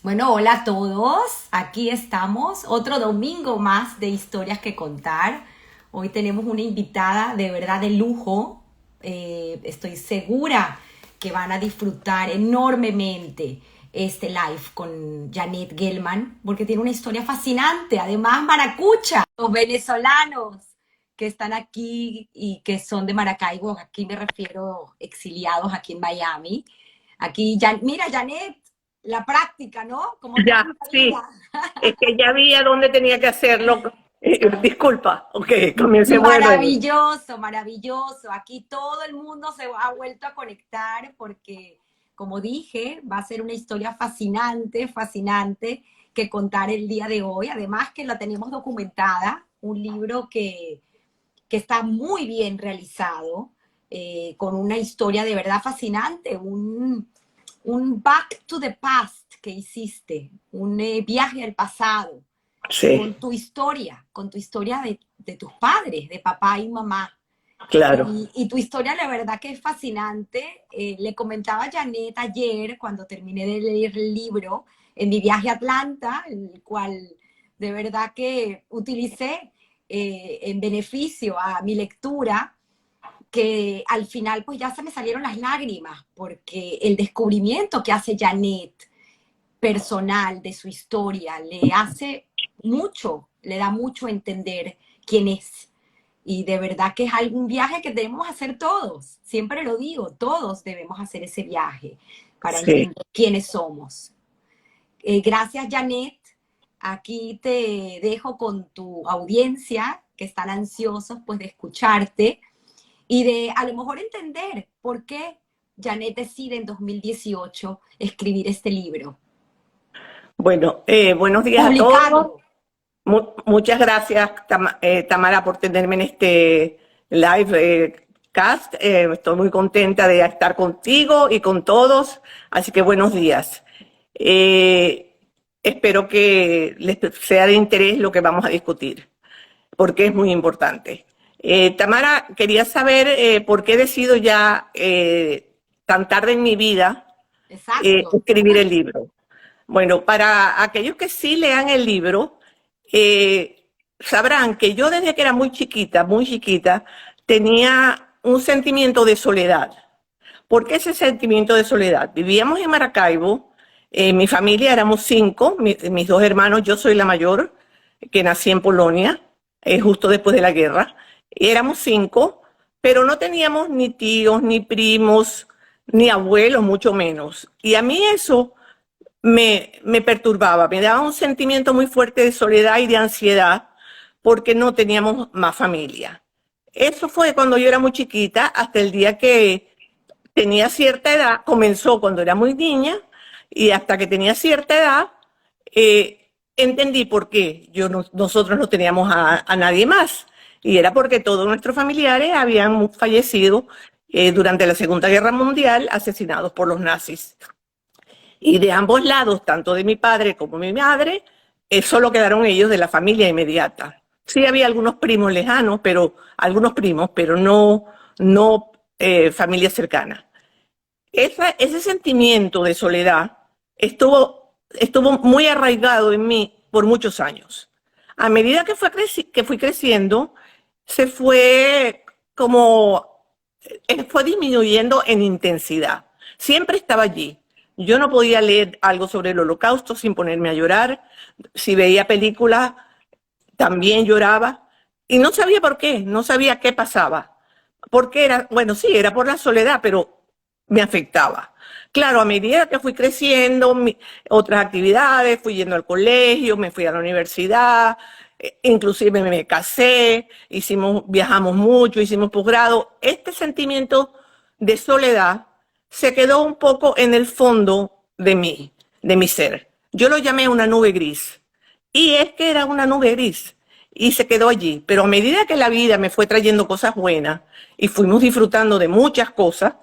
Bueno, hola a todos. Aquí estamos, otro domingo más de historias que contar. Hoy tenemos una invitada de verdad de lujo. Estoy segura que van a disfrutar enormemente este live con Janet Gelman, porque tiene una historia fascinante. Además, maracucha, los venezolanos que están aquí y que son de Maracaibo, aquí me refiero exiliados aquí en Miami. Aquí, ya, mira, Janet, la práctica, ¿no? Como todo Ya, en la sí, vida. es que ya vi a dónde tenía que hacerlo. Disculpa, ok, comencemos de nuevo. Maravilloso, maravilloso. Aquí todo el mundo se ha vuelto a conectar porque, como dije, va a ser una historia fascinante, fascinante que contar el día de hoy. Además que la tenemos documentada, un libro que está muy bien realizado, con una historia de verdad fascinante, un back to the past que hiciste, un viaje al pasado, Sí, con tu historia de tus padres, de papá y mamá. claro. Y tu historia, la verdad que es fascinante. Le comentaba a Janet ayer, cuando terminé de leer el libro, en mi viaje a Atlanta, el cual de verdad que utilicé en beneficio a mi lectura, que al final pues ya se me salieron las lágrimas, porque el descubrimiento que hace Janet personal de su historia le hace mucho, le da mucho a entender quién es. Y de verdad que es algún viaje que debemos hacer todos. Siempre lo digo, todos debemos hacer ese viaje para Sí. entender quiénes somos. Gracias, Janet. Aquí te dejo con tu audiencia, que están ansiosos pues de escucharte y de a lo mejor entender por qué Janet decide en 2018 escribir este libro, Bueno, buenos días a todos. publicarlo. Muchas gracias, Tamara, por tenerme en este live cast. Estoy muy contenta de estar contigo y con todos, así que buenos días. Eh, Espero que les sea de interés lo que vamos a discutir, porque es muy importante. Tamara, quería saber por qué decido ya tan tarde en mi vida Exacto. escribir el libro. Bueno, para aquellos que sí lean el libro, sabrán que yo desde que era muy chiquita, tenía un sentimiento de soledad. ¿Por qué ese sentimiento de soledad? Vivíamos en Maracaibo, mi familia éramos cinco, mis dos hermanos, yo soy la mayor, que nací en Polonia, justo después de la guerra. Éramos cinco, pero no teníamos ni tíos, ni primos, ni abuelos, mucho menos. Y a mí eso me perturbaba, me daba un sentimiento muy fuerte de soledad y de ansiedad porque no teníamos más familia. Eso fue cuando yo era muy chiquita, hasta el día que tenía cierta edad, comenzó cuando era muy niña y hasta que tenía cierta edad, entendí por qué nosotros no teníamos a nadie más. Y era porque todos nuestros familiares habían fallecido durante la Segunda Guerra Mundial asesinados por los nazis. Y de ambos lados, tanto de mi padre como de mi madre, solo quedaron ellos de la familia inmediata. Sí había algunos primos lejanos, pero algunos primos, pero no familia cercana. Ese sentimiento de soledad estuvo muy arraigado en mí por muchos años. A medida que fui creciendo, se fue como, fue disminuyendo en intensidad. Siempre estaba allí. Yo no podía leer algo sobre el Holocausto sin ponerme a llorar. Si veía películas, también lloraba. Y no sabía por qué, no sabía qué pasaba. Porque era, bueno, sí, era por la soledad, pero me afectaba. Claro, a medida que fui creciendo, otras actividades, fui yendo al colegio, me fui a la universidad, inclusive me casé, viajamos mucho, hicimos posgrado. Este sentimiento de soledad se quedó un poco en el fondo de mi ser. Yo lo llamé una nube gris. Y es que era una nube gris y se quedó allí. Pero a medida que la vida me fue trayendo cosas buenas y fuimos disfrutando de muchas cosas,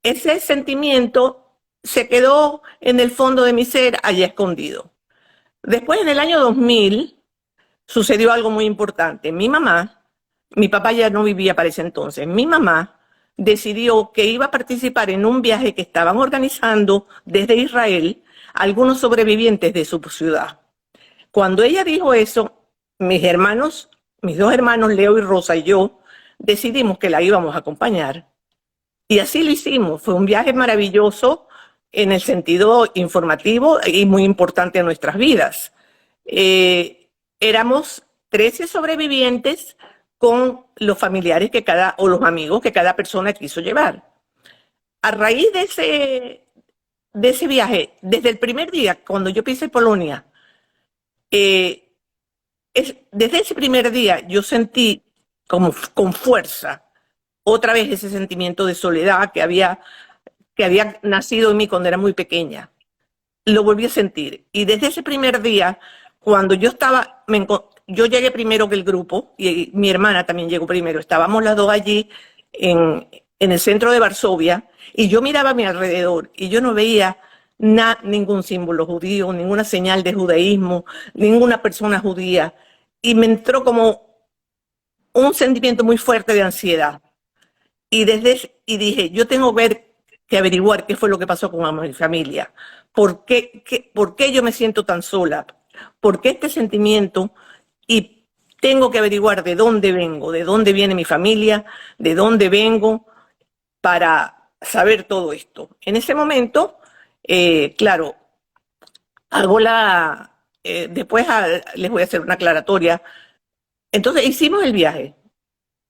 ese sentimiento se quedó en el fondo de mi ser allí escondido. Después, en el año 2000, sucedió algo muy importante. Mi papá ya no vivía para ese entonces, mi mamá decidió que iba a participar en un viaje que estaban organizando desde Israel algunos sobrevivientes de su ciudad. Cuando ella dijo eso, mis dos hermanos, Leo y Rosa, y yo, decidimos que la íbamos a acompañar. Y así lo hicimos. Fue un viaje maravilloso en el sentido informativo y muy importante en nuestras vidas. Éramos 13 sobrevivientes con los familiares o los amigos que cada persona quiso llevar. A raíz de ese viaje, desde el primer día, cuando yo pisé Polonia, desde ese primer día yo sentí como con fuerza otra vez ese sentimiento de soledad que había nacido en mí cuando era muy pequeña. Lo volví a sentir. Y desde ese primer día, cuando yo llegué primero que el grupo, y mi hermana también llegó primero, estábamos las dos allí en el centro de Varsovia, y yo miraba a mi alrededor, y yo no veía ningún símbolo judío, ninguna señal de judaísmo, ninguna persona judía, y me entró como un sentimiento muy fuerte de ansiedad. Y dije, yo tengo que averiguar qué fue lo que pasó con mi familia. ¿Por qué yo me siento tan sola? ¿Por qué este sentimiento? Y tengo que averiguar de dónde vengo, de dónde viene mi familia, de dónde vengo, para saber todo esto. En ese momento, claro, después les voy a hacer una aclaratoria. Entonces hicimos el viaje.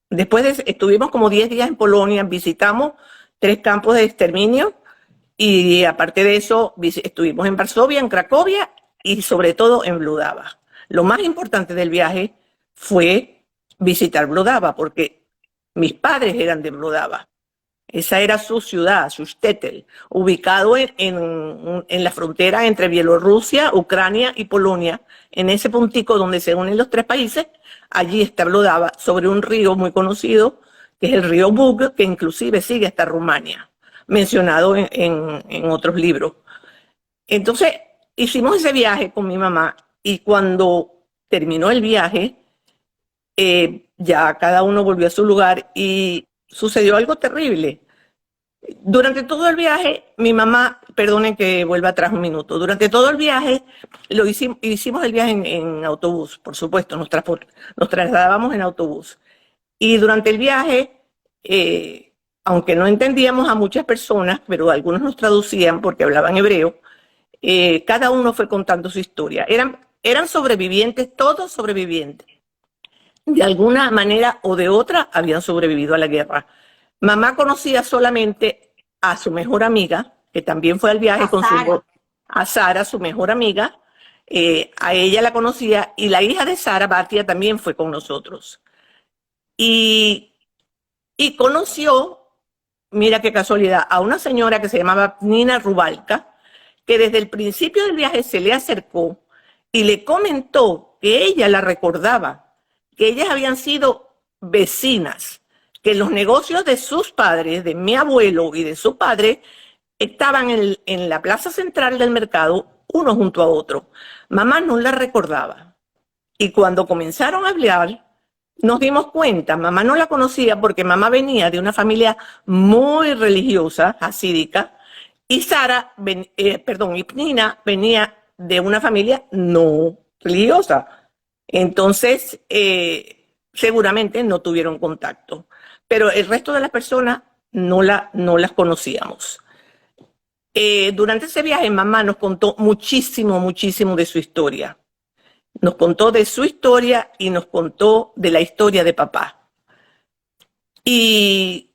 Después estuvimos como 10 días en Polonia, visitamos 3 campos de exterminio y aparte de eso estuvimos en Varsovia, en Cracovia y sobre todo en Vlodava. Lo más importante del viaje fue visitar Vlodava porque mis padres eran de Vlodava. Esa era su ciudad, su shtetl, ubicado en la frontera entre Bielorrusia, Ucrania y Polonia. En ese puntico donde se unen los 3 países, allí está Vlodava, sobre un río muy conocido, que es el río Bug, que inclusive sigue hasta Rumania, mencionado en otros libros. Entonces, hicimos ese viaje con mi mamá y cuando terminó el viaje, ya cada uno volvió a su lugar y sucedió algo terrible. Durante todo el viaje, mi mamá, perdonen que vuelva atrás un minuto, durante todo el viaje, hicimos el viaje en autobús, por supuesto, nos trasladábamos en autobús. Y durante el viaje, aunque no entendíamos a muchas personas, pero algunos nos traducían porque hablaban hebreo, cada uno fue contando su historia. Eran sobrevivientes, todos sobrevivientes. De alguna manera o de otra habían sobrevivido a la guerra. Mamá conocía solamente a su mejor amiga, que también fue al viaje a Sara, su mejor amiga. A ella la conocía y la hija de Sara, Batia, también fue con nosotros. Y conoció, mira qué casualidad, a una señora que se llamaba Nina Rubalka, que desde el principio del viaje se le acercó y le comentó que ella la recordaba, que ellas habían sido vecinas, que los negocios de sus padres, de mi abuelo y de su padre, estaban en la plaza central del mercado, uno junto a otro. Mamá no la recordaba. Y cuando comenzaron a hablar, nos dimos cuenta, mamá no la conocía porque mamá venía de una familia muy religiosa, hasídica, y y Nina venía de una familia no religiosa. Entonces, seguramente no tuvieron contacto. Pero el resto de las personas no las conocíamos. Durante ese viaje, mamá nos contó muchísimo, muchísimo de su historia. Nos contó de su historia y nos contó de la historia de papá. Y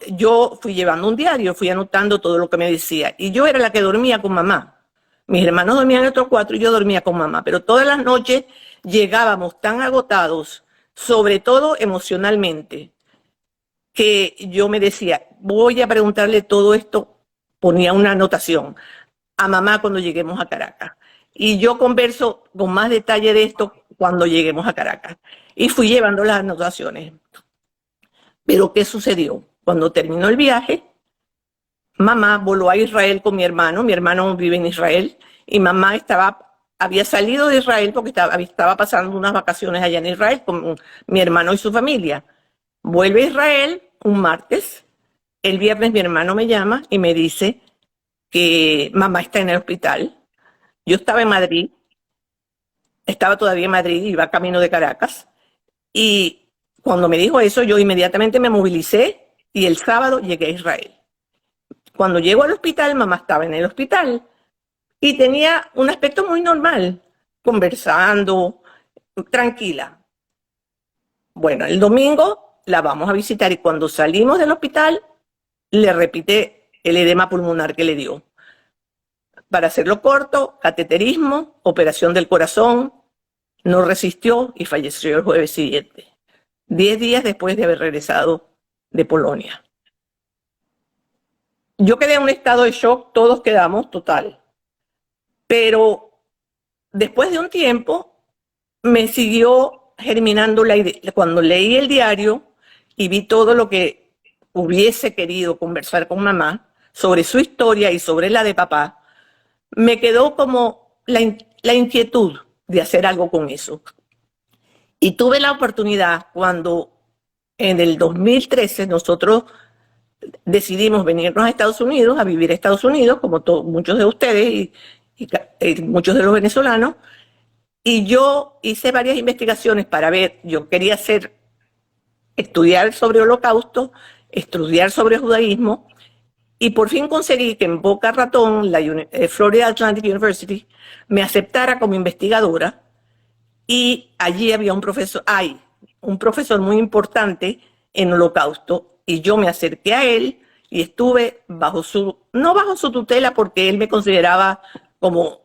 yo fui llevando un diario, fui anotando todo lo que me decía. Y yo era la que dormía con mamá. Mis hermanos dormían en otros 4 y yo dormía con mamá. Pero todas las noches llegábamos tan agotados, sobre todo emocionalmente, que yo me decía, voy a preguntarle todo esto, ponía una anotación, a mamá cuando lleguemos a Caracas. Y yo converso con más detalle de esto cuando lleguemos a Caracas. Y fui llevando las anotaciones. Pero ¿qué sucedió? Cuando terminó el viaje, mamá voló a Israel con mi hermano vive en Israel, y mamá había salido de Israel porque estaba pasando unas vacaciones allá en Israel con mi hermano y su familia. Vuelve a Israel un martes, el viernes mi hermano me llama y me dice que mamá está en el hospital. Yo estaba en Madrid, estaba todavía en Madrid, iba camino de Caracas, y cuando me dijo eso, yo inmediatamente me movilicé y el sábado llegué a Israel. Cuando llego al hospital, mamá estaba en el hospital y tenía un aspecto muy normal, conversando, tranquila. Bueno, el domingo la vamos a visitar y cuando salimos del hospital, le repite el edema pulmonar que le dio. Para hacerlo corto, cateterismo, operación del corazón, no resistió y falleció el jueves siguiente, 10 días después de haber regresado de Polonia. Yo quedé en un estado de shock, todos quedamos, total. Pero después de un tiempo me siguió germinando la idea. Cuando leí el diario y vi todo lo que hubiese querido conversar con mamá sobre su historia y sobre la de papá, me quedó como la inquietud de hacer algo con eso. Y tuve la oportunidad cuando en el 2013 nosotros decidimos venirnos a Estados Unidos, a vivir a Estados Unidos, como muchos de ustedes y muchos de los venezolanos, y yo hice varias investigaciones para ver, yo quería estudiar sobre Holocausto, estudiar sobre judaísmo, y por fin conseguí que en Boca Ratón, la Florida Atlantic University, me aceptara como investigadora, y allí había hay un profesor muy importante en Holocausto, y yo me acerqué a él y estuve no bajo su tutela porque él me consideraba como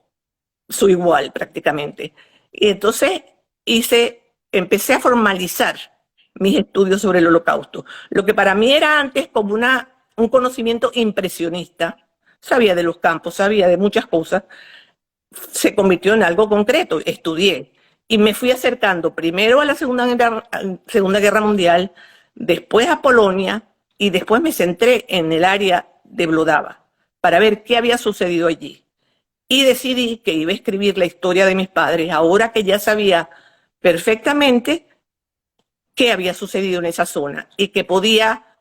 su igual prácticamente. Y entonces empecé a formalizar mis estudios sobre el Holocausto. Lo que para mí era antes como un conocimiento impresionista, sabía de los campos, sabía de muchas cosas, se convirtió en algo concreto, estudié. Y me fui acercando primero a la Segunda Guerra Mundial, después a Polonia, y después me centré en el área de Vlodava para ver qué había sucedido allí. Y decidí que iba a escribir la historia de mis padres, ahora que ya sabía perfectamente qué había sucedido en esa zona y que podía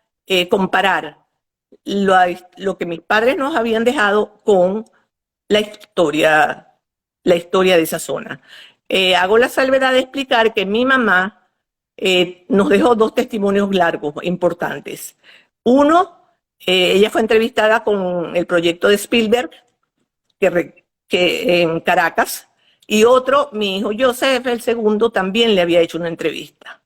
comparar lo que mis padres nos habían dejado con la historia de esa zona. Hago la salvedad de explicar que mi mamá nos dejó dos testimonios largos, importantes. Uno, ella fue entrevistada con el proyecto de Spielberg, que en Caracas, y otro, mi hijo Joseph, el segundo, también le había hecho una entrevista.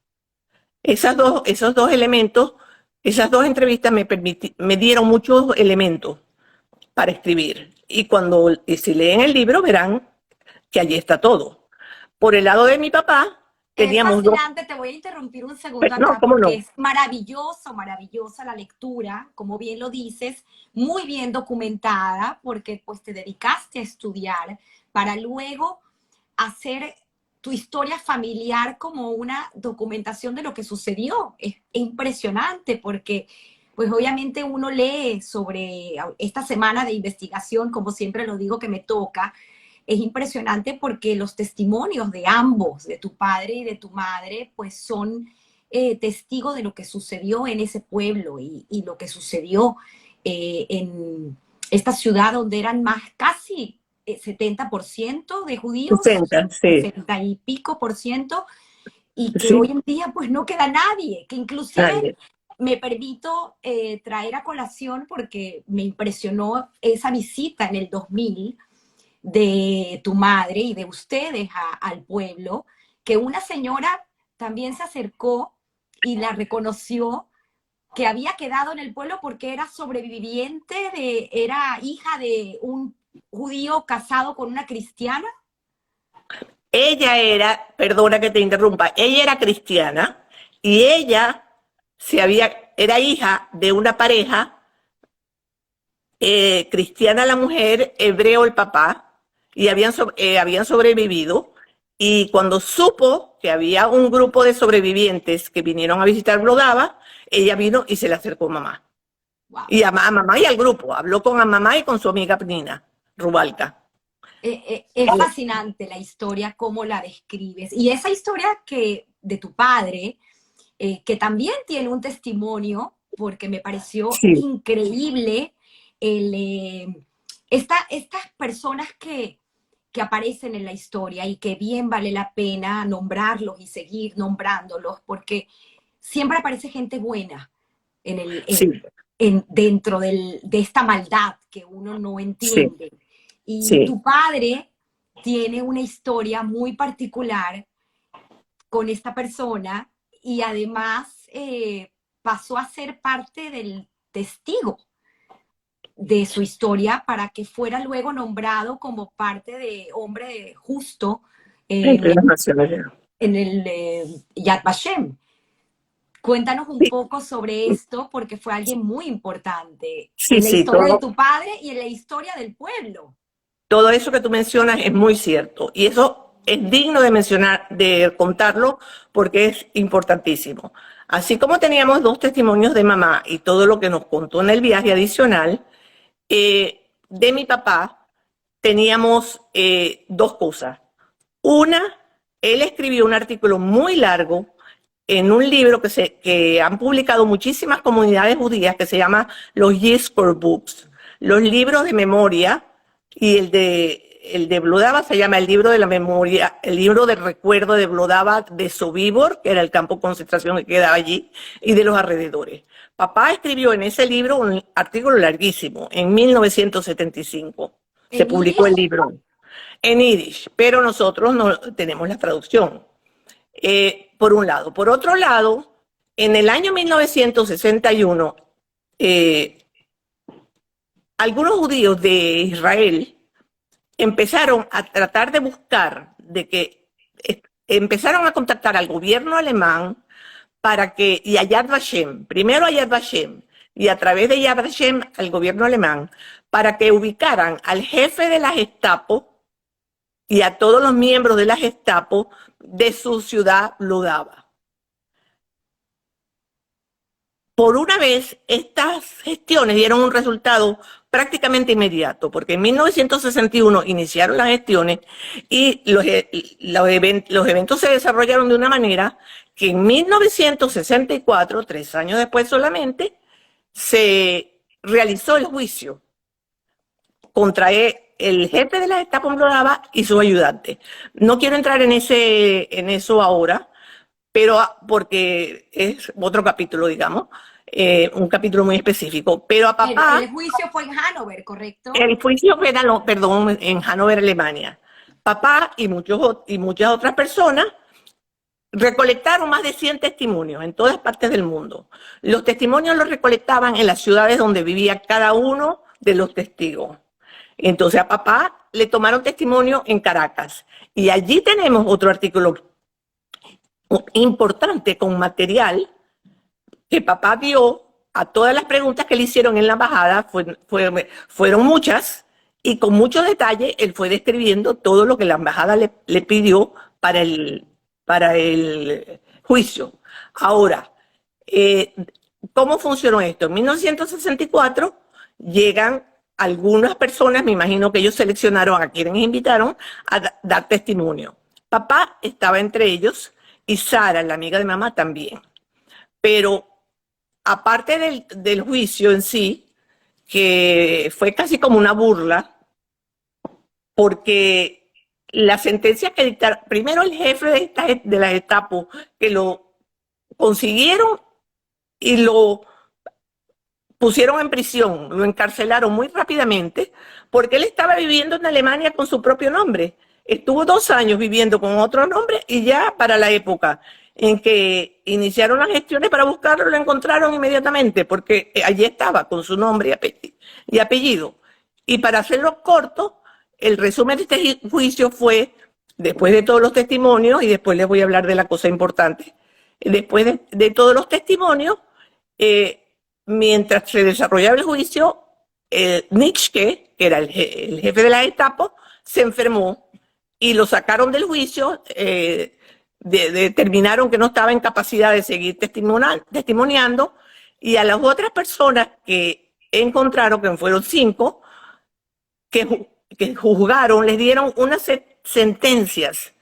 Esos dos elementos, esas dos entrevistas me dieron muchos elementos para escribir. Y si leen el libro verán que allí está todo. Por el lado de mi papá, Es teníamos fascinante, te voy a interrumpir un segundo No, acá ¿cómo porque no? es maravilloso, maravillosa la lectura, como bien lo dices, muy bien documentada porque pues te dedicaste a estudiar para luego hacer tu historia familiar como una documentación de lo que sucedió. Es impresionante porque pues obviamente uno lee sobre esta semana de investigación, como siempre lo digo que me toca, es impresionante porque los testimonios de ambos, de tu padre y de tu madre, pues son testigos de lo que sucedió en ese pueblo y lo que sucedió en esta ciudad donde eran más casi 70% de judíos, 60, sí. 60 y pico por ciento, y que Sí. hoy en día pues no queda nadie, que inclusive Nadie. me permito traer a colación porque me impresionó esa visita en el 2000 de tu madre y de ustedes al pueblo, que una señora también se acercó y la reconoció que había quedado en el pueblo porque era sobreviviente, era hija de un judío casado con una cristiana. Perdona que te interrumpa, ella era cristiana y ella era hija de una pareja cristiana la mujer, hebreo el papá, y habían sobrevivido. Y cuando supo que había un grupo de sobrevivientes que vinieron a visitar Brodava, ella vino y se le acercó a mamá. Wow. Y a mamá y al grupo. Habló con a mamá y con su amiga Nina Rubalca. Es fascinante la historia, cómo la describes. Y esa historia de tu padre, que también tiene un testimonio, porque me pareció Sí. increíble estas personas que aparecen en la historia y que bien vale la pena nombrarlos y seguir nombrándolos, porque siempre aparece gente buena en Sí, dentro de esta maldad que uno no sí, entiende. Y sí. tu padre tiene una historia muy particular con esta persona y además pasó a ser parte del testigo de su historia para que fuera luego nombrado como parte de hombre justo Entre en, las naciones. en el Yad Vashem. Cuéntanos un Sí, poco sobre esto porque fue alguien muy importante sí, en la sí, historia de todo. tu padre y en la historia del pueblo. Todo eso que tú mencionas es muy cierto y eso es digno de mencionar, de contarlo porque es importantísimo. Así como teníamos dos testimonios de mamá y todo lo que nos contó en el viaje adicional, de mi papá teníamos dos cosas. Una, él escribió un artículo muy largo en un libro que han publicado muchísimas comunidades judías que se llama los Yizkor Books, los libros de memoria, y el de Vlodava se llama el libro de la memoria, el libro del recuerdo de Vlodava de Sobibor, que era el campo de concentración que quedaba allí, y de los alrededores. Papá escribió en ese libro un artículo larguísimo, en 1975. Se ¿En publicó el Yiddish? libro en Yiddish, pero nosotros no tenemos la traducción. Por un lado. Por otro lado, en el año 1961, eh, algunos judíos de Israel empezaron a tratar de buscar, empezaron a contactar al gobierno alemán para que, y a Yad Vashem, primero a Yad Vashem, y a través de Yad Vashem al gobierno alemán, para que ubicaran al jefe de la Gestapo y a todos los miembros de la Gestapo de su ciudad Ludava. Por una vez, estas gestiones dieron un resultado prácticamente inmediato, porque en 1961 iniciaron las gestiones y los eventos se desarrollaron de una manera que en 1964, 3 años después solamente, se realizó el juicio contra el jefe de la Gestapo en Blodava y su ayudante. No quiero entrar en eso ahora, pero porque es otro capítulo, digamos, un capítulo muy específico. Pero a papá, El juicio fue en Hanover, ¿correcto? el juicio fue, perdón, en Hannover, Alemania. Papá y muchas otras personas recolectaron más de 100 testimonios en todas partes del mundo. Los testimonios los recolectaban en las ciudades donde vivía cada uno de los testigos. Entonces a papá le tomaron testimonio en Caracas. Y allí tenemos otro artículo importante con material que papá dio a todas las preguntas que le hicieron en la embajada, fueron muchas, y con mucho detalle él fue describiendo todo lo que la embajada le pidió para el juicio. Ahora, ¿cómo funcionó esto? En 1964 llegan algunas personas, me imagino que ellos seleccionaron a quienes invitaron a dar testimonio. Papá estaba entre ellos y Sara, la amiga de mamá, también. Pero aparte del juicio en sí, que fue casi como una burla, porque la sentencia que dictaron, primero el jefe de la Gestapo, que lo consiguieron y lo pusieron en prisión, lo encarcelaron muy rápidamente, porque él estaba viviendo en Alemania con su propio nombre. Estuvo 2 años viviendo con otro nombre y ya para la época en que iniciaron las gestiones para buscarlo, lo encontraron inmediatamente, porque allí estaba con su nombre y apellido. Y para hacerlo corto, el resumen de este juicio fue, después de todos los testimonios, y después les voy a hablar de la cosa importante, después de todos los testimonios, mientras se desarrollaba el juicio, Nitschke, que era el jefe de la Gestapo, se enfermó y lo sacaron del juicio, determinaron que no estaba en capacidad de seguir testimoniando, y a las otras personas que encontraron, que fueron 5, que juzgaron, les dieron unas sentencias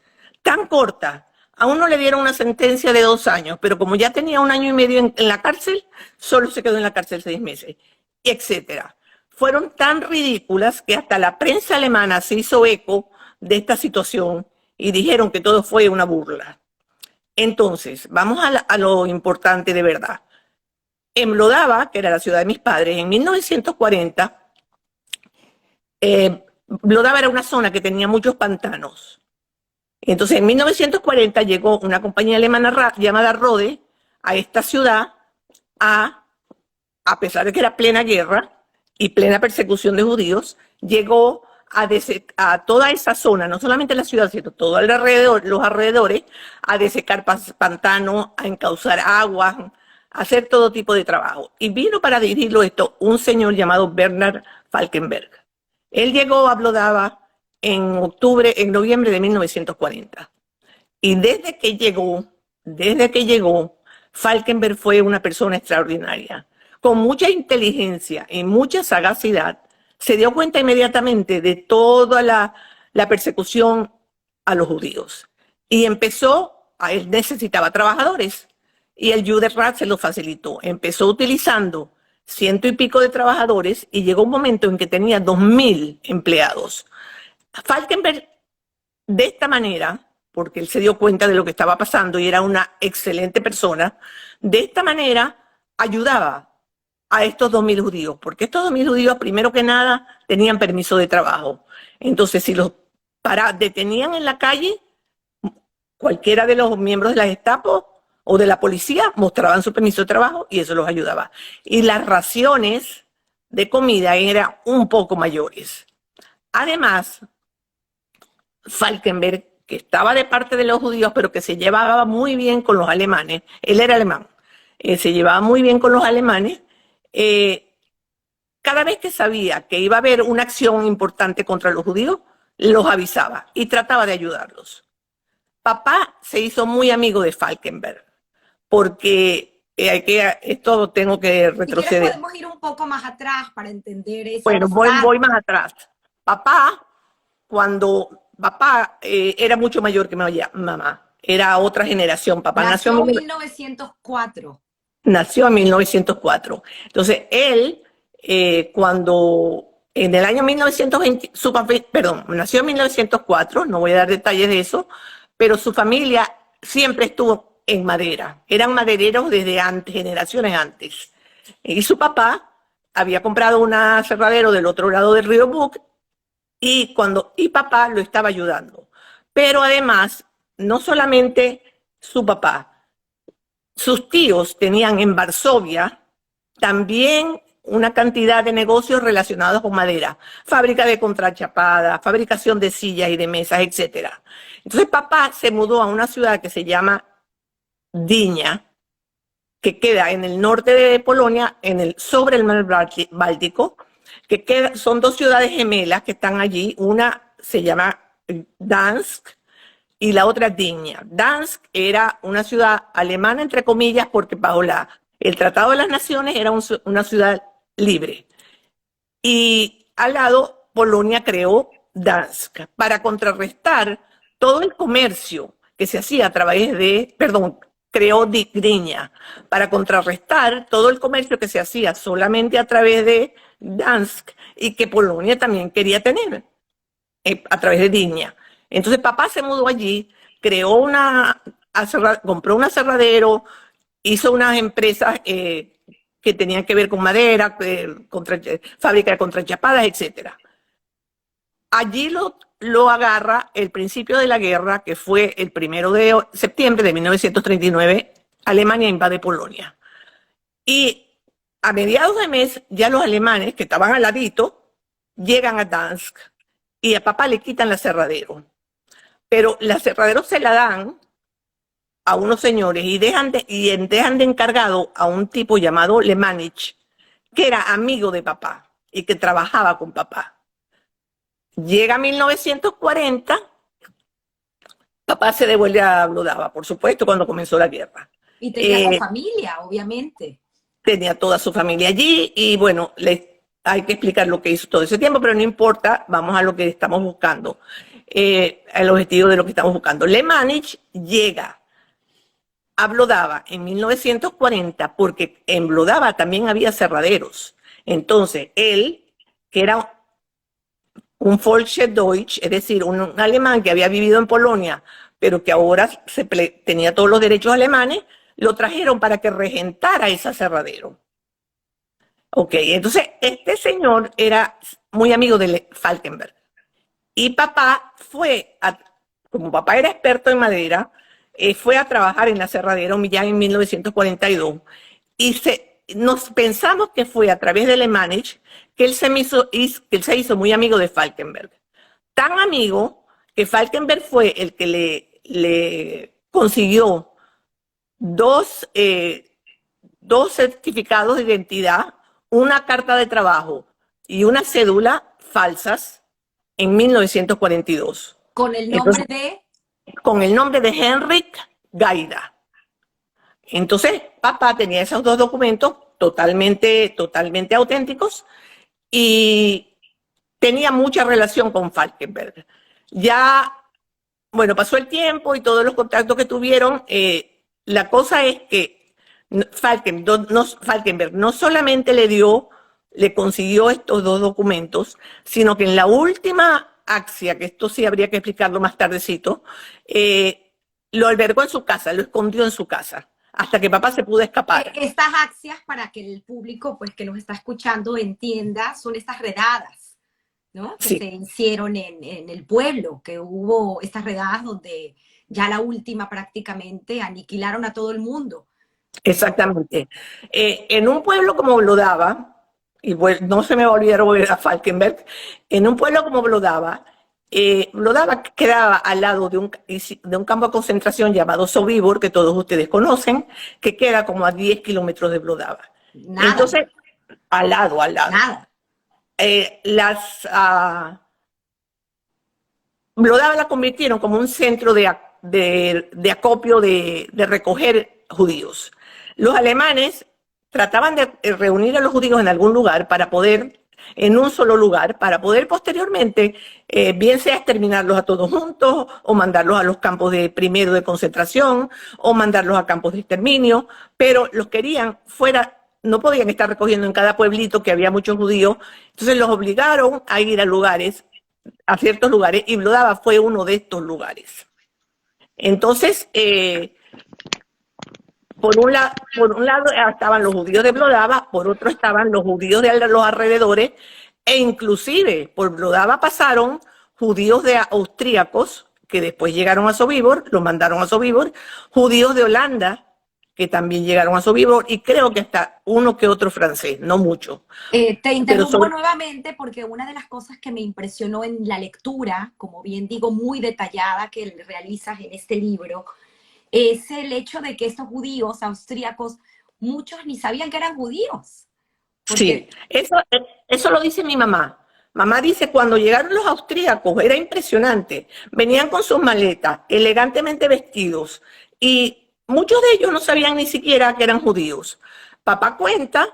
tan cortas. A uno le dieron una sentencia de 2 años, pero como ya tenía 1 año y medio en la cárcel, solo se quedó en la cárcel 6 meses, etcétera. fueron tan ridículas que hasta la prensa alemana se hizo eco de esta situación y dijeron que todo fue una burla. Entonces, vamos a lo importante de verdad. En Vlodava, que era la ciudad de mis padres, en 1940, Vlodava era una zona que tenía muchos pantanos. Entonces, en 1940 llegó una compañía alemana llamada Rode a esta ciudad a pesar de que era plena guerra y plena persecución de judíos, llegó a toda esa zona, no solamente la ciudad, sino todo alrededor, los alrededores, a desecar pantanos, a encauzar aguas, a hacer todo tipo de trabajo. Y vino para dirigirlo esto un señor llamado Bernhard Falkenberg. Él llegó a Vlodava en noviembre de 1940. Y desde que llegó, Falkenberg fue una persona extraordinaria. Con mucha inteligencia y mucha sagacidad, se dio cuenta inmediatamente de toda la persecución a los judíos. Y él necesitaba trabajadores, y el Judenrat se lo facilitó. Empezó utilizando 100 y pico de trabajadores, y llegó un momento en que tenía 2.000 empleados. Falkenberg, de esta manera, porque él se dio cuenta de lo que estaba pasando y era una excelente persona, de esta manera ayudaba a estos 2.000 judíos, porque estos 2.000 judíos, primero que nada, tenían permiso de trabajo. Entonces, si los detenían en la calle, cualquiera de los miembros de la Gestapo o de la policía mostraban su permiso de trabajo y eso los ayudaba. Y las raciones de comida eran un poco mayores. Además, Falkenberg, que estaba de parte de los judíos, pero que se llevaba muy bien con los alemanes, él era alemán, se llevaba muy bien con los alemanes. Cada vez que sabía que iba a haber una acción importante contra los judíos, los avisaba y trataba de ayudarlos. Papá se hizo muy amigo de Falkenberg, porque esto tengo que retroceder. Si quieres, podemos ir un poco más atrás para entender eso. Bueno, voy más atrás. Papá era mucho mayor que mamá, era otra generación. Papá nació en 1904. Nació en 1904. Entonces, él, cuando en el año 1920, nació en 1904, no voy a dar detalles de eso, pero su familia siempre estuvo en madera. Eran madereros desde antes, generaciones antes. Y su papá había comprado un aserradero del otro lado del río Bug y papá lo estaba ayudando. Pero además, no solamente su papá, sus tíos tenían en Varsovia también una cantidad de negocios relacionados con madera, fábrica de contrachapada, fabricación de sillas y de mesas, etc. Entonces papá se mudó a una ciudad que se llama Gdynia, que queda en el norte de Polonia, sobre el mar Báltico, son dos ciudades gemelas que están allí. Una se llama Gdansk y la otra Gdynia. Gdansk era una ciudad alemana, entre comillas, porque bajo el Tratado de las Naciones era una ciudad libre. Y al lado, Polonia creó Gdansk para contrarrestar todo el comercio que se hacía a través creó Gdynia para contrarrestar todo el comercio que se hacía solamente a través de Gdansk y que Polonia también quería tener a través de Gdynia. Entonces papá se mudó allí, compró un aserradero, hizo unas empresas que tenían que ver con madera, fábrica de contrachapadas, etc. Allí lo agarra el principio de la guerra, que fue el 1 de septiembre de 1939, Alemania invade Polonia. Y a mediados de mes, ya los alemanes, que estaban al ladito, llegan a Gdansk y a papá le quitan el aserradero. Pero el aserradero se la dan a unos señores y dejan de encargado a un tipo llamado Lemanich, que era amigo de papá y que trabajaba con papá. Llega 1940, papá se devuelve a Vlodava, por supuesto, cuando comenzó la guerra. Y tenía su familia, obviamente. Tenía toda su familia allí y bueno, hay que explicar lo que hizo todo ese tiempo, pero no importa, vamos a lo que estamos buscando, el objetivo de lo que estamos buscando. Lemanich llega a Vlodava en 1940 porque en Vlodava también había aserraderos. Entonces, él que era un Volksche Deutsch, es decir, un alemán que había vivido en Polonia, pero que ahora tenía todos los derechos alemanes, lo trajeron para que regentara ese aserradero. Ok, entonces este señor era muy amigo de Falkenberg. Y papá como papá era experto en madera, fue a trabajar en la aserradero ya en 1942. Y nos pensamos que fue a través de Le Manage que él se hizo muy amigo de Falkenberg. Tan amigo que Falkenberg fue el que le consiguió dos, dos certificados de identidad, una carta de trabajo y una cédula falsas en 1942. Con el nombre Entonces, de... con el nombre de Henrik Gaida. Entonces, papá tenía esos dos documentos totalmente auténticos y tenía mucha relación con Falkenberg. Ya, bueno, pasó el tiempo y todos los contactos que tuvieron, la cosa es que Falkenberg no solamente le consiguió estos dos documentos, sino que en la última axia, que esto sí habría que explicarlo más tardecito, lo albergó en su casa, lo escondió en su casa, hasta que papá se pudo escapar. Estas axias, para que el público pues, que nos está escuchando entienda, son estas redadas, ¿no? Que Sí. se hicieron en el pueblo, que hubo estas redadas donde ya la última prácticamente aniquilaron a todo el mundo. Exactamente. En un pueblo como Vlodava, y bueno, no se me va a olvidar volver a Falkenberg, en un pueblo como Vlodava, Vlodava quedaba al lado de un campo de concentración llamado Sobibor, que todos ustedes conocen, que queda como a 10 kilómetros de Vlodava. Nada. Entonces, al lado. Nada. Vlodava la convirtieron como un centro de acopio, de recoger judíos. Los alemanes trataban de reunir a los judíos en algún lugar en un solo lugar, para poder posteriormente, bien sea exterminarlos a todos juntos, o mandarlos a los campos primero de concentración, o mandarlos a campos de exterminio, pero los querían fuera. No podían estar recogiendo en cada pueblito que había muchos judíos, entonces los obligaron a ir a ciertos lugares, y Vlodava fue uno de estos lugares. Entonces, por un lado estaban los judíos de Vlodava, por otro estaban los judíos de los alrededores, e inclusive por Vlodava pasaron judíos austríacos, que después llegaron a Sobibor, los mandaron a Sobibor, judíos de Holanda, que también llegaron a Sobibor, y creo que hasta uno que otro francés, no mucho. Te interrumpo nuevamente porque una de las cosas que me impresionó en la lectura, como bien digo, muy detallada que realizas en este libro, es el hecho de que estos judíos austríacos, muchos ni sabían que eran judíos. Sí, eso lo dice mi mamá. Mamá dice, cuando llegaron los austríacos, era impresionante. Venían con sus maletas, elegantemente vestidos, y muchos de ellos no sabían ni siquiera que eran judíos. Papá cuenta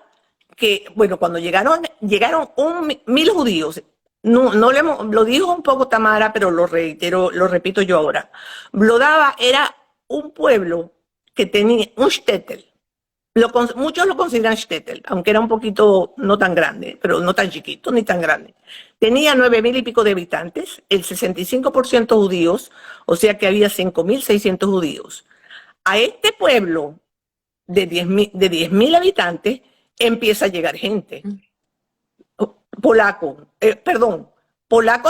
que, bueno, cuando llegaron 1.000 judíos. No lo dijo un poco Tamara, pero lo repito yo ahora. Vlodava era un pueblo que tenía un shtetl. Muchos lo consideran shtetl, aunque era un poquito no tan grande, pero no tan chiquito ni tan grande. Tenía 9.000 y pico de habitantes, el 65% judíos, o sea que había 5.600 judíos. A este pueblo de 10.000 habitantes empieza a llegar gente. Polacos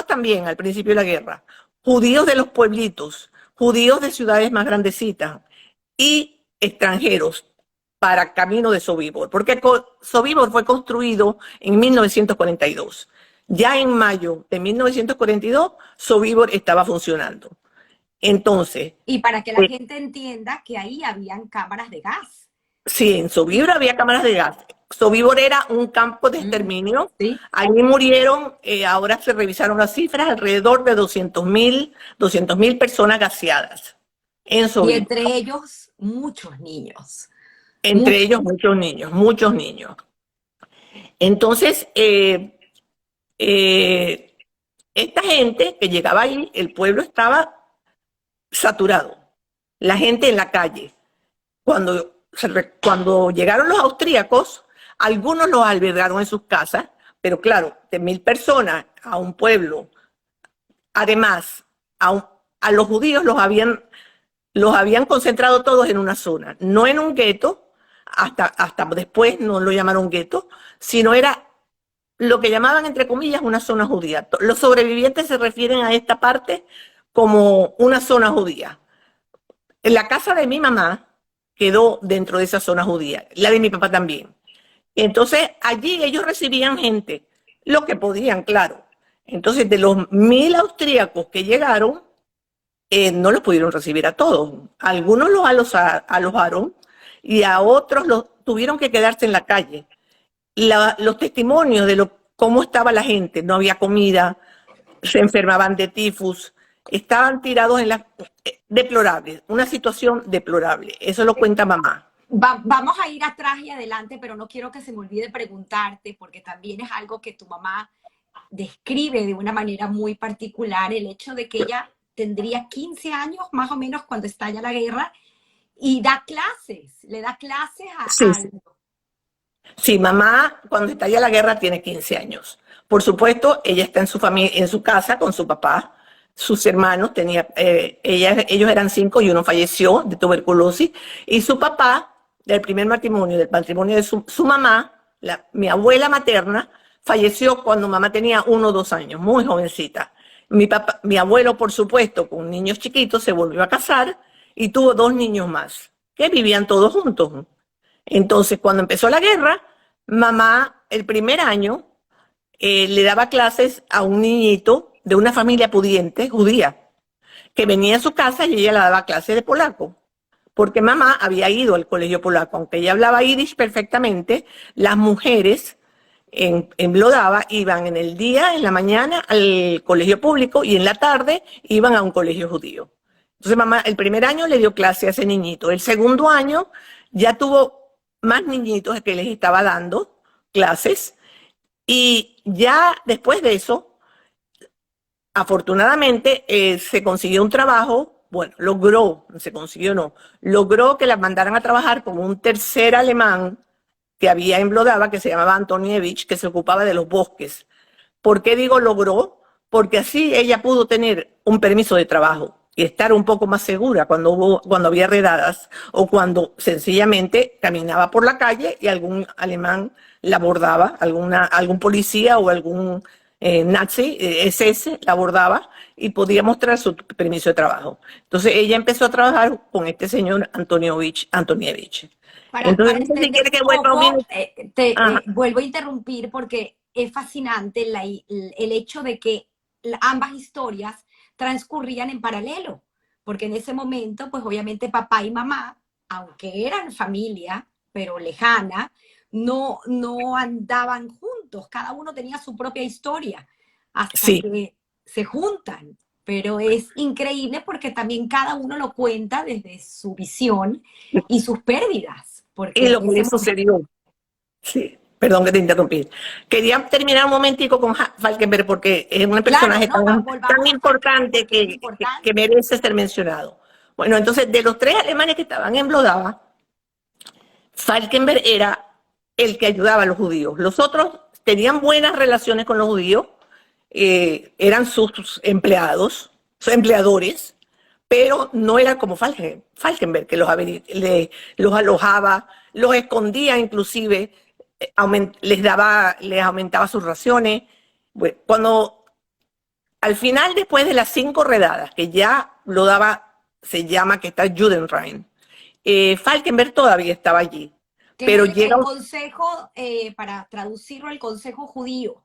también al principio de la guerra, judíos de los pueblitos, judíos de ciudades más grandecitas y extranjeros para camino de Sobibor, porque Sobibor fue construido en 1942. Ya en mayo de 1942, Sobibor estaba funcionando. Entonces... Y para que la gente entienda que ahí habían cámaras de gas. Sí, en Sobibor había cámaras de gas. Sobibor era un campo de exterminio. Sí. Ahí murieron, ahora se revisaron las cifras, alrededor de 200.000 personas gaseadas en Sobibor. Y entre ellos, muchos niños. Entre ellos, muchos niños. Entonces, esta gente que llegaba ahí, el pueblo estaba saturado. La gente en la calle. Cuando llegaron los austríacos, algunos los albergaron en sus casas pero claro, de 1000 personas a un pueblo. Además, a los judíos los habían concentrado todos en una zona, no en un gueto, hasta después no lo llamaron gueto, sino era lo que llamaban, entre comillas, una zona judía. Los sobrevivientes se refieren a esta parte como una zona judía. La casa de mi mamá quedó dentro de esa zona judía, la de mi papá también. Entonces, allí ellos recibían gente, lo que podían, claro. Entonces, de los 1000 austríacos que llegaron, no los pudieron recibir a todos. Algunos los alojaron y a otros los tuvieron que quedarse en la calle. Los testimonios de cómo estaba la gente, no había comida, se enfermaban de tifus, estaban tirados en la... Deplorable, una situación deplorable. Eso lo cuenta mamá. Vamos a ir atrás y adelante, pero no quiero que se me olvide preguntarte, porque también es algo que tu mamá describe de una manera muy particular, el hecho de que ella tendría 15 años más o menos cuando estalla la guerra y da clases, le da clases a... Sí, sí. Sí, mamá cuando estalla la guerra tiene 15 años. Por supuesto, ella está en su familia, en su casa con su papá, sus hermanos, ellos eran 5 y uno falleció de tuberculosis, y su papá, del primer matrimonio, del matrimonio de su mamá, mi abuela materna, falleció cuando mamá tenía 1 o 2 años, muy jovencita. Mi abuelo, por supuesto, con niños chiquitos, se volvió a casar y tuvo 2 niños más, que vivían todos juntos. Entonces, cuando empezó la guerra, mamá, el primer año, le daba clases a un niñito de una familia pudiente, judía, que venía a su casa y ella le daba clases de polaco, porque mamá había ido al colegio polaco. Aunque ella hablaba yiddish perfectamente, las mujeres en Vlodava iban en el día, en la mañana, al colegio público y en la tarde iban a un colegio judío. Entonces mamá el primer año le dio clase a ese niñito. El segundo año ya tuvo más niñitos que les estaba dando clases, y ya después de eso, afortunadamente, se consiguió un trabajo. Bueno, logró que la mandaran a trabajar como un tercer alemán que había en Vlodava, que se llamaba Antonievich, que se ocupaba de los bosques. ¿Por qué digo logró? Porque así ella pudo tener un permiso de trabajo y estar un poco más segura cuando había redadas, o cuando sencillamente caminaba por la calle y algún alemán la abordaba, algún policía o algún nazi, SS, la abordaba y podía mostrar su permiso de trabajo. Entonces ella empezó a trabajar con este señor Antonievich. Entonces, Para no sé si entender quiere que un vuelva un poco, minuto. vuelvo a interrumpir porque es fascinante el hecho de que ambas historias transcurrían en paralelo, porque en ese momento, pues obviamente papá y mamá, aunque eran familia, pero lejana, no andaban juntos, cada uno tenía su propia historia, hasta Sí, que se juntan. Pero es increíble porque también cada uno lo cuenta desde su visión y sus pérdidas, porque y en lo que ese le momento... sucedió. Sí, perdón que te interrumpí. Quería terminar un momentico con Falkenberg porque es un Claro, personaje no, tan volvamos a Falkenberg importante porque es que importante. merece ser mencionado. Bueno, entonces, de los 3 alemanes que estaban en Blodava, Falkenberg era el que ayudaba a los judíos. Los otros tenían buenas relaciones con los judíos, eran sus empleados, sus empleadores, pero no era como Falkenberg, que los alojaba, los escondía inclusive, les aumentaba sus raciones. Bueno, cuando al final, después de las 5 redadas, que ya lo daba, se llama que está Judenrein, Falkenberg todavía estaba allí, Que es pero llega el consejo, para traducirlo, el consejo judío,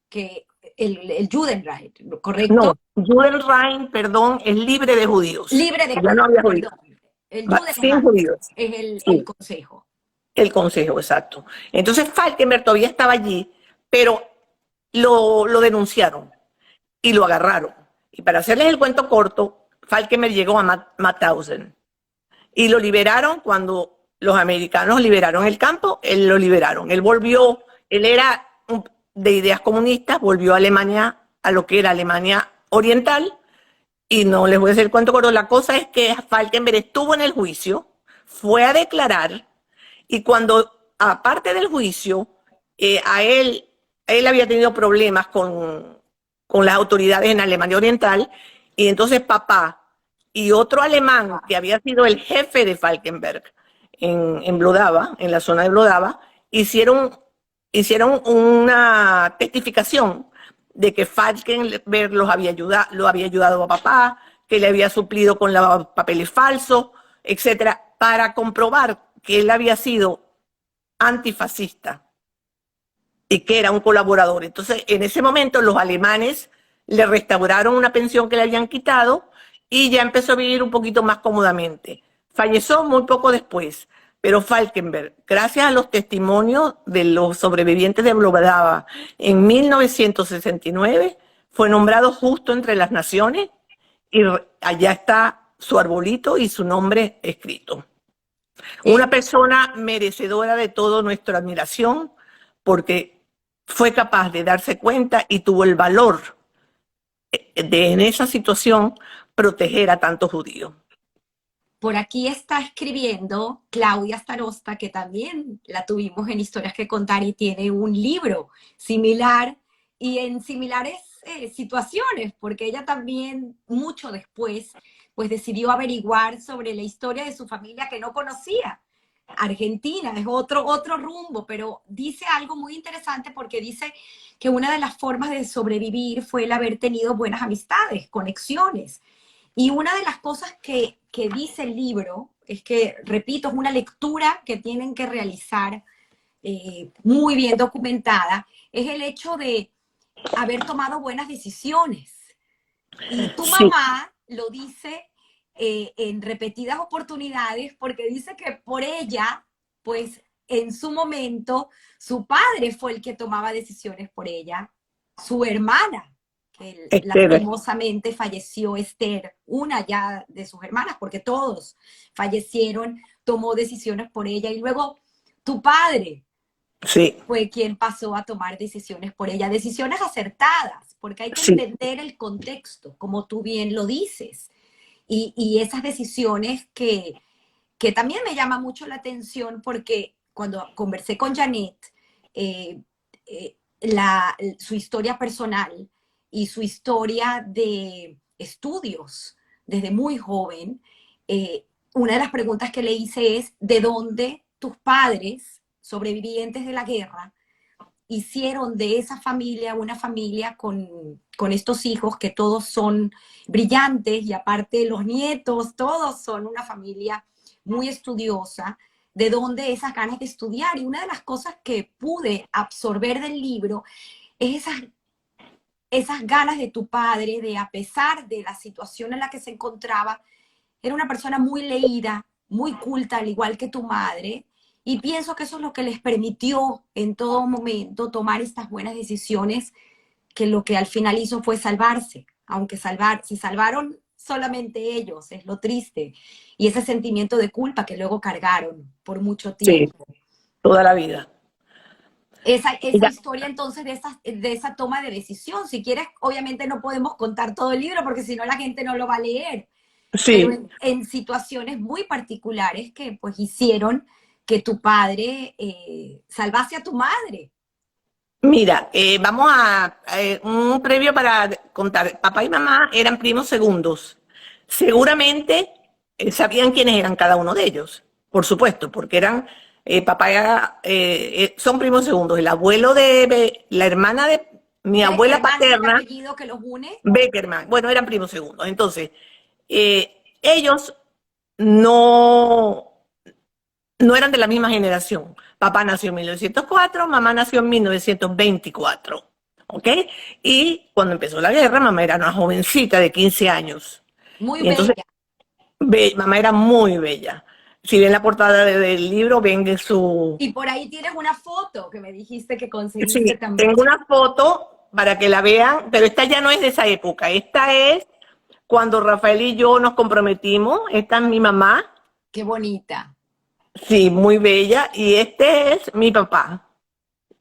que el Judenreich, no, ¿correcto? Judenrein, perdón, es libre de judíos, Libre de ya no judíos, había judíos, perdón. El sin Judenreich judíos, es el sí. consejo. El consejo, exacto. Entonces Falkenberg todavía estaba allí, pero lo denunciaron y lo agarraron. Y para hacerles el cuento corto, Falkenberg llegó a Mauthausen y lo liberaron cuando los americanos liberaron el campo, él lo liberaron. Él era de ideas comunistas, volvió a Alemania, a lo que era Alemania Oriental, y no les voy a hacer el cuento corto. La cosa es que Falkenberg estuvo en el juicio, fue a declarar, y cuando, aparte del juicio, a él él había tenido problemas con las autoridades en Alemania Oriental, y entonces papá y otro alemán que había sido el jefe de Falkenberg en Vlodava, en la zona de Vlodava, hicieron una testificación de que Falkenberg lo había ayudado a papá, que le había suplido con papeles falsos, etcétera, para comprobar que él había sido antifascista y que era un colaborador. Entonces, en ese momento, los alemanes le restauraron una pensión que le habían quitado y ya empezó a vivir un poquito más cómodamente. Falleció muy poco después, pero Falkenberg, gracias a los testimonios de los sobrevivientes de Vlodava en 1969, fue nombrado justo entre las naciones y allá está su arbolito y su nombre escrito. Una persona merecedora de toda nuestra admiración porque fue capaz de darse cuenta y tuvo el valor de en esa situación proteger a tantos judíos. Por aquí está escribiendo Claudia Starosta, que también la tuvimos en Historias que Contar y tiene un libro similar y en similares situaciones, porque ella también mucho después pues decidió averiguar sobre la historia de su familia que no conocía. Argentina es otro rumbo, pero dice algo muy interesante porque dice que una de las formas de sobrevivir fue el haber tenido buenas amistades, conexiones. Y una de las cosas que dice el libro es que, repito, es una lectura que tienen que realizar muy bien documentada, es el hecho de haber tomado buenas decisiones. Y tu mamá lo dice en repetidas oportunidades porque dice que por ella, pues en su momento, su padre fue el que tomaba decisiones por ella, su hermana, que lastimosamente falleció, Esther, una ya de sus hermanas, porque todos fallecieron, tomó decisiones por ella, y luego tu padre fue quien pasó a tomar decisiones por ella, decisiones acertadas, porque hay que entender el contexto, como tú bien lo dices, y esas decisiones que también me llama mucho la atención, porque cuando conversé con Janet, su historia personal y su historia de estudios desde muy joven, una de las preguntas que le hice es, ¿de dónde tus padres, sobrevivientes de la guerra, hicieron de esa familia una familia con estos hijos que todos son brillantes y aparte los nietos, todos son una familia muy estudiosa? ¿De dónde esas ganas de estudiar? Y una de las cosas que pude absorber del libro es esas ganas de tu padre de, a pesar de la situación en la que se encontraba, era una persona muy leída, muy culta, al igual que tu madre, y pienso que eso es lo que les permitió en todo momento tomar estas buenas decisiones, que lo que al final hizo fue salvarse, aunque se salvaron solamente ellos, es lo triste, y ese sentimiento de culpa que luego cargaron por mucho tiempo. Sí, toda la vida. Esa historia entonces de esa toma de decisión, si quieres, obviamente no podemos contar todo el libro porque si no la gente no lo va a leer, pero en situaciones muy particulares que pues hicieron que tu padre salvase a tu madre. Mira, vamos a un previo para contar. Papá y mamá eran primos segundos. Seguramente sabían quiénes eran cada uno de ellos, por supuesto, porque eran son primos segundos. El abuelo de la hermana de mi abuela paterna, ¿el apellido que los une? Beckerman, bueno, eran primos segundos. Entonces, ellos no eran de la misma generación. Papá nació en 1904, mamá nació en 1924. ¿Ok? Y cuando empezó la guerra, mamá era una jovencita de 15 años. Muy bella. Mamá era muy bella. Si ven la portada del libro, ven su... Y por ahí tienes una foto que me dijiste que conseguiste también. Tengo una foto para que la vean, pero esta ya no es de esa época. Esta es cuando Rafael y yo nos comprometimos. Esta es mi mamá. Qué bonita. Sí, muy bella. Y este es mi papá,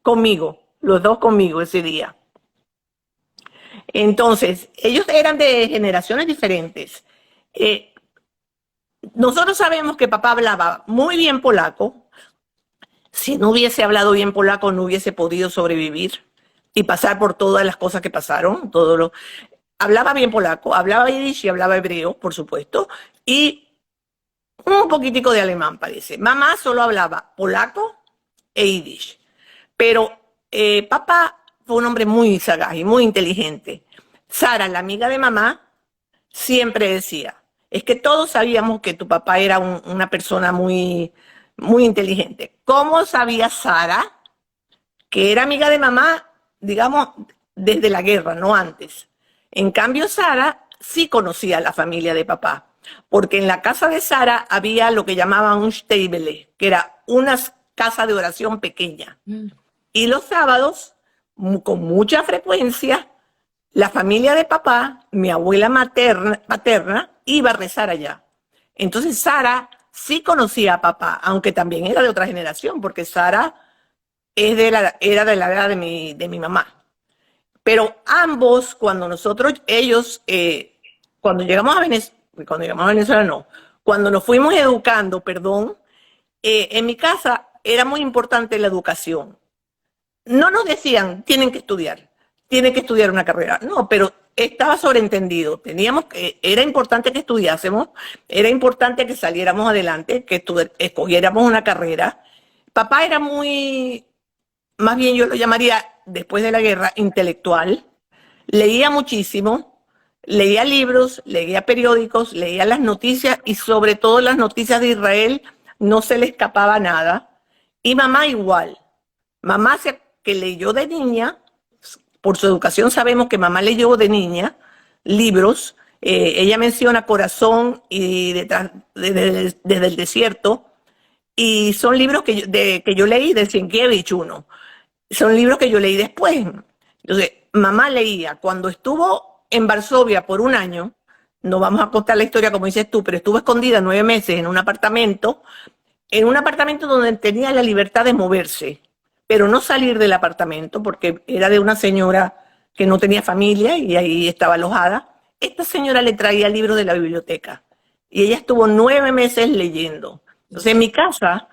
conmigo, los dos conmigo ese día. Entonces, ellos eran de generaciones diferentes. Nosotros sabemos que papá hablaba muy bien polaco. Si no hubiese hablado bien polaco, no hubiese podido sobrevivir. y pasar por todas las cosas que pasaron, hablaba bien polaco, hablaba yiddish y hablaba hebreo, por supuesto, y un poquitico de alemán, parece. Mamá solo hablaba polaco e yiddish, pero papá fue un hombre muy sagaz y muy inteligente. Sara, la amiga de mamá, siempre decía, es que todos sabíamos que tu papá era una persona muy, muy inteligente. ¿Cómo sabía Sara que era amiga de mamá, digamos, desde la guerra, no antes? En cambio, Sara sí conocía a la familia de papá, porque en la casa de Sara había lo que llamaban un Steibele, que era una casa de oración pequeña. Y los sábados, con mucha frecuencia, la familia de papá, mi abuela paterna, iba a rezar allá. Entonces Sara sí conocía a papá, aunque también era de otra generación, porque Sara era de la edad de mi mamá. Pero ambos, cuando llegamos a Venezuela no, cuando nos fuimos educando, perdón, en mi casa era muy importante la educación. No nos decían, tienen que estudiar una carrera. No, pero estaba sobreentendido. Era importante que estudiásemos, era importante que saliéramos adelante, que escogiéramos una carrera. Papá era más bien yo lo llamaría, después de la guerra, intelectual. Leía muchísimo, leía libros, leía periódicos, leía las noticias y sobre todo las noticias de Israel, no se le escapaba nada. Y mamá igual. Que leyó de niña, por su educación sabemos que mamá leyó de niña libros, ella menciona Corazón y desde el desierto, y son libros que yo leí de Sienkiewicz uno, son libros que yo leí después. Entonces, mamá leía, cuando estuvo en Varsovia por un año, no vamos a contar la historia como dices tú, pero estuvo escondida 9 meses en un apartamento donde tenía la libertad de moverse, pero no salir del apartamento porque era de una señora que no tenía familia y ahí estaba alojada. Esta señora le traía libros de la biblioteca y ella estuvo 9 meses leyendo. Entonces mi casa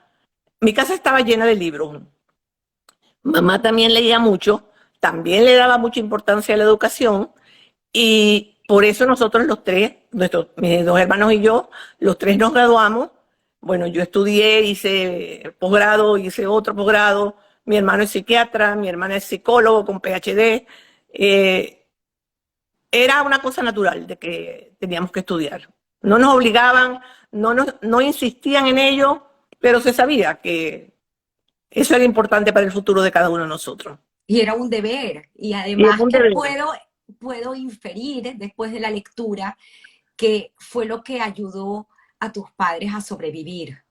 estaba llena de libros. Mamá también leía mucho, también le daba mucha importancia a la educación y por eso nosotros los tres, mis 2 hermanos y yo, los tres nos graduamos. Bueno, yo estudié, hice posgrado, hice otro posgrado. Mi hermano es psiquiatra, mi hermana es psicólogo con PhD. Era una cosa natural de que teníamos que estudiar. No nos obligaban, no insistían en ello, pero se sabía que eso era importante para el futuro de cada uno de nosotros. Y era un deber. Y Y es además un que deber. puedo inferir después de la lectura que fue lo que ayudó a tus padres a sobrevivir.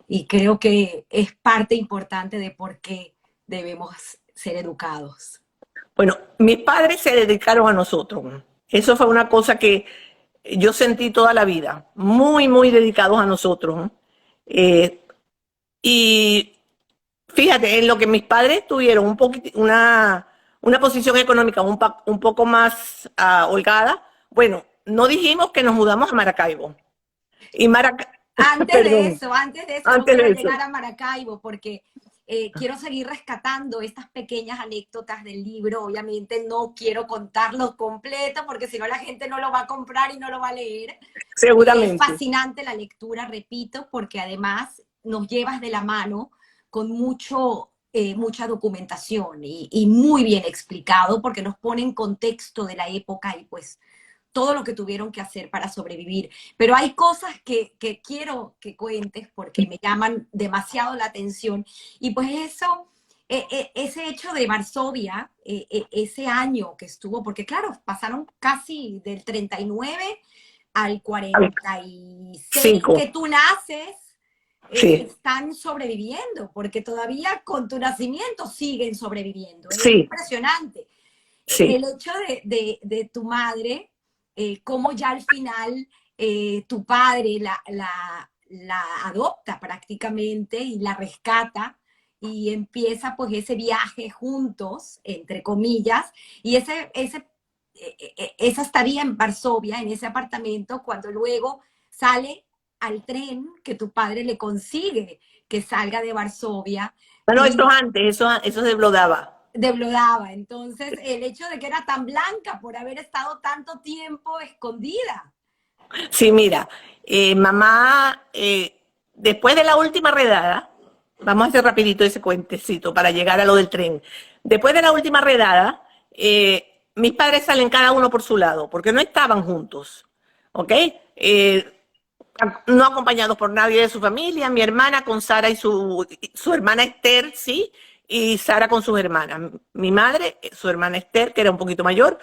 Y creo que es parte importante de por qué debemos ser educados. Bueno, mis padres se dedicaron a nosotros. Eso fue una cosa que yo sentí toda la vida, muy, muy dedicados a nosotros. Eh, y fíjate, en lo que mis padres tuvieron una posición económica un poco más holgada, bueno, no dijimos que nos mudamos a Maracaibo. Y perdón, Antes de eso, no antes quiero de eso. llegar a Maracaibo porque quiero seguir rescatando estas pequeñas anécdotas del libro. Obviamente no quiero contarlo completo porque si no la gente no lo va a comprar y no lo va a leer. Es Seguramente. fascinante la lectura, repito, porque además nos llevas de la mano con mucha documentación y muy bien explicado porque nos pone en contexto de la época y pues todo lo que tuvieron que hacer para sobrevivir. Pero hay cosas que quiero que cuentes porque me llaman demasiado la atención. Y pues eso, ese hecho de Varsovia, ese año que estuvo, porque claro, pasaron casi del 39 al 46 5. que tú naces, Sí, están sobreviviendo, porque todavía con tu nacimiento siguen sobreviviendo. Es sí, impresionante. El sí. hecho de tu madre, cómo ya al final tu padre la adopta prácticamente y la rescata y empieza pues ese viaje juntos, entre comillas, y esa estadía en Varsovia, en ese apartamento, cuando luego sale al tren que tu padre le consigue que salga de Varsovia. Bueno, Y eso antes, eso se lo daba. de Blodava. Entonces, el hecho de que era tan blanca por haber estado tanto tiempo escondida. Sí, mira, mamá, después de la última redada, vamos a hacer rapidito ese cuentecito para llegar a lo del tren. Después de la última redada, mis padres salen cada uno por su lado, porque no estaban juntos, ¿ok? No acompañados por nadie de su familia, mi hermana con Sara y su hermana Esther, sí, y Sara con sus hermanas. Mi madre, su hermana Esther, que era un poquito mayor,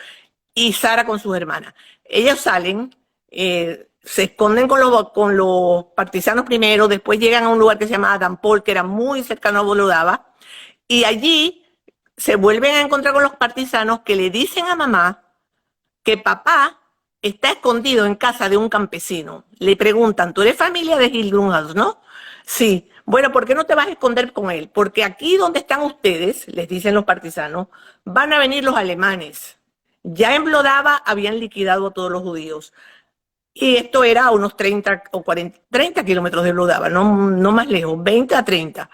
y Sara con sus hermanas. Ellos salen, se esconden con los partisanos primero, después llegan a un lugar que se llama Adampol, que era muy cercano a Bolodava, y allí se vuelven a encontrar con los partisanos que le dicen a mamá que papá está escondido en casa de un campesino. Le preguntan, ¿tú eres familia de Gil Grunhaus, no? Sí. Bueno, ¿por qué no te vas a esconder con él? Porque aquí donde están ustedes, les dicen los partisanos, van a venir los alemanes. Ya en Blodava habían liquidado a todos los judíos. Y esto era a unos 30 o 40, 30 kilómetros de Blodava, no más lejos, 20 a 30.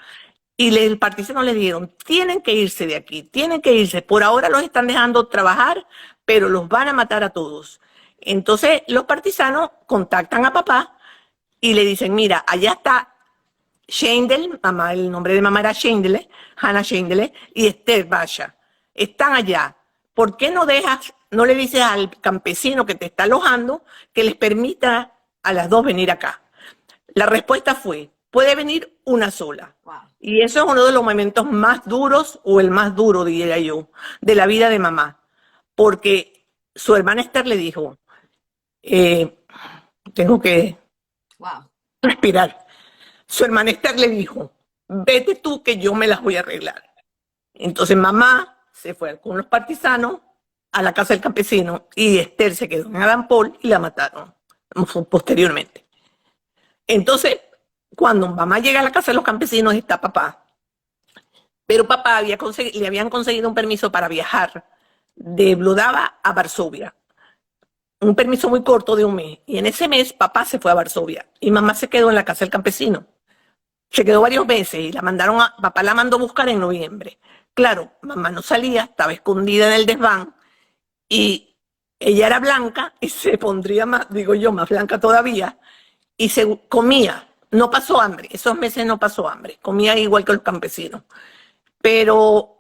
Y el partisano le dijeron, tienen que irse de aquí, tienen que irse. Por ahora los están dejando trabajar, pero los van a matar a todos. Entonces los partisanos contactan a papá y le dicen, mira, allá está Schendel, mamá, el nombre de mamá era Schendele, Hannah Schendele, y Esther Basha. Están allá. ¿Por qué no le dices al campesino que te está alojando que les permita a las dos venir acá? La respuesta fue, puede venir una sola. Wow. Y eso es uno de los momentos más duros, o el más duro, diría yo, de la vida de mamá. Porque su hermana Esther le dijo, tengo que Wow. respirar. Su hermana Esther le dijo, vete tú que yo me las voy a arreglar. Entonces mamá se fue con los partisanos a la casa del campesino y Esther se quedó en Adampol y la mataron posteriormente. Entonces, cuando mamá llega a la casa de los campesinos está papá. Pero papá le habían conseguido un permiso para viajar de Blodava a Varsovia. Un permiso muy corto de un mes. Y en ese mes papá se fue a Varsovia y mamá se quedó en la casa del campesino. Se quedó varios meses y papá la mandó a buscar en noviembre. Claro, mamá no salía, estaba escondida en el desván y ella era blanca y se pondría más, digo yo, más blanca todavía y se comía. No pasó hambre, esos meses no pasó hambre, comía igual que los campesinos. Pero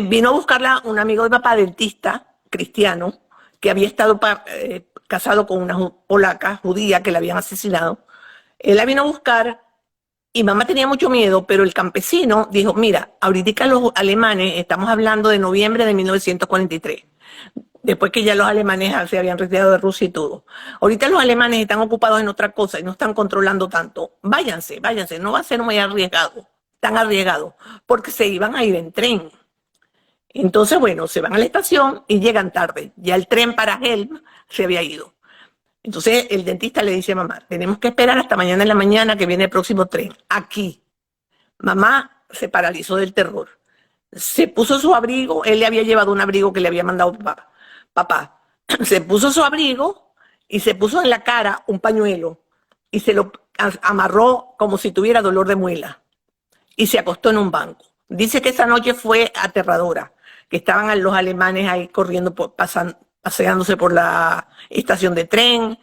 vino a buscarla un amigo de papá, dentista, cristiano, que había estado casado con una polaca judía que la habían asesinado. Él la vino a buscar y mamá tenía mucho miedo, pero el campesino dijo, mira, ahorita los alemanes, estamos hablando de noviembre de 1943, después que ya los alemanes se habían retirado de Rusia y todo. Ahorita los alemanes están ocupados en otra cosa y no están controlando tanto. Váyanse, no va a ser muy arriesgado, tan arriesgado, porque se iban a ir en tren. Entonces, bueno, se van a la estación y llegan tarde. Ya el tren para Helm se había ido. Entonces el dentista le dice a mamá, tenemos que esperar hasta mañana en la mañana que viene el próximo tren. Aquí. Mamá se paralizó del terror. Se puso su abrigo, él le había llevado un abrigo que le había mandado papá. Papá se puso su abrigo y se puso en la cara un pañuelo y se lo amarró como si tuviera dolor de muela y se acostó en un banco. Dice que esa noche fue aterradora, que estaban los alemanes ahí corriendo, paseándose por la estación de tren,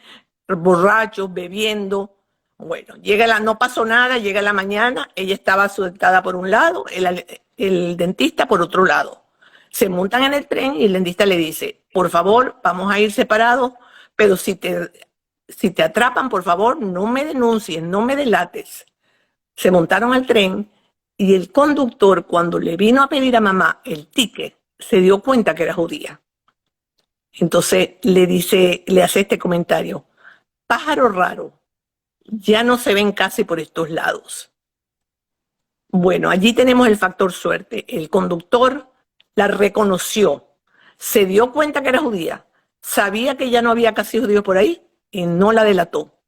borrachos, bebiendo. Bueno, no pasó nada, llega la mañana, ella estaba sentada por un lado, el dentista por otro lado. Se montan en el tren y el dentista le dice, por favor, vamos a ir separados, pero si te atrapan, por favor, no me denuncies, no me delates. Se montaron al tren y el conductor, cuando le vino a pedir a mamá el ticket, se dio cuenta que era judía. Entonces le hace este comentario, pájaro raro, ya no se ven casi por estos lados. Bueno, allí tenemos el factor suerte. El conductor la reconoció, se dio cuenta que era judía, sabía que ya no había casi judíos por ahí y no la delató.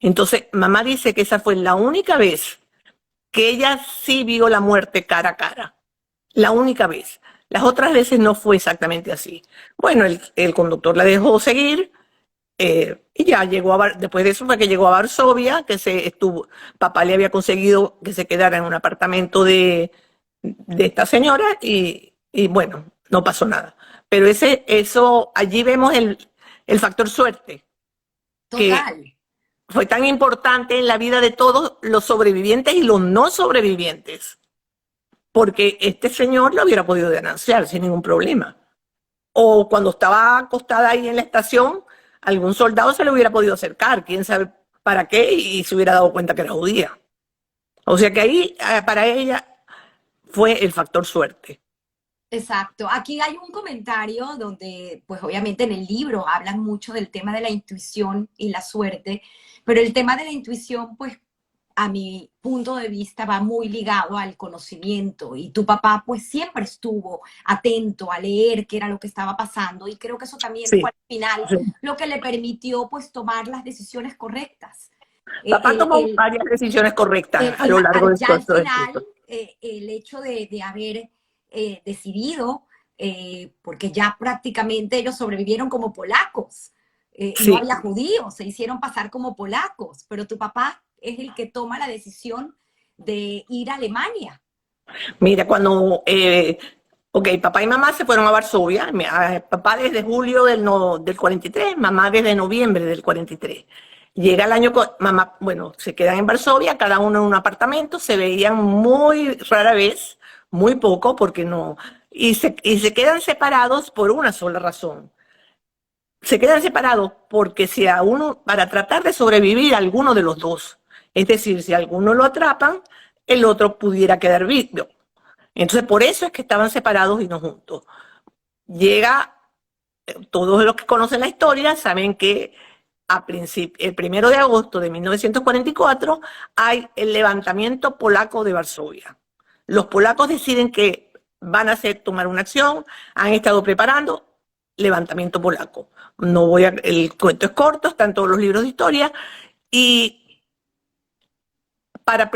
Entonces, mamá dice que esa fue la única vez que ella sí vio la muerte cara a cara. La única vez. Las otras veces no fue exactamente así. Bueno, el conductor la dejó seguir y ya llegó después de eso fue que llegó a Varsovia, papá le había conseguido que se quedara en un apartamento de de esta señora y bueno, no pasó nada. Pero allí vemos el factor suerte, que Total. fue tan importante en la vida de todos los sobrevivientes y los no sobrevivientes, porque este señor lo hubiera podido denunciar sin ningún problema. O cuando estaba acostada ahí en la estación, algún soldado se le hubiera podido acercar, quién sabe para qué, y se hubiera dado cuenta que era judía. O sea que ahí, para ella, fue el factor suerte. Exacto. Aquí hay un comentario donde, pues obviamente en el libro hablan mucho del tema de la intuición y la suerte, pero el tema de la intuición, pues a mi punto de vista va muy ligado al conocimiento y tu papá pues siempre estuvo atento a leer qué era lo que estaba pasando y creo que eso también fue Sí, al final sí. lo que le permitió pues tomar las decisiones correctas. Papá El, tomó el, varias decisiones correctas a y lo largo de ya al todo final, esto. el hecho de haber decidido, porque ya prácticamente ellos sobrevivieron como polacos, no Sí, había judíos, se hicieron pasar como polacos, pero tu papá es el que toma la decisión de ir a Alemania. mira, ok, papá y mamá se fueron a Varsovia, papá desde julio del 43, mamá desde noviembre del 43. Llega el año, mamá, bueno, se quedan en Varsovia, cada uno en un apartamento, se veían muy rara vez, muy poco, porque no, y se quedan separados por una sola razón. Se quedan separados porque si a uno, para tratar de sobrevivir a alguno de los dos, es decir, si a alguno lo atrapan, el otro pudiera quedar vivo. Entonces, por eso es que estaban separados y no juntos. Llega, todos los que conocen la historia saben que el 1 de agosto de 1944 hay el levantamiento polaco de Varsovia. Los polacos deciden que van a tomar una acción, han estado preparando levantamiento polaco. No voy el cuento es corto, está en todos los libros de historia, y para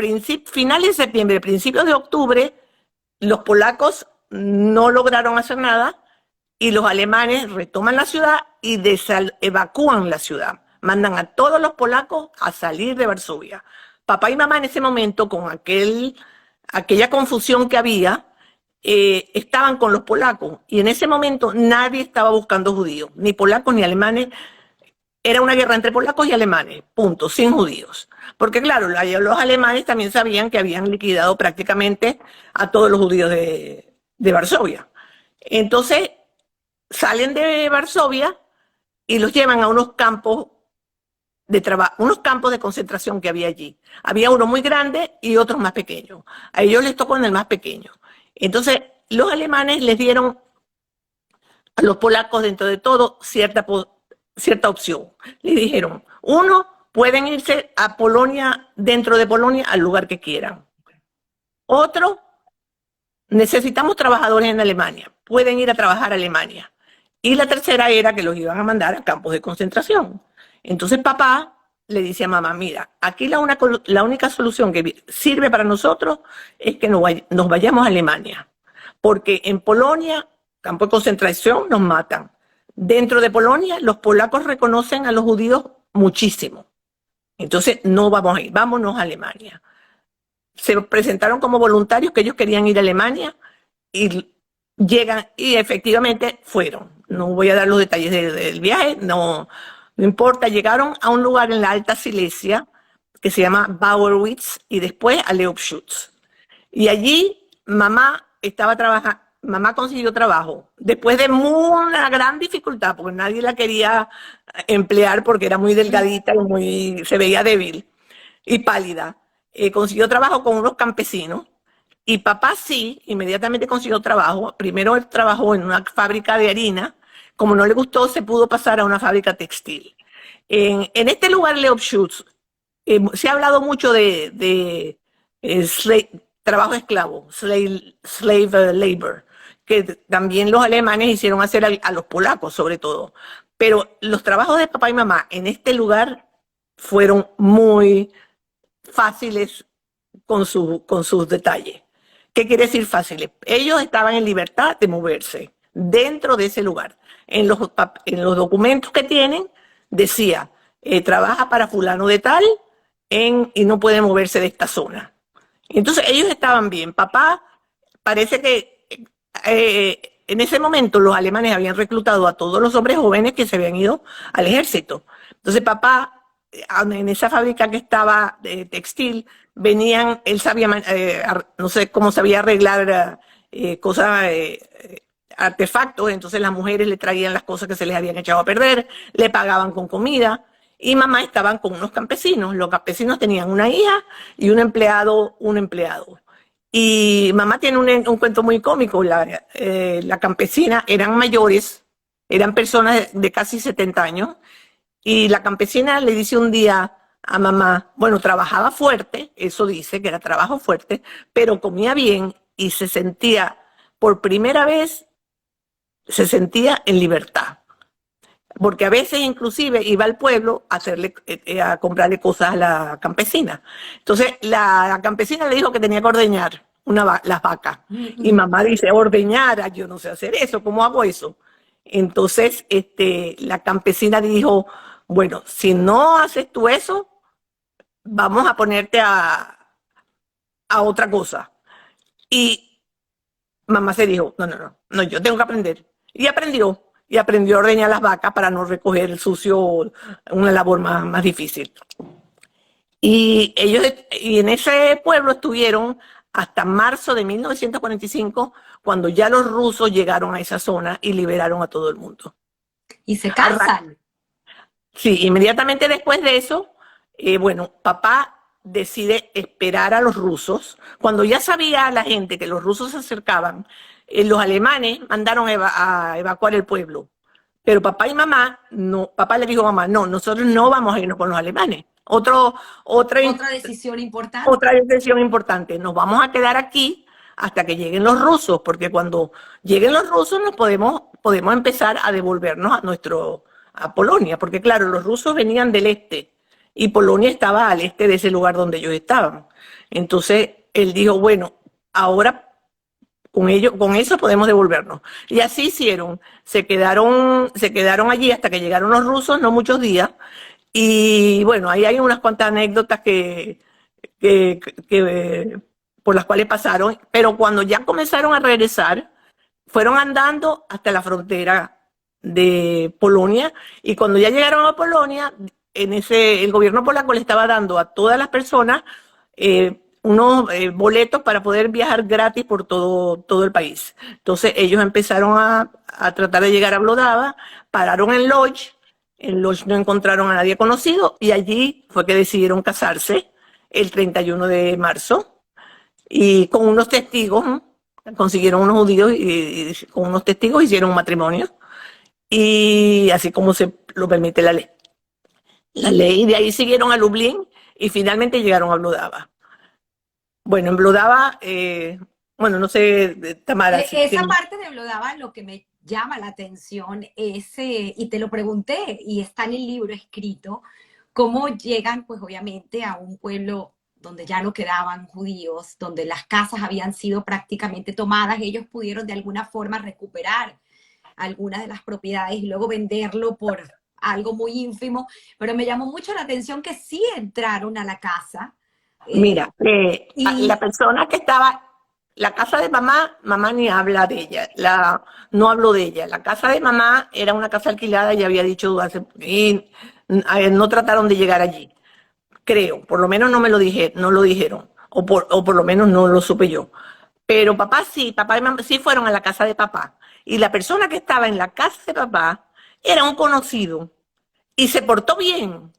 finales de septiembre, principios de octubre, los polacos no lograron hacer nada y los alemanes retoman la ciudad y evacúan la ciudad. Mandan a todos los polacos a salir de Varsovia. Papá y mamá en ese momento, con aquella confusión que había, estaban con los polacos y en ese momento nadie estaba buscando judíos, ni polacos ni alemanes. Era una guerra entre polacos y alemanes, punto, sin judíos. Porque claro, los alemanes también sabían que habían liquidado prácticamente a todos los judíos de Varsovia. Entonces salen de Varsovia y los llevan a unos campos de trabajo, unos campos de concentración que había allí. Había uno muy grande y otros más pequeños. A ellos les tocó en el más pequeño. Entonces los alemanes les dieron a los polacos, dentro de todo, cierta opción. Le dijeron, uno, pueden irse a Polonia, dentro de Polonia, al lugar que quieran. Otro, necesitamos trabajadores en Alemania, pueden ir a trabajar a Alemania. Y la tercera era que los iban a mandar a campos de concentración. Entonces papá le dice a mamá, mira, aquí la única solución que sirve para nosotros es que nos vayamos a Alemania. Porque en Polonia, campo de concentración, nos matan. Dentro de Polonia, los polacos reconocen a los judíos muchísimo. Entonces, no vamos a ir, vámonos a Alemania. Se presentaron como voluntarios que ellos querían ir a Alemania y llegan y efectivamente fueron. No voy a dar los detalles del viaje, no importa. Llegaron a un lugar en la Alta Silesia que se llama Bauerwitz y después a Leobschutz. Y allí mamá estaba trabajando, mamá consiguió trabajo después de una gran dificultad porque nadie la quería emplear porque era muy delgadita y se veía débil y pálida. Consiguió trabajo con unos campesinos y papá sí, inmediatamente consiguió trabajo. Primero él trabajó en una fábrica de harina, como no le gustó se pudo pasar a una fábrica textil. En este lugar, Leobschutz, se ha hablado mucho de trabajo esclavo, slave labor, que también los alemanes hicieron hacer a los polacos sobre todo. Pero los trabajos de papá y mamá en este lugar fueron muy fáciles con sus detalles. ¿Qué quiere decir fáciles? Ellos estaban en libertad de moverse dentro de ese lugar. En los documentos que tienen decía, trabaja para fulano de tal y no puede moverse de esta zona. Entonces ellos estaban bien. Papá parece que en ese momento los alemanes habían reclutado a todos los hombres jóvenes que se habían ido al ejército. Entonces papá, en esa fábrica que estaba de textil, venían, él sabía, no sé cómo sabía arreglar cosas, artefactos, entonces las mujeres le traían las cosas que se les habían echado a perder, le pagaban con comida, y mamá estaban con unos campesinos. Los campesinos tenían una hija y un empleado, un empleado. Y mamá tiene un cuento muy cómico. La campesina eran mayores, eran personas de casi 70 años, y la campesina le dice un día a mamá, bueno, trabajaba fuerte, eso dice que era trabajo fuerte, pero comía bien y se sentía, por primera vez, se sentía en libertad. Porque a veces inclusive iba al pueblo a hacerle, a comprarle cosas a la campesina. Entonces la campesina le dijo que tenía que ordeñar las vacas. Y mamá dice, ordeñar, yo no sé hacer eso, ¿cómo hago eso? Entonces la campesina dijo, bueno, si no haces tú eso, vamos a ponerte a otra cosa. Y mamá se dijo, no, yo tengo que aprender. Y aprendió a ordeñar las vacas para no recoger el sucio, una labor más difícil. Y en ese pueblo estuvieron hasta marzo de 1945, cuando ya los rusos llegaron a esa zona y liberaron a todo el mundo. Y se casan. Sí, inmediatamente después de eso, bueno, papá decide esperar a los rusos. Cuando ya sabía la gente que los rusos se acercaban, los alemanes mandaron a evacuar el pueblo. Pero papá y mamá, no, papá le dijo a mamá, no, nosotros no vamos a irnos con los alemanes. Otra decisión importante. Otra decisión importante, nos vamos a quedar aquí hasta que lleguen los rusos, porque cuando lleguen los rusos nos podemos empezar a devolvernos a Polonia, porque claro, los rusos venían del este y Polonia estaba al este de ese lugar donde ellos estaban. Entonces él dijo, bueno, ahora con eso podemos devolvernos. Y así hicieron, se quedaron allí hasta que llegaron los rusos, no muchos días. Y bueno, ahí hay unas cuantas anécdotas que por las cuales pasaron, pero cuando ya comenzaron a regresar, fueron andando hasta la frontera de Polonia, y cuando ya llegaron a Polonia, el gobierno polaco le estaba dando a todas las personas unos boletos para poder viajar gratis por todo el país. Entonces ellos empezaron a tratar de llegar a Vlodava, pararon en Lodz no encontraron a nadie conocido, y allí fue que decidieron casarse el 31 de marzo, y con unos testigos, consiguieron unos judíos y con unos testigos hicieron un matrimonio, y así como se lo permite la ley. De ahí siguieron a Lublin y finalmente llegaron a Vlodava. Bueno, en Vlodava, bueno, no sé, Tamara. Esa parte de Vlodava, lo que me llama la atención es, y te lo pregunté, y está en el libro escrito, cómo llegan, pues obviamente, a un pueblo donde ya no quedaban judíos, donde las casas habían sido prácticamente tomadas. Ellos pudieron de alguna forma recuperar algunas de las propiedades y luego venderlo por algo muy ínfimo, pero me llamó mucho la atención que sí entraron a la casa. Mira, la persona que estaba, la casa de mamá ni habla de ella, no hablo de ella. La casa de mamá era una casa alquilada, ya había dicho, y no trataron de llegar allí, creo, por lo menos no me lo dije, no lo dijeron, o por lo menos no lo supe yo. Pero papá y mamá sí fueron a la casa de papá, y la persona que estaba en la casa de papá era un conocido, y se portó bien.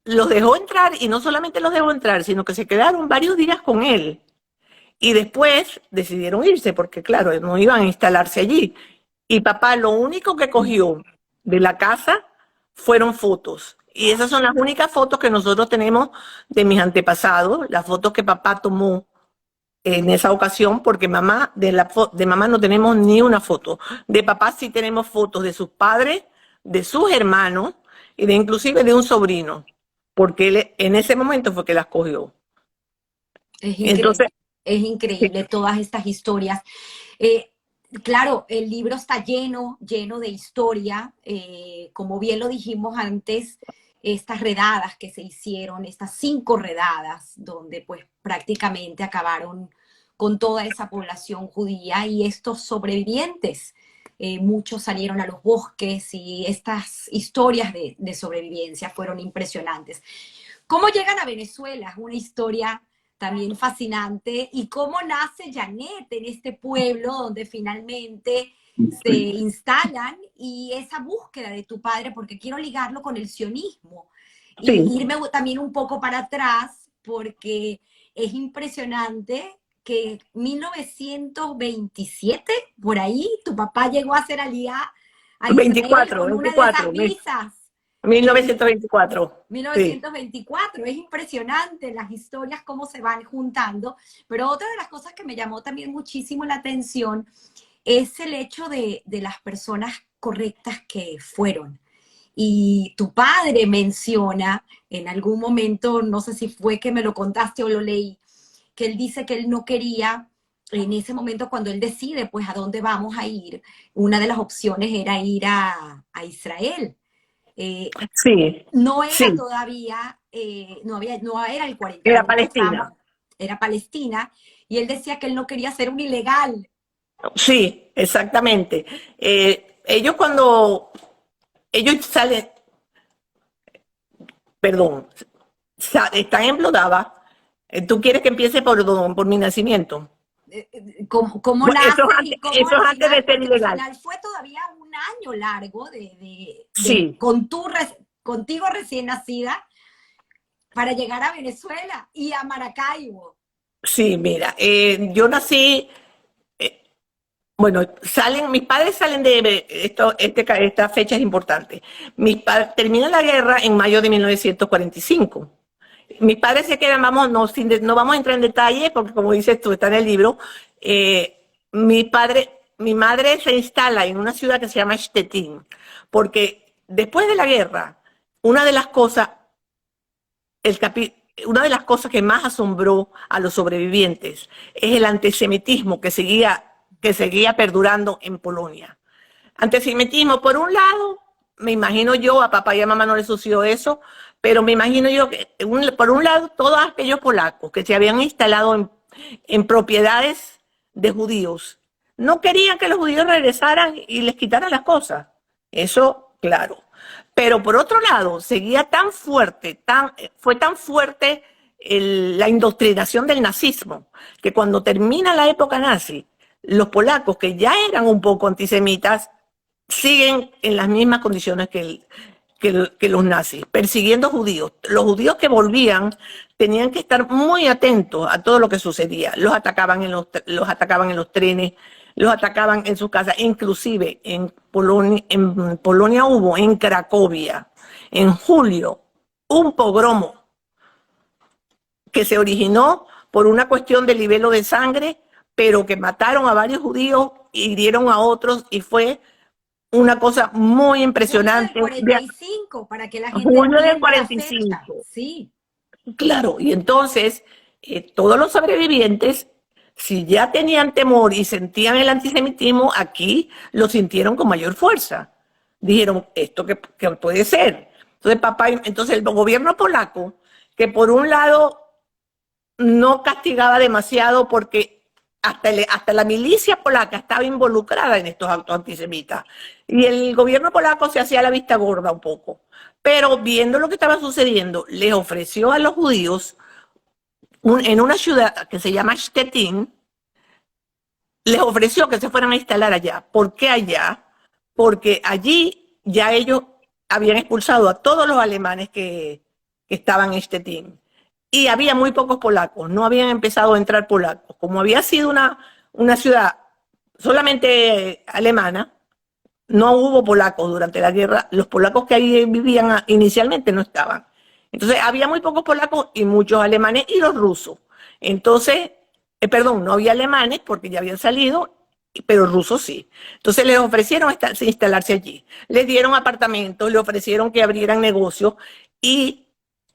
Los dejó entrar, y no solamente los dejó entrar, sino que se quedaron varios días con él. Y después decidieron irse, porque claro, no iban a instalarse allí. Y papá lo único que cogió de la casa fueron fotos. Y esas son las únicas fotos que nosotros tenemos de mis antepasados, las fotos que papá tomó en esa ocasión, porque de mamá no tenemos ni una foto. De papá sí tenemos fotos de sus padres, de sus hermanos y inclusive de un sobrino, porque él en ese momento fue que las cogió. Es increíble. Entonces, es increíble todas estas historias. Claro, el libro está lleno de historia. Como bien lo dijimos antes, estas redadas que se hicieron, estas 5 redadas, donde pues prácticamente acabaron con toda esa población judía y estos sobrevivientes. Muchos salieron a los bosques y estas historias de sobrevivencia fueron impresionantes. ¿Cómo llegan a Venezuela? Es una historia también fascinante. ¿Y cómo nace Janet en este pueblo donde finalmente se instalan y esa búsqueda de tu padre? Porque quiero ligarlo con el sionismo y Sí, irme también un poco para atrás porque es impresionante que 1927, por ahí, tu papá llegó a hacer alía a Israel 24, con una de esas 24, visas. Eh, 1924. Sí, 1924, es impresionante las historias, cómo se van juntando, pero otra de las cosas que me llamó también muchísimo la atención es el hecho de las personas correctas que fueron. Y tu padre menciona en algún momento, no sé si fue que me lo contaste o lo leí, que él dice que él no quería, en ese momento cuando él decide pues a dónde vamos a ir, una de las opciones era ir a Israel. Eh, sí, no era sí, todavía, no era el era 48, estábamos, Palestina. era Palestina, y él decía que él no quería ser un ilegal. Sí, exactamente. Ellos cuando ellos salen, perdón, están en Blodava, tú quieres que empiece por mi nacimiento. Cómo Bueno, naces y cómo eso al es antes final, de ser porque al ilegal. final fue todavía un año largo Sí, contigo recién nacida para llegar a Venezuela y a Maracaibo. sí, mira, yo nací, bueno, mis padres salen de esta fecha es importante. Mis padres termina la guerra en mayo de 1945. Mis padres se quedan, vamos, no vamos a entrar en detalle, porque como dices tú, está en el libro. Mi madre se instala en una ciudad que se llama Stettin, porque después de la guerra, una de las cosas, el capi- una de las cosas que más asombró a los sobrevivientes es el antisemitismo que seguía perdurando en Polonia. Antisemitismo, por un lado, me imagino yo, a papá y a mamá no les sucedió eso, pero me imagino yo que, por un lado, todos aquellos polacos que se habían instalado en propiedades de judíos, no querían que los judíos regresaran y les quitaran las cosas. Eso, claro. Pero por otro lado, seguía tan fuerte, fue tan fuerte la indoctrinación del nazismo, que cuando termina la época nazi, los polacos que ya eran un poco antisemitas siguen en las mismas condiciones que los nazis, persiguiendo judíos. Los judíos que volvían tenían que estar muy atentos a todo lo que sucedía. Los atacaban en los trenes, los atacaban en sus casas, inclusive en Polonia hubo, en Cracovia, en julio, un pogromo que se originó por una cuestión de libelo de sangre, pero que mataron a varios judíos, hirieron a otros y fue una cosa muy Julio del impresionante. 45, para que la gente Junio del entienda la cuarenta y fecha. cinco, Sí. claro, y entonces todos los sobrevivientes, si ya tenían temor y sentían el antisemitismo, aquí lo sintieron con mayor fuerza. Dijeron, ¿esto qué puede ser? Entonces el gobierno polaco, que por un lado no castigaba demasiado porque hasta la milicia polaca estaba involucrada en estos actos antisemitas. Y el gobierno polaco se hacía la vista gorda un poco. Pero viendo lo que estaba sucediendo, les ofreció a los judíos en una ciudad que se llama Stettin, les ofreció que se fueran a instalar allá. ¿Por qué allá? Porque allí ya ellos habían expulsado a todos los alemanes que estaban en Stettin. Y había muy pocos polacos, no habían empezado a entrar polacos. Como había sido una ciudad solamente alemana, no hubo polacos durante la guerra. Los polacos que ahí vivían inicialmente no estaban. Entonces había muy pocos polacos y muchos alemanes y los rusos. Entonces, perdón, no había alemanes porque ya habían salido, pero rusos sí. Entonces les ofrecieron instalarse allí. Les dieron apartamentos, le ofrecieron que abrieran negocios y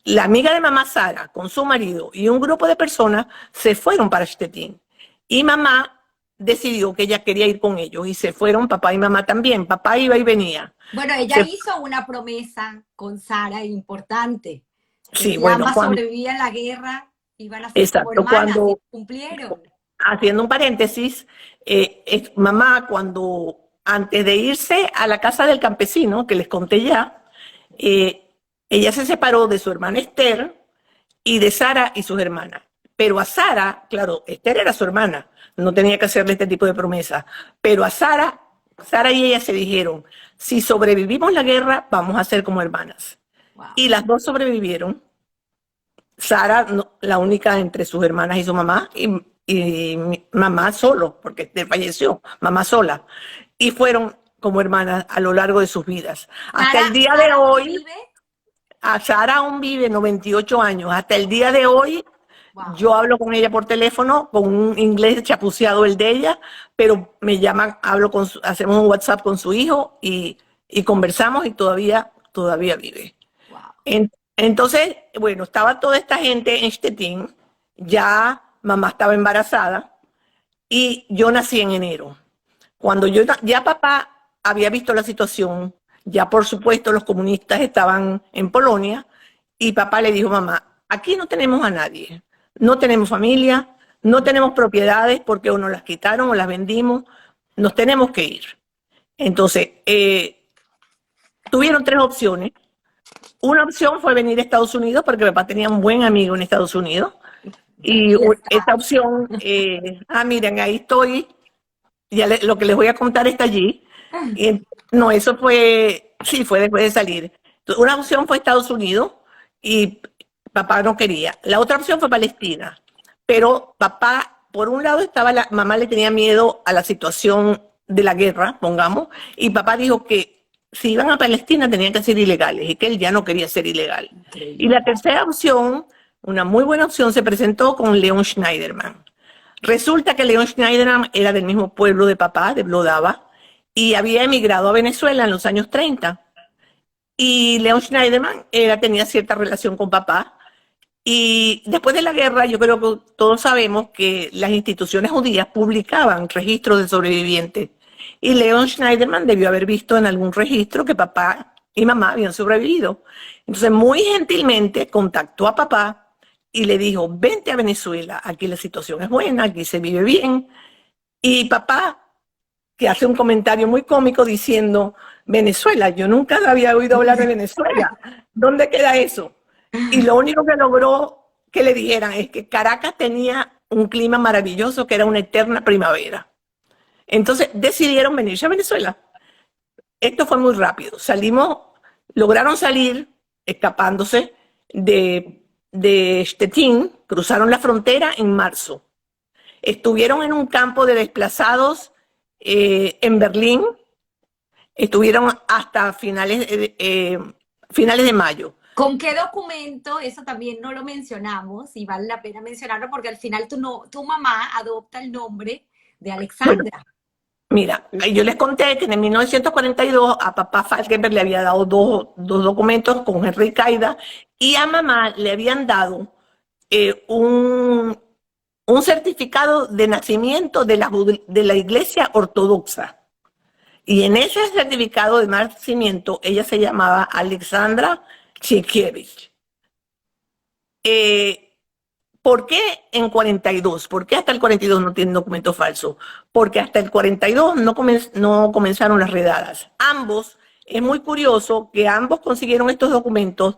la amiga de mamá Sara con su marido y un grupo de personas se fueron para Stettin. Y mamá decidió que ella quería ir con ellos y se fueron papá y mamá también. Papá iba y venía. Bueno, ella Se, hizo una promesa con Sara importante, que sí, si bueno, ambas sobrevivían la guerra, iban a ser como exacto, hermanas y cumplieron. haciendo un paréntesis, mamá cuando antes de irse a la casa del campesino, que les conté ya, eh, ella se separó de su hermana Esther y de Sara y sus hermanas. Pero a Sara, claro, Esther era su hermana, no tenía que hacerle este tipo de promesas, pero a Sara, Sara y ella se dijeron, si sobrevivimos la guerra, vamos a ser como hermanas. Wow. Y las dos sobrevivieron. Sara, la única entre sus hermanas y su mamá, y mamá solo, porque Esther falleció, mamá sola. Y fueron como hermanas a lo largo de sus vidas. Hasta el día de ¿Sara aún hoy, vive? a Sara aún vive 98 años. Hasta el día de hoy, Wow. yo hablo con ella por teléfono, con un inglés chapuceado el de ella, pero me llaman, hacemos un WhatsApp con su hijo y conversamos y todavía vive. Wow. Entonces, bueno, estaba toda esta gente en Stettin, ya mamá estaba embarazada y yo nací en enero. Cuando ya papá había visto la situación, ya por supuesto los comunistas estaban en Polonia y papá le dijo, mamá, aquí no tenemos a nadie, no tenemos familia, no tenemos propiedades porque o nos las quitaron o las vendimos, nos tenemos que ir. Entonces, tuvieron tres opciones. Una opción fue venir a Estados Unidos porque papá tenía un buen amigo en Estados Unidos. Y esta opción, miren, ahí estoy, lo que les voy a contar está allí. Y, no, eso sí, fue después de salir. Entonces, una opción fue Estados Unidos y papá no quería. La otra opción fue Palestina. Pero papá, por un lado mamá le tenía miedo a la situación de la guerra, pongamos, y papá dijo que si iban a Palestina tenían que ser ilegales y que él ya no quería ser ilegal. Increíble. Y la tercera opción, una muy buena opción, se presentó con Leon Schneiderman. Resulta que Leon Schneiderman era del mismo pueblo de papá, de Vlodava, y había emigrado a Venezuela en los años 30. Y Leon Schneiderman tenía cierta relación con papá. Y después de la guerra, yo creo que todos sabemos que las instituciones judías publicaban registros de sobrevivientes. Y Leon Schneiderman debió haber visto en algún registro que papá y mamá habían sobrevivido. Entonces, muy gentilmente contactó a papá y le dijo, vente a Venezuela, aquí la situación es buena, aquí se vive bien. Y papá, que hace un comentario muy cómico diciendo, Venezuela, yo nunca había oído hablar de Venezuela, ¿dónde queda eso? Y lo único que logró que le dijeran es que Caracas tenía un clima maravilloso, que era una eterna primavera. Entonces decidieron venirse a Venezuela. Esto fue muy rápido. Lograron salir escapándose de Stettin, cruzaron la frontera en marzo. Estuvieron en un campo de desplazados en Berlín, estuvieron hasta finales de mayo. ¿Con qué documento? Eso también no lo mencionamos y vale la pena mencionarlo porque al final tu mamá adopta el nombre de Alexandra. Bueno, mira, yo les conté que en 1942 a papá Falkenberg le había dado dos documentos con Henry Caida y a mamá le habían dado un certificado de nacimiento de la Iglesia Ortodoxa. Y en ese certificado de nacimiento ella se llamaba Alexandra Chikiewicz. ¿Por qué en 42? ¿Por qué hasta el 42 no tienen documento falso? Porque hasta el 42 no comenzaron las redadas. Es muy curioso que ambos consiguieron estos documentos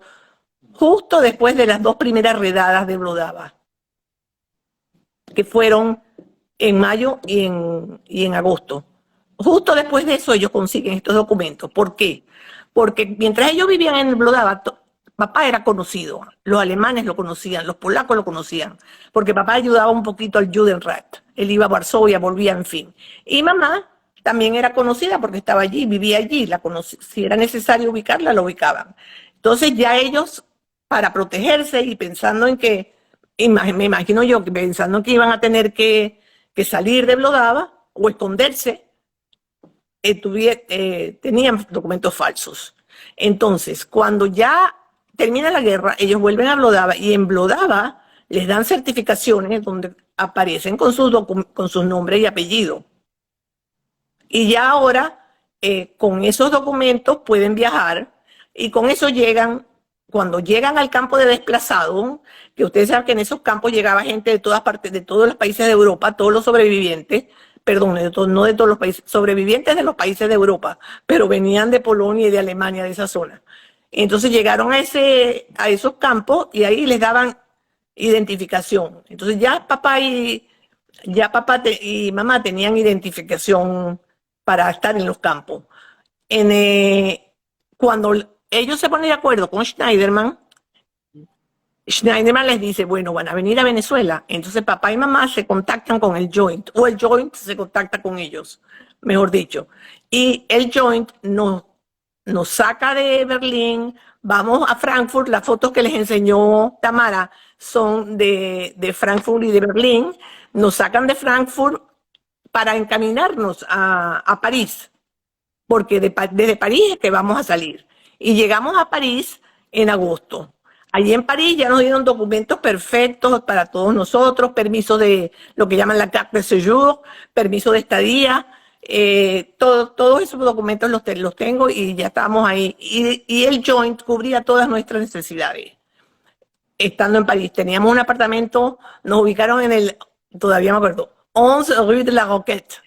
justo después de las dos primeras redadas de Vlodava, que fueron en mayo y en agosto. Justo después de eso ellos consiguen estos documentos. ¿Por qué? Porque mientras ellos vivían en Vlodava, papá era conocido. Los alemanes lo conocían, los polacos lo conocían, porque papá ayudaba un poquito al Judenrat. Él iba a Varsovia, volvía, en fin. Y mamá también era conocida porque estaba allí, vivía allí. Si era necesario ubicarla, la ubicaban. Entonces ya ellos, para protegerse y pensando en que, me imagino yo, pensando que iban a tener que salir de Vlodava o esconderse, tenían documentos falsos. Entonces, cuando ya termina la guerra, ellos vuelven a Vlodava y en Vlodava les dan certificaciones donde aparecen con sus nombres y apellidos. Y ya ahora, con esos documentos pueden viajar y con eso llegan cuando llegan al campo de desplazados, que ustedes saben que en esos campos llegaba gente de todas partes, de todos los países de Europa, todos los sobrevivientes, perdón, no de todos los países, sobrevivientes de los países de Europa, pero venían de Polonia y de Alemania, de esa zona. Entonces llegaron a esos campos y ahí les daban identificación. Entonces y mamá tenían identificación para estar en los campos. Cuando ellos se ponen de acuerdo con Schneiderman les dice, bueno, van a venir a Venezuela. Entonces papá y mamá se contactan con el Joint, o el Joint se contacta con ellos, mejor dicho. Y el Joint nos saca de Berlín, vamos a Frankfurt. Las fotos que les enseñó Tamara son de Frankfurt y de Berlín. Nos sacan de Frankfurt para encaminarnos a París, porque desde París es que vamos a salir. Y llegamos a París en agosto. Allí en París ya nos dieron documentos perfectos para todos nosotros, permiso de lo que llaman la carte de séjour, permiso de estadía, todos esos documentos los tengo y ya estamos ahí. Y el Joint cubría todas nuestras necesidades. Estando en París, teníamos un apartamento, nos ubicaron todavía me acuerdo, 11 Rue de la Roquette,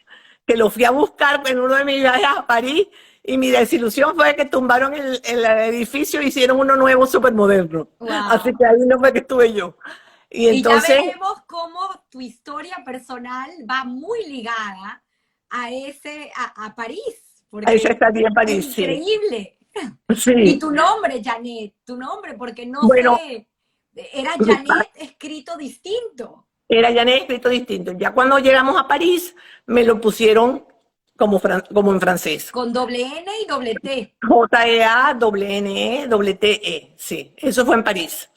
que lo fui a buscar en uno de mis viajes a París. Y mi desilusión fue que tumbaron el edificio e hicieron uno nuevo súper moderno. Wow. Así que ahí no fue que estuve yo. Y entonces, ya veremos cómo tu historia personal va muy ligada a París. Porque a esa estadía en París, es increíble. Sí. Y tu nombre, Janet, porque no bueno, sé, era Janet escrito distinto. Era Janet escrito distinto. Ya cuando llegamos a París, me lo pusieron como en francés. Con doble N y doble T. J-E-A-N-E-T-E. Sí, eso fue en París,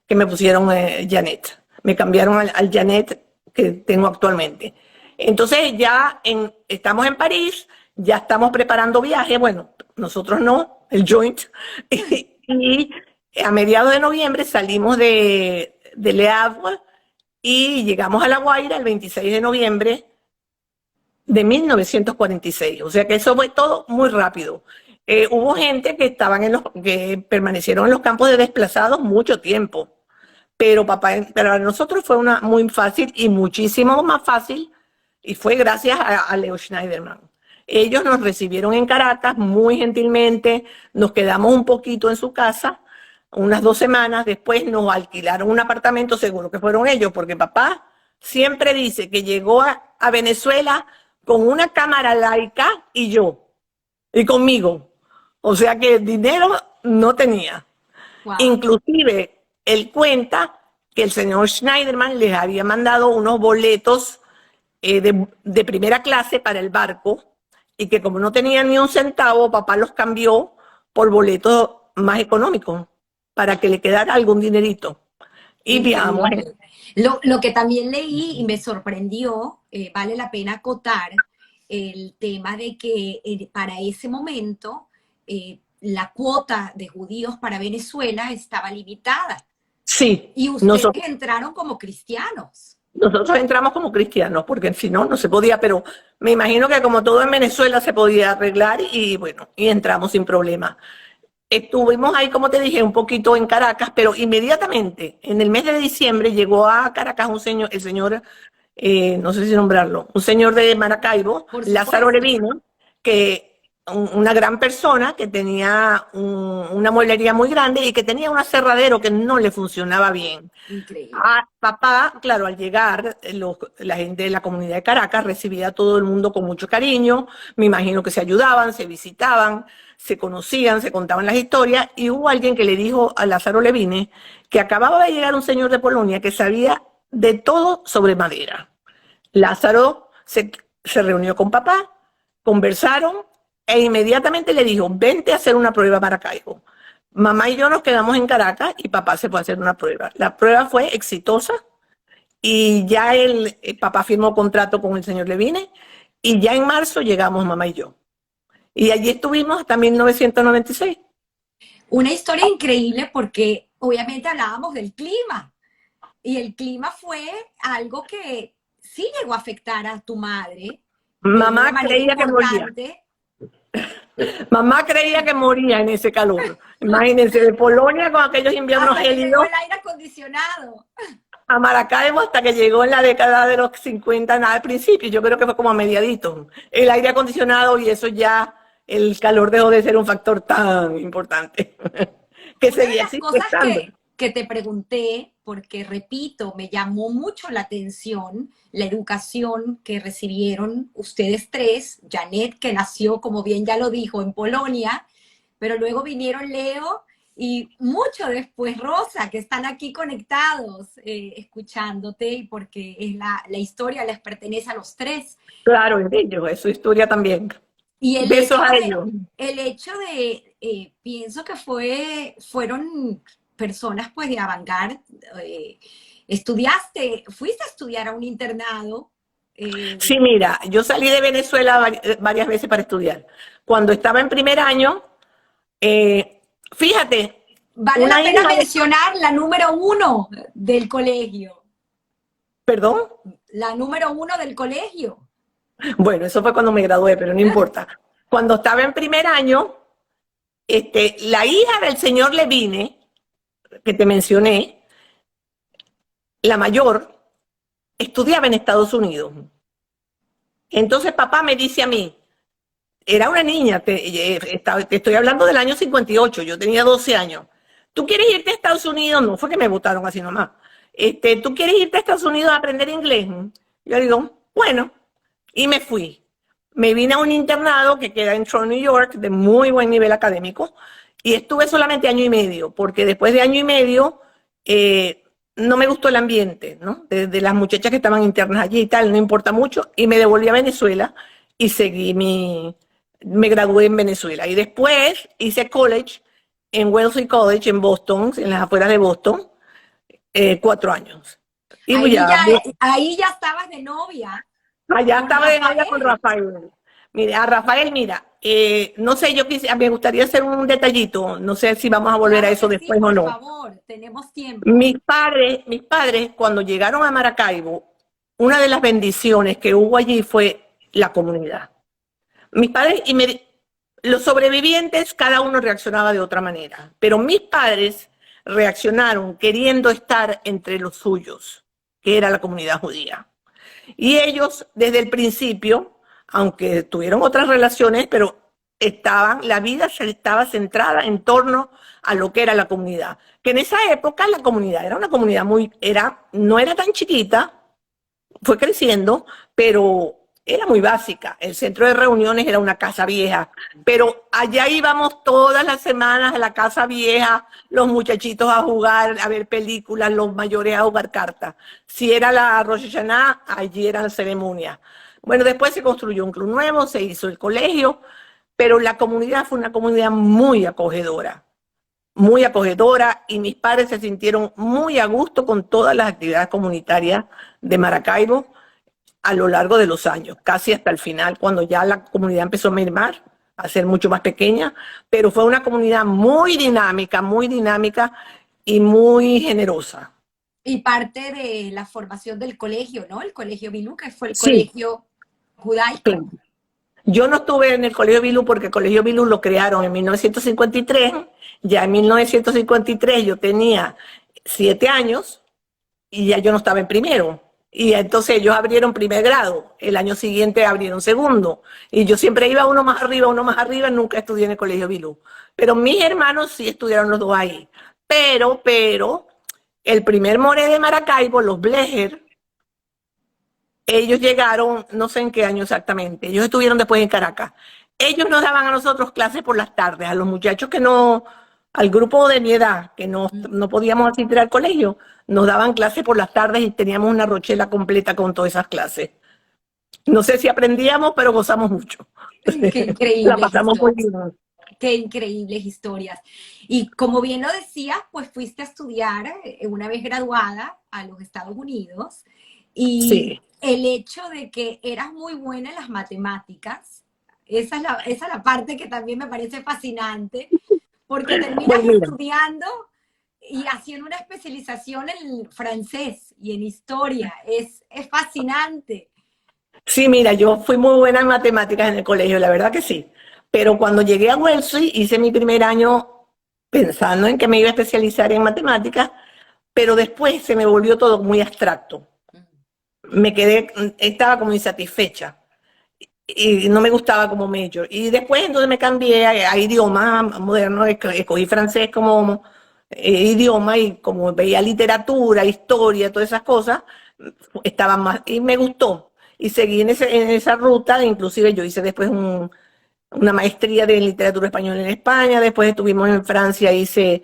que me pusieron Janet. Me cambiaron al Janet que tengo actualmente. Entonces ya estamos en París, ya estamos preparando viaje. Bueno, nosotros no, el Joint. Y a mediados de noviembre salimos de Le Havre y llegamos a La Guaira el 26 de noviembre de 1946, o sea que eso fue todo muy rápido. Hubo gente que que permanecieron en los campos de desplazados mucho tiempo, pero para nosotros fue muy fácil y muchísimo más fácil, y fue gracias a Leo Schneiderman. Ellos nos recibieron en Caracas muy gentilmente, nos quedamos un poquito en su casa, unas 2 semanas, después nos alquilaron un apartamento, seguro que fueron ellos, porque papá siempre dice que llegó a Venezuela con una cámara Leica y conmigo. O sea que dinero no tenía. Wow. Inclusive, él cuenta que el señor Schneiderman les había mandado unos boletos de primera clase para el barco y que como no tenían ni un centavo, papá los cambió por boletos más económicos para que le quedara algún dinerito. Y viajamos. Lo que también leí y me sorprendió, vale la pena acotar, el tema de que para ese momento la cuota de judíos para Venezuela estaba limitada. Sí. Y ustedes entraron como cristianos. Nosotros entramos como cristianos, porque si no, no se podía, pero me imagino que como todo en Venezuela se podía arreglar y bueno, y entramos sin problema. Estuvimos ahí, como te dije, un poquito en Caracas, pero inmediatamente, en el mes de diciembre, llegó a Caracas el señor, no sé si nombrarlo, un señor de Maracaibo, Lázaro Levine, que una gran persona que tenía una mueblería muy grande y que tenía un aserradero que no le funcionaba bien. Increíble. Papá, claro, al llegar, la gente de la comunidad de Caracas recibía a todo el mundo con mucho cariño, me imagino que se ayudaban, se visitaban, se conocían, se contaban las historias, y hubo alguien que le dijo a Lázaro Levine que acababa de llegar un señor de Polonia que sabía de todo sobre madera. Lázaro se reunió con papá, conversaron e inmediatamente le dijo, vente a hacer una prueba a Maracaibo. Mamá y yo nos quedamos en Caracas y papá se fue a hacer una prueba. La prueba fue exitosa y ya el papá firmó contrato con el señor Levine y ya en marzo llegamos mamá y yo. Y allí estuvimos hasta 1996. Una historia increíble porque obviamente hablábamos del clima. Y el clima fue algo que sí llegó a afectar a tu madre. Mamá creía que moría. Mamá creía que moría en ese calor. Imagínense, de Polonia con aquellos inviernos Hasta que llegó gélidos el aire acondicionado. a Maracaibo hasta que llegó en la década de los 50, nada, al principio, yo creo que fue como a mediadito, el aire acondicionado y eso ya, el calor dejó de ser un factor tan importante, que Una de seguía las sigue cosas estando. que te pregunté, porque repito, me llamó mucho la atención la educación que recibieron ustedes tres, Janet, que nació, como bien ya lo dijo, en Polonia, pero luego vinieron Leo y mucho después Rosa, que están aquí conectados, escuchándote, y porque es la historia les pertenece a los tres. Claro, es de ellos, es su historia también. Y Besos a ellos. el hecho de pienso que fueron personas pues de avant-garde. Fuiste a estudiar a un internado. eh, Sí, mira, yo salí de Venezuela varias veces para estudiar. Cuando estaba en primer año, fíjate, vale la una pena hija de, mencionar la número uno del colegio. perdón, La número uno del colegio. bueno, eso fue cuando me gradué, pero no importa. Cuando estaba en primer año, la hija del señor Levine, que te mencioné, la mayor, estudiaba en Estados Unidos. Entonces papá me dice a mí, era una niña, te estoy hablando del año 58, yo tenía 12 años. ¿Tú quieres irte a Estados Unidos? No fue que me votaron así nomás. ¿Tú quieres irte a Estados Unidos a aprender inglés? Yo digo, bueno, y me fui. Me vine a un internado que queda en Troy, New York, de muy buen nivel académico, y estuve solamente año y medio, porque después de año y medio no me gustó el ambiente, ¿no? De las muchachas que estaban internas allí y tal, no importa mucho, y me devolví a Venezuela y me gradué en Venezuela. Y después hice college en Wellesley College en Boston, en las afueras de Boston, 4 años. Y Ahí ya, ya, ahí ya estabas de novia allá con estaba de novia con Rafael. Rafael. Mira, a Rafael, mira, no sé, me gustaría hacer un detallito, no sé si vamos a volver a Claro eso que sí, después o por no. favor, tenemos tiempo. Mis padres, cuando llegaron a Maracaibo, una de las bendiciones que hubo allí fue la comunidad. Mis padres los sobrevivientes, cada uno reaccionaba de otra manera, pero mis padres reaccionaron queriendo estar entre los suyos, que era la comunidad judía. Y ellos, desde el principio, aunque tuvieron otras relaciones, pero la vida se estaba centrada en torno a lo que era la comunidad. Que en esa época la comunidad era una comunidad no era tan chiquita, fue creciendo, pero era muy básica. El centro de reuniones era una casa vieja, pero allá íbamos todas las semanas a la casa vieja, los muchachitos a jugar, a ver películas, los mayores a jugar cartas. Si era la Rosh Hashanah, allí era la ceremonia. Bueno, después se construyó un club nuevo, se hizo el colegio, pero la comunidad fue una comunidad muy acogedora, y mis padres se sintieron muy a gusto con todas las actividades comunitarias de Maracaibo a lo largo de los años, casi hasta el final, cuando ya la comunidad empezó a mermar, a ser mucho más pequeña, pero fue una comunidad muy dinámica y muy generosa. Y parte de la formación del colegio, ¿no? El colegio Bilú, que fue el Sí, colegio judaico. claro. Yo no estuve en el Colegio Bilú porque el Colegio Bilú lo crearon en 1953. Ya en 1953 yo tenía 7 años y ya yo no estaba en primero. Y entonces ellos abrieron primer grado, el año siguiente abrieron segundo. Y yo siempre iba uno más arriba, nunca estudié en el Colegio Bilú. Pero mis hermanos sí estudiaron los dos ahí. Pero, el primer More de Maracaibo, los Blecher, ellos llegaron, no sé en qué año exactamente, ellos estuvieron después en Caracas. Ellos nos daban a nosotros clases por las tardes, a los muchachos que no, al grupo de mi edad, que no podíamos asistir al colegio, nos daban clases por las tardes y teníamos una rochela completa con todas esas clases. No sé si aprendíamos, pero gozamos mucho. Qué La increíbles pasamos muy historias. bien. Qué increíbles historias. Y como bien lo decías, pues fuiste a estudiar una vez graduada a los Estados Unidos y Sí. el hecho de que eras muy buena en las matemáticas, esa es la parte que también me parece fascinante, porque terminas Pues mira, estudiando y haciendo una especialización en francés y en historia. Es fascinante. sí, mira, yo fui muy buena en matemáticas en el colegio, la verdad que sí. Pero cuando llegué a Wellesley, hice mi primer año pensando en que me iba a especializar en matemáticas, pero después se me volvió todo muy abstracto. Me quedé, estaba como insatisfecha y no me gustaba como major. Y después entonces me cambié a idioma moderno, escogí francés como idioma y como veía literatura, historia, todas esas cosas, estaba más, y me gustó. Y seguí en esa ruta, inclusive yo hice después una maestría de literatura española en España, después estuvimos en Francia, hice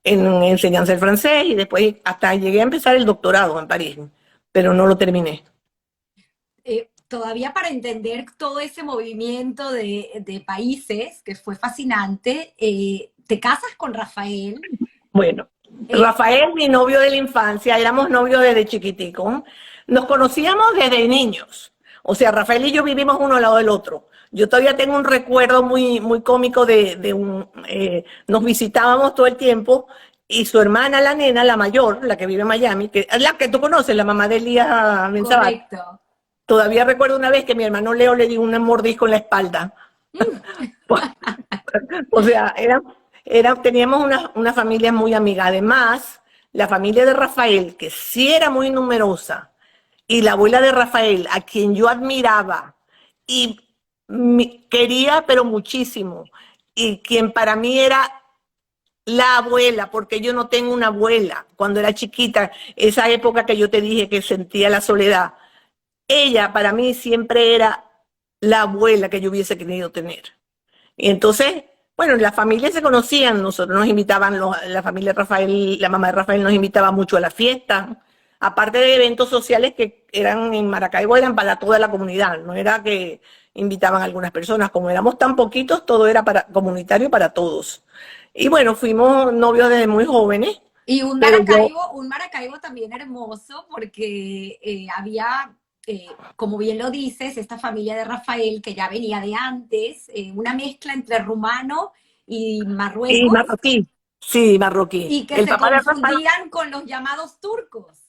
en enseñanza del francés y después hasta llegué a empezar el doctorado en París, pero no lo terminé. Todavía para entender todo ese movimiento de países, que fue fascinante, te casas con Rafael. Bueno, eh, Rafael, mi novio de la infancia, éramos novios desde chiquitico. Nos conocíamos desde niños. O sea, Rafael y yo vivimos uno al lado del otro. Yo todavía tengo un recuerdo muy cómico nos visitábamos todo el tiempo y su hermana, la nena, la mayor, la que vive en Miami, que es la que tú conoces, la mamá de Elías Menzabat. Correcto. Todavía recuerdo una vez que mi hermano Leo le dio un mordisco en la espalda. O sea, teníamos una familia muy amiga. Además, la familia de Rafael, que sí era muy numerosa, y la abuela de Rafael, a quien yo admiraba y quería, pero muchísimo, y quien para mí era la abuela, porque yo no tengo una abuela cuando era chiquita, esa época que yo te dije que sentía la soledad. Ella para mí siempre era la abuela que yo hubiese querido tener. Y entonces, bueno, las familias se conocían, nosotros nos invitaban, la familia de Rafael, la mamá de Rafael nos invitaba mucho a la fiesta, aparte de eventos sociales que eran en Maracaibo, eran para toda la comunidad, no era que invitaban a algunas personas, como éramos tan poquitos, todo era para comunitario para todos. Y bueno, fuimos novios desde muy jóvenes, Y pero yo, Un Maracaibo también hermoso porque había, como bien lo dices, esta familia de Rafael que ya venía de antes, una mezcla entre rumano y y Marruecos, marroquí, sí, marroquí. y que El se papá de Rafael. confundían con los llamados turcos.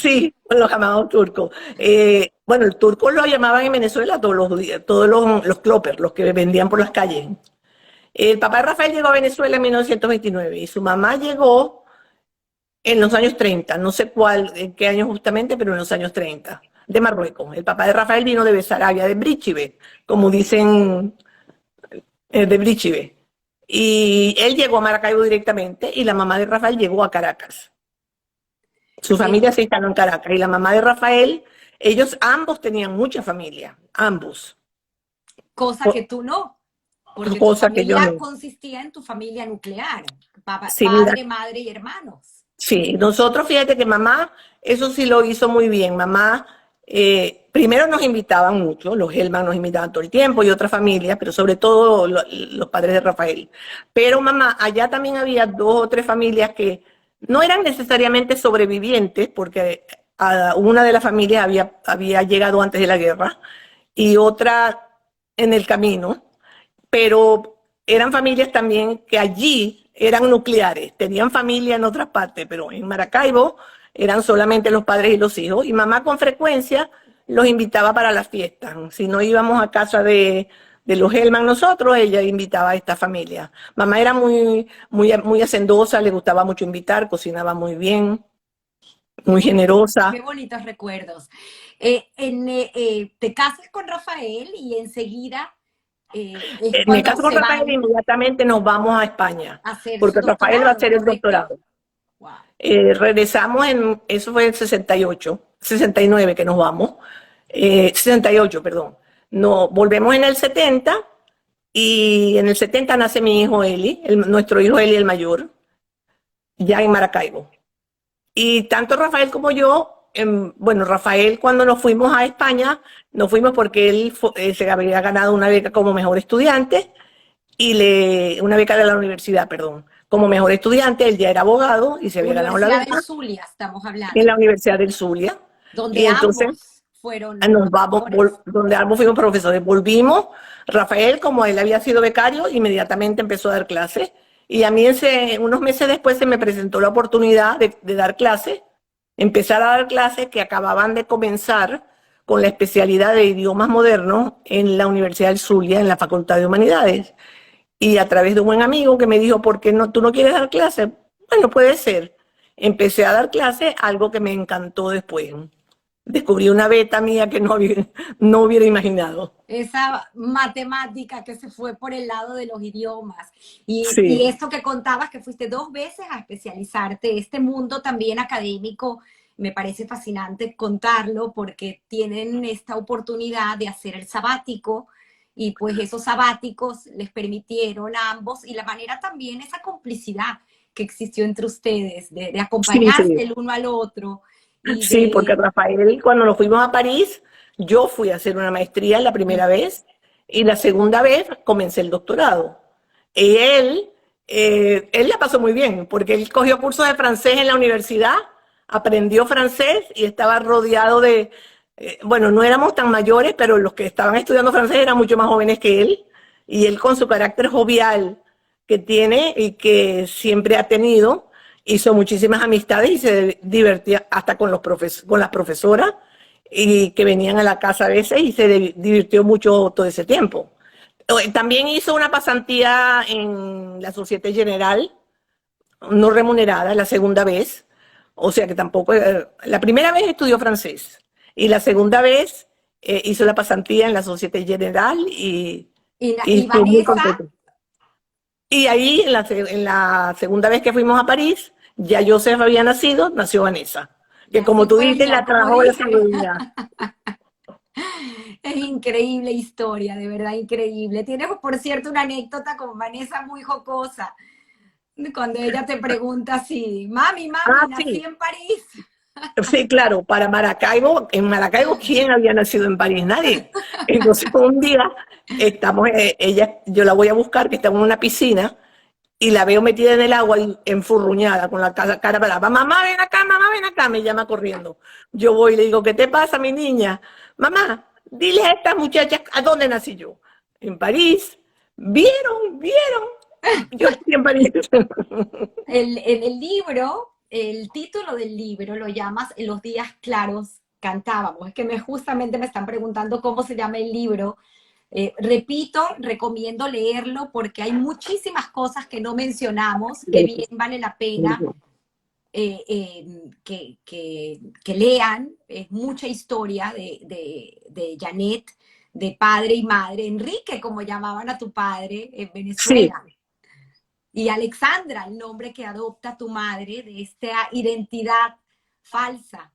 Sí, los llamados turcos. Bueno, el turco lo llamaban en Venezuela todos los cloppers, los que vendían por las calles. El papá de Rafael llegó a Venezuela en 1929 y su mamá llegó en los años 30, no sé en qué año justamente, pero en los años 30, de Marruecos. El papá de Rafael vino de Besarabia, de Bríchive, como dicen, de Bríchive. Y él llegó a Maracaibo directamente y la mamá de Rafael llegó a Caracas. Su Eh, familia se instaló en Caracas y la mamá de Rafael, ellos ambos tenían mucha familia, ambos, Cosa que tú no, porque tu cosa que yo familia no. consistía en tu familia nuclear, Sí, mira, padre, madre y hermanos. sí, nosotros fíjate que mamá, eso sí lo hizo muy bien. Mamá, primero nos invitaban mucho, los Helman nos invitaban todo el tiempo y otras familias, pero sobre todo los padres de Rafael. Pero mamá, allá también había dos o tres familias que no eran necesariamente sobrevivientes, porque una de las familias había llegado antes de la guerra y otra en el camino, pero eran familias también que allí eran nucleares, tenían familia en otras partes, pero en Maracaibo eran solamente los padres y los hijos, y mamá con frecuencia los invitaba para las fiestas. Si no íbamos a casa de los Helman nosotros, ella invitaba a esta familia. Mamá era muy hacendosa, le gustaba mucho invitar, cocinaba muy bien, muy Qué generosa. bonitos recuerdos. Te casas con Rafael y enseguida es En mi cuando caso con se Rafael, van inmediatamente nos vamos a España, a hacer su porque Rafael va a doctorado, hacer el ¿correcto? doctorado. Wow. Regresamos eso fue en 68, 69 que nos vamos, 68, perdón. No, volvemos en el 70 y en el 70 nace mi hijo Eli, nuestro hijo Eli el mayor, ya en Maracaibo. Y tanto Rafael como yo, bueno, Rafael cuando nos fuimos a España, nos fuimos porque él se había ganado una beca como mejor estudiante una beca de la universidad, perdón. Como mejor estudiante, él ya era abogado y se había ganado la Universidad del beca Zulia, estamos en la hablando, Universidad del Zulia. Y donde entonces ambos fueron nos vamos, profesores. donde ambos fuimos profesores. Volvimos, Rafael, como él había sido becario, inmediatamente empezó a dar clases. Y a mí unos meses después se me presentó la oportunidad de dar clases, empezar a dar clases que acababan de comenzar con la especialidad de idiomas modernos en la Universidad del Zulia, en la Facultad de Humanidades. Y a través de un buen amigo que me dijo, ¿por qué no, tú no quieres dar clase? Bueno, puede ser. Empecé a dar clase, algo que me encantó después. Descubrí una beta mía que no hubiera imaginado. Esa matemática que se fue por el lado de los idiomas. Y Sí, esto que contabas, que fuiste 2 veces a especializarte, este mundo también académico, me parece fascinante contarlo porque tienen esta oportunidad de hacer el sabático y pues esos sabáticos les permitieron a ambos y la manera también, esa complicidad que existió entre ustedes, de sí, acompañarse sí. el uno al otro y Sí, porque de... Rafael, cuando nos fuimos a París, yo fui a hacer una maestría la primera vez y la segunda vez comencé el doctorado. Y él la pasó muy bien, porque él cogió cursos de francés en la universidad, aprendió francés y estaba rodeado de, bueno, no éramos tan mayores, pero los que estaban estudiando francés eran mucho más jóvenes que él. Y él con su carácter jovial que tiene y que siempre ha tenido, hizo muchísimas amistades y se divertía hasta con, con las profesoras y que venían a la casa a veces y se divirtió mucho todo ese tiempo. También hizo una pasantía en la Societe General, no remunerada, la segunda vez, o sea que tampoco, la primera vez estudió francés y la segunda vez hizo la pasantía en la Societe General y Y estuvo muy Vanessa, contento. Y ahí, en la segunda vez que fuimos a París, ya Joseph había nacido, nació Vanessa, que como tú dices, Nacifelia, la como trajo de la dije. sabiduría. Es increíble historia, de verdad increíble. Tienes, por cierto, una anécdota con Vanessa muy jocosa, cuando ella te pregunta si, mami, Ah, nací sí, en París. sí, claro, para Maracaibo, en Maracaibo, ¿quién había nacido en París? Nadie. Entonces, un día, yo la voy a buscar, que está en una piscina, y la veo metida en el agua y enfurruñada, con la cara brava. Mamá, ven acá, me llama corriendo. Yo voy y le digo, ¿qué te pasa, mi niña? Mamá, dile a estas muchachas, ¿a dónde nací yo? En París. ¿Vieron? Yo nací en París. En el libro, el título del libro lo llamas En los días claros cantábamos. Es que justamente me están preguntando cómo se llama el libro. Repito, recomiendo leerlo porque hay muchísimas cosas que no mencionamos que bien vale la pena que lean. Es mucha historia de Janet, de padre y madre. Enrique, como llamaban a tu padre en Sí, Venezuela. Y Alexandra, el nombre que adopta tu madre de esta identidad falsa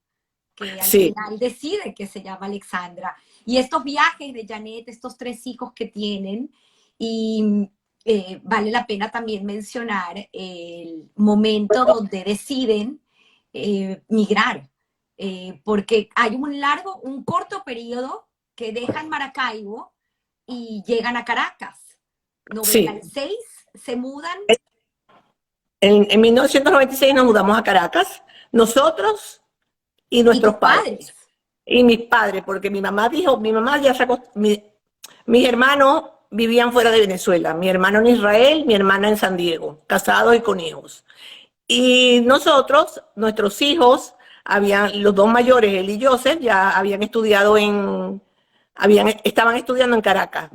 que al sí, final decide que se llama Alexandra. Y estos viajes de Janet, estos 3 hijos que tienen, y vale la pena también mencionar el momento donde deciden migrar, porque hay un corto periodo que dejan Maracaibo y llegan a Caracas. sí. 96 se mudan. En 1996 nos mudamos a Caracas, nosotros y Y tus nuestros padres. padres. Y mis padres, porque mi mamá ya mis hermanos vivían fuera de Venezuela, mi hermano en Israel, mi hermana en San Diego, casados y con hijos. Y nosotros, nuestros hijos, los dos mayores, él y Joseph, ya habían estudiado estaban estudiando en Caracas.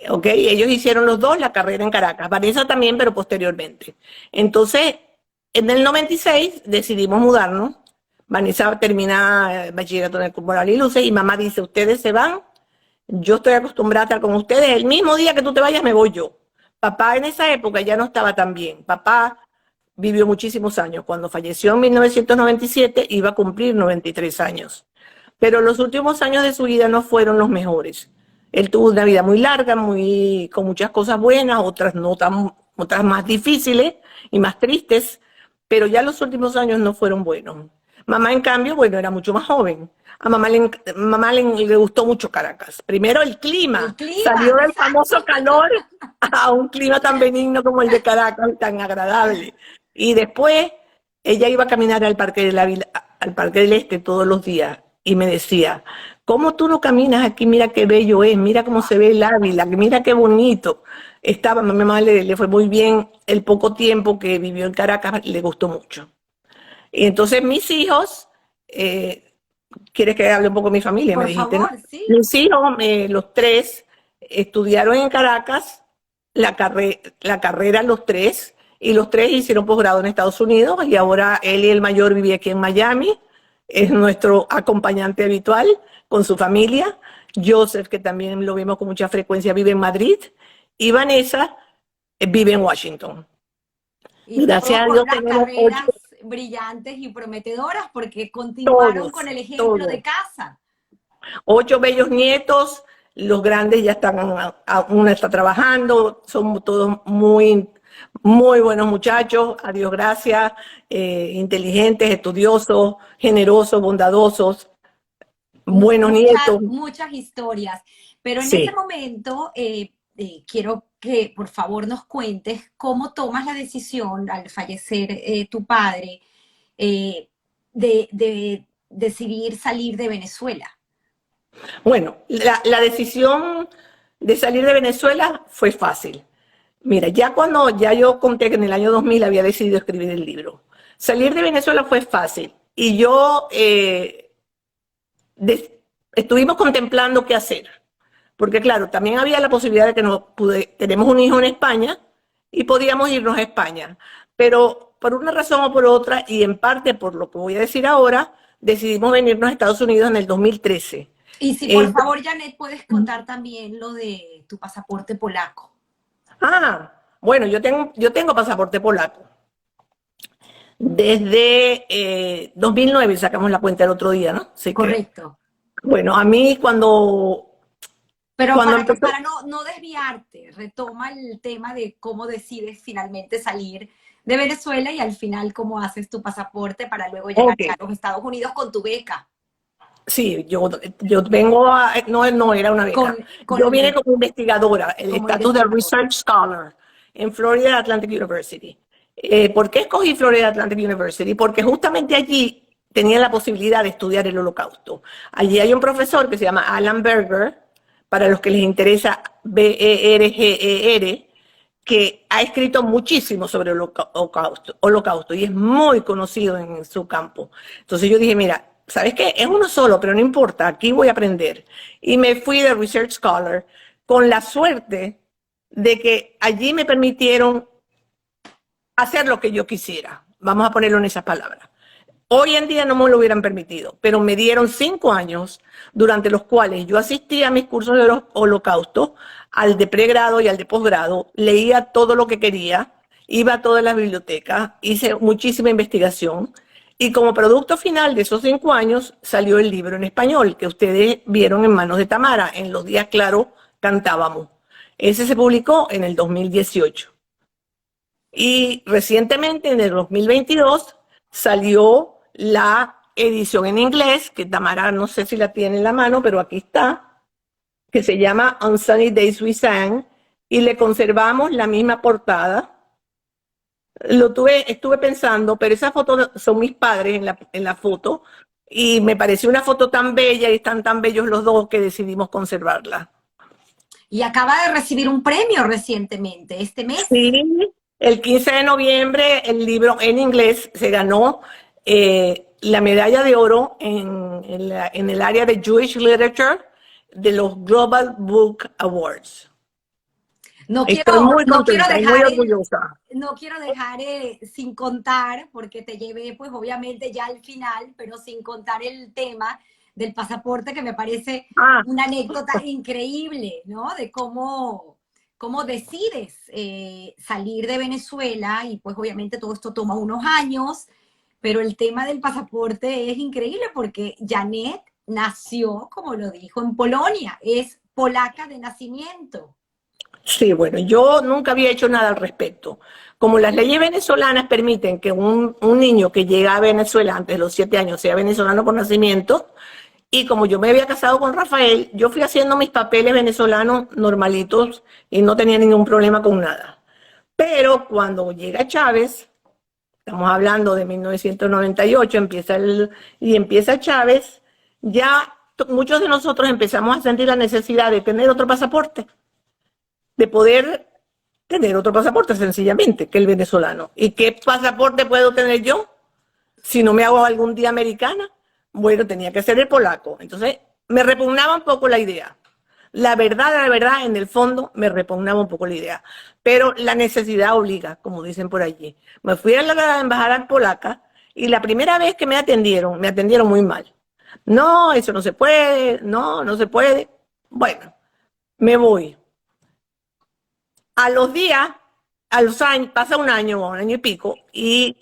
¿Ok? Ellos hicieron los dos la carrera en Caracas. Vanessa también, pero posteriormente. Entonces, en el 96 decidimos mudarnos. Vanessa termina bachillerato en el Moral y Luces y mamá dice, ustedes se van, yo estoy acostumbrada a estar con ustedes, el mismo día que tú te vayas me voy yo. Papá en esa época ya no estaba tan bien. Papá vivió muchísimos años. Cuando falleció en 1997 iba a cumplir 93 años. Pero los últimos años de su vida no fueron los mejores. Él tuvo una vida muy larga, con muchas cosas buenas, otras no tan, otras más difíciles y más tristes, pero ya los últimos años no fueron buenos. Mamá, en cambio, bueno, era mucho más joven. A le gustó mucho Caracas. Primero el El clima, clima, salió del famoso exacto. calor a un clima tan benigno como el de Caracas, tan agradable. Y después ella iba a caminar al Parque del Este todos los días y me decía, ¿cómo tú no caminas aquí? Mira qué bello es, mira cómo se ve el Ávila, mira qué bonito. Mi mamá le fue muy bien el poco tiempo que vivió en Caracas, le gustó mucho. Y entonces mis hijos, ¿Quieres que hable un poco de mi familia? Me Por dijiste, ¿no? favor, sí. Mis hijos, los tres, estudiaron en Caracas la carrera los tres, y los tres hicieron posgrado en Estados Unidos, y ahora él y el mayor vive aquí en Miami, es nuestro acompañante habitual con su familia. Joseph, que también lo vemos con mucha frecuencia, vive en Madrid, y Vanessa vive en Washington. Y Gracias todo a con Dios unas tenemos ocho, carreras brillantes y prometedoras porque continuaron todos, con el ejemplo de todos. casa. 8 bellos nietos, los grandes ya están, una está trabajando, son todos muy, muy buenos muchachos, a Dios gracias, inteligentes, estudiosos, generosos, bondadosos, buenos Muchas, nietos. muchas historias. Pero en este Sí. momento quiero que por favor nos cuentes cómo tomas la decisión al fallecer tu padre de decidir salir de Venezuela. Bueno, la decisión de salir de Venezuela fue fácil. Mira, ya yo conté que en el año 2000 había decidido escribir el libro. Salir de Venezuela fue fácil y yo estuvimos contemplando qué hacer, porque claro, también había la posibilidad de que tenemos un hijo en España y podíamos irnos a España, pero por una razón o por otra, y en parte por lo que voy a decir ahora, decidimos venirnos a Estados Unidos en el 2013. Y si por El, favor, Janet, puedes contar también lo de tu pasaporte polaco. bueno, yo tengo pasaporte polaco. Desde 2009 sacamos la cuenta el otro día, ¿no? Así que, Correcto. bueno, a mí Pero cuando para empezó, no desviarte, retoma el tema de cómo decides finalmente salir de Venezuela y al final cómo haces tu pasaporte para luego llegar ok, a los Estados Unidos con tu beca, sí, yo vengo no era una beca. Yo vine como investigadora, el como estatus de investigador. Research Scholar en Florida Atlantic University. ¿Por qué escogí Florida Atlantic University? Porque justamente allí tenía la posibilidad de estudiar el Holocausto. Allí hay un profesor que se llama Alan Berger, para los que les interesa, Berger, que ha escrito muchísimo sobre el holocausto y es muy conocido en su campo. Entonces yo dije, mira, ¿sabes qué? Es uno solo, pero no importa, aquí voy a aprender. Y me fui de Research Scholar con la suerte de que allí me permitieron hacer lo que yo quisiera. Vamos a ponerlo en esas palabras. Hoy en día no me lo hubieran permitido, pero me dieron 5 años durante los cuales yo asistía a mis cursos de holocausto, al de pregrado y al de posgrado, leía todo lo que quería, iba a todas las bibliotecas, hice muchísima investigación y como producto final de esos 5 años salió el libro en español que ustedes vieron en Manos de Tamara, en Los Días Claros cantábamos. Ese se publicó en el 2018. Y recientemente, en el 2022, salió la edición en inglés, que Tamara no sé si la tiene en la mano, pero aquí está, que se llama On Sunny Days We Sang, y le conservamos la misma portada. Estuve pensando, pero esas fotos son mis padres en la foto, y me pareció una foto tan bella y están tan bellos los dos que decidimos conservarla. Y acaba de recibir un premio recientemente, este mes. Sí, el 15 de noviembre el libro en inglés se ganó la medalla de oro en el área de Jewish Literature de los Global Book Awards. No Estoy quiero, muy no quiero contenta y muy dejar orgullosa. no quiero dejar sin contar, porque te llevé pues obviamente ya al final, pero sin contar el tema del pasaporte que me parece Ah, una anécdota increíble, ¿no? De cómo decides salir de Venezuela y pues obviamente todo esto toma unos años, pero el tema del pasaporte es increíble porque Janet nació, como lo dijo, en Polonia, es polaca de nacimiento. sí, bueno, yo nunca había hecho nada al respecto. Como las leyes venezolanas permiten que un niño que llega a Venezuela antes de los 7 años sea venezolano por nacimiento, y como yo me había casado con Rafael, yo fui haciendo mis papeles venezolanos normalitos y no tenía ningún problema con nada. Pero cuando llega Chávez, estamos hablando de 1998, empieza Chávez, ya muchos de nosotros empezamos a sentir la necesidad de tener otro pasaporte, de poder tener otro pasaporte sencillamente que el venezolano. ¿Y qué pasaporte puedo tener yo si no me hago algún día americana? Bueno, tenía que ser el polaco. Entonces, me repugnaba un poco la idea. La verdad, en el fondo, me repugnaba un poco la idea. Pero la necesidad obliga, como dicen por allí. Me fui a la embajada polaca y la primera vez que me atendieron muy mal. No, eso no se puede, no se puede. Bueno, me voy. A los días, a los años, pasa un año y pico, y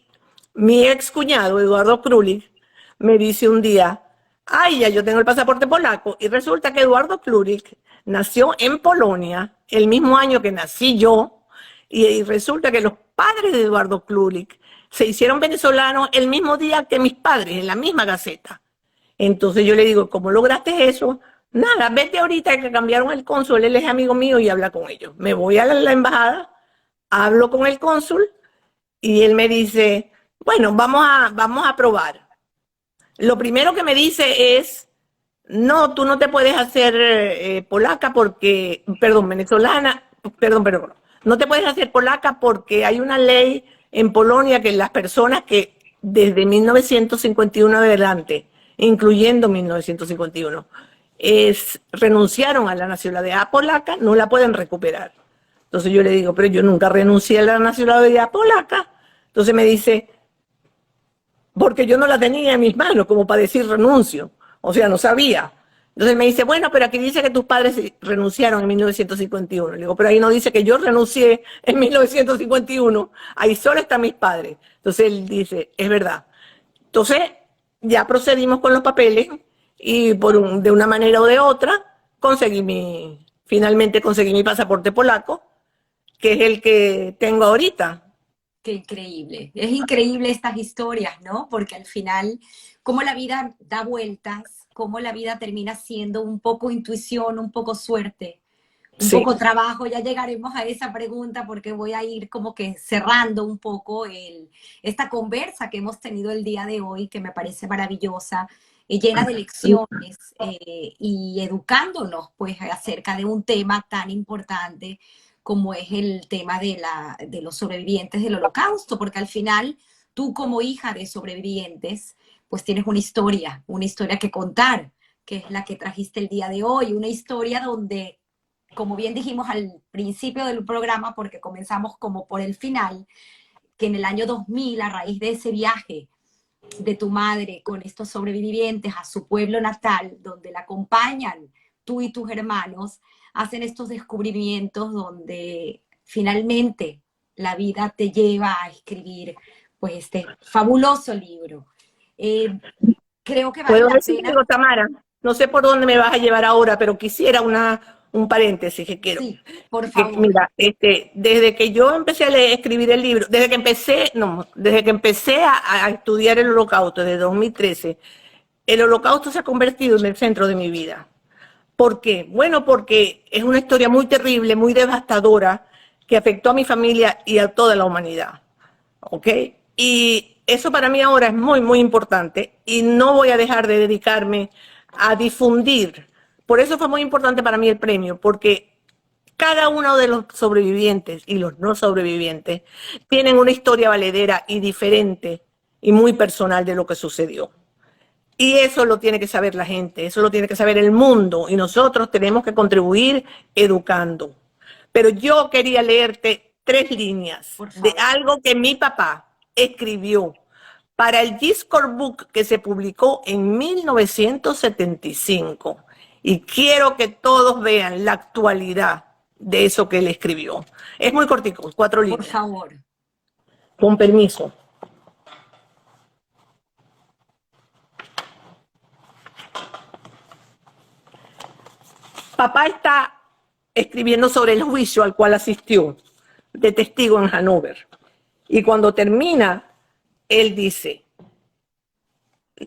mi ex cuñado, Eduardo Krulik, me dice un día, ay, ya yo tengo el pasaporte polaco, y resulta que Eduardo Krulik nació en Polonia el mismo año que nací yo, y resulta que los padres de Eduardo Krulik se hicieron venezolanos el mismo día que mis padres, en la misma Gaceta. Entonces yo le digo, ¿cómo lograste eso? Nada, vete ahorita que cambiaron el cónsul, él es amigo mío y habla con ellos. Me voy a la embajada, hablo con el cónsul y él me dice, bueno, vamos a probar. Lo primero que me dice es, no, tú no te puedes hacer polaca porque, perdón, venezolana, perdón, no te puedes hacer polaca porque hay una ley en Polonia que las personas que desde 1951 adelante, incluyendo 1951, renunciaron a la nacionalidad polaca, no la pueden recuperar. Entonces yo le digo, pero yo nunca renuncié a la nacionalidad polaca. Entonces me dice, porque yo no la tenía en mis manos como para decir renuncio, o sea, no sabía. Entonces me dice, bueno, pero aquí dice que tus padres renunciaron en 1951. Le digo, pero ahí no dice que yo renuncié en 1951, ahí solo están mis padres. Entonces él dice, es verdad. Entonces ya procedimos con los papeles y de una manera o de otra finalmente conseguí mi pasaporte polaco, que es el que tengo ahorita. Qué increíble. Es increíble estas historias, ¿no? Porque al final, cómo la vida da vueltas, cómo la vida termina siendo un poco intuición, un poco suerte, un Sí. poco trabajo. Ya llegaremos a esa pregunta porque voy a ir como que cerrando un poco esta conversa que hemos tenido el día de hoy, que me parece maravillosa, llena de lecciones y educándonos pues acerca de un tema tan importante como es el tema de los sobrevivientes del Holocausto, porque al final tú como hija de sobrevivientes, pues tienes una historia que contar, que es la que trajiste el día de hoy, una historia donde, como bien dijimos al principio del programa, porque comenzamos como por el final, que en el año 2000, a raíz de ese viaje de tu madre con estos sobrevivientes a su pueblo natal, donde la acompañan tú y tus hermanos, hacen estos descubrimientos donde finalmente la vida te lleva a escribir pues este fabuloso libro. Creo que vale ¿Puedo la decir pena. algo, Tamara? No sé por dónde me vas a llevar ahora, pero quisiera un paréntesis que quiero. Sí, por Que, favor. mira, desde que yo empecé a escribir el libro, desde que empecé a estudiar el Holocausto, desde 2013, el Holocausto se ha convertido en el centro de mi vida. ¿Por qué? Bueno, porque es una historia muy terrible, muy devastadora, que afectó a mi familia y a toda la humanidad. ¿Ok? Y eso para mí ahora es muy, muy importante y no voy a dejar de dedicarme a difundir. Por eso fue muy importante para mí el premio, porque cada uno de los sobrevivientes y los no sobrevivientes tienen una historia valedera y diferente y muy personal de lo que sucedió. Y eso lo tiene que saber la gente, eso lo tiene que saber el mundo y nosotros tenemos que contribuir educando. Pero yo quería leerte 3 líneas de algo que mi papá escribió para el Discord Book que se publicó en 1975. Y quiero que todos vean la actualidad de eso que él escribió. Es muy cortico, 4 líneas. Por favor. Con permiso. Papá está escribiendo sobre el juicio al cual asistió de testigo en Hannover. Y cuando termina, él dice,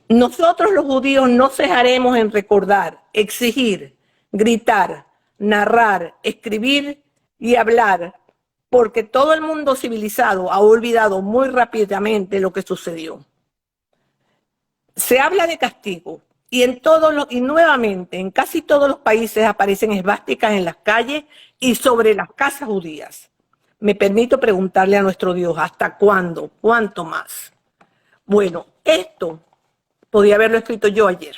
nosotros los judíos no cejaremos en recordar, exigir, gritar, narrar, escribir y hablar, porque todo el mundo civilizado ha olvidado muy rápidamente lo que sucedió. Se habla de castigo y nuevamente en casi todos los países aparecen esvásticas en las calles y sobre las casas judías. Me permito preguntarle a nuestro Dios, ¿hasta cuándo? ¿Cuánto más? Bueno, esto podía haberlo escrito yo ayer,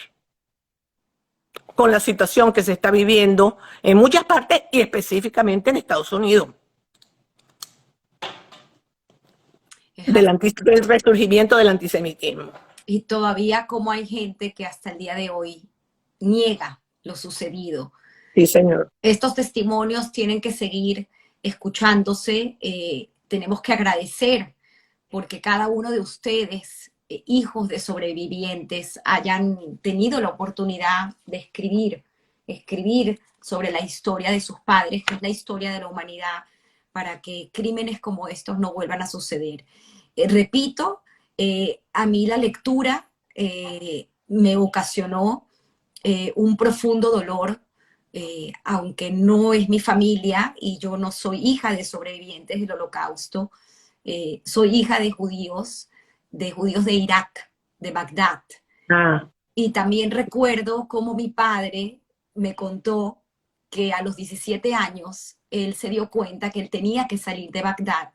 con la situación que se está viviendo en muchas partes y específicamente en Estados Unidos, del resurgimiento del antisemitismo. Y todavía como hay gente que hasta el día de hoy niega lo sucedido. Sí, señor. Estos testimonios tienen que seguir escuchándose. Tenemos que agradecer porque cada uno de ustedes, hijos de sobrevivientes, hayan tenido la oportunidad de escribir sobre la historia de sus padres, que es la historia de la humanidad, para que crímenes como estos no vuelvan a suceder. Repito, a mí la lectura me ocasionó un profundo dolor, aunque no es mi familia y yo no soy hija de sobrevivientes del Holocausto, soy hija de judíos de Irak, de Bagdad. Y también recuerdo cómo mi padre me contó que a los 17 años él se dio cuenta que él tenía que salir de Bagdad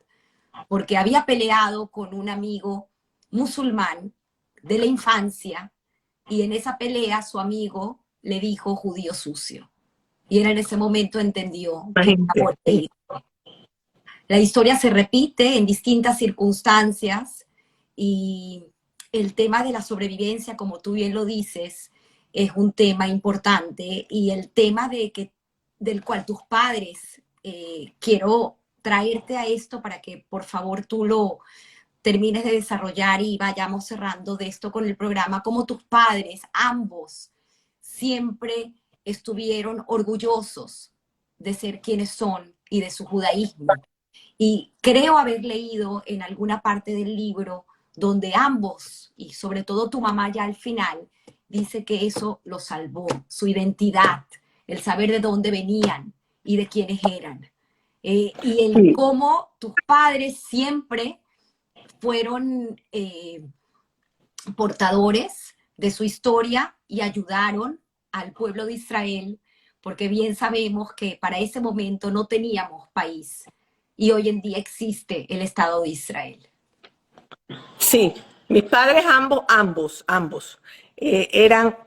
porque había peleado con un amigo musulmán de la infancia y en esa pelea su amigo le dijo judío sucio. Y él en ese momento entendió que era por él. La historia se repite en distintas circunstancias y el tema de la sobrevivencia, como tú bien lo dices, es un tema importante y el tema del cual tus padres, quiero traerte a esto para que por favor tú lo termines de desarrollar y vayamos cerrando de esto con el programa, como tus padres, ambos, siempre estuvieron orgullosos de ser quienes son y de su judaísmo. Y creo haber leído en alguna parte del libro donde ambos, y sobre todo tu mamá ya al final, dice que eso lo salvó, su identidad, el saber de dónde venían y de quiénes eran. Y el cómo tus padres siempre fueron portadores de su historia y ayudaron al pueblo de Israel, porque bien sabemos que para ese momento no teníamos país y hoy en día existe el Estado de Israel. Sí, mis padres ambos eran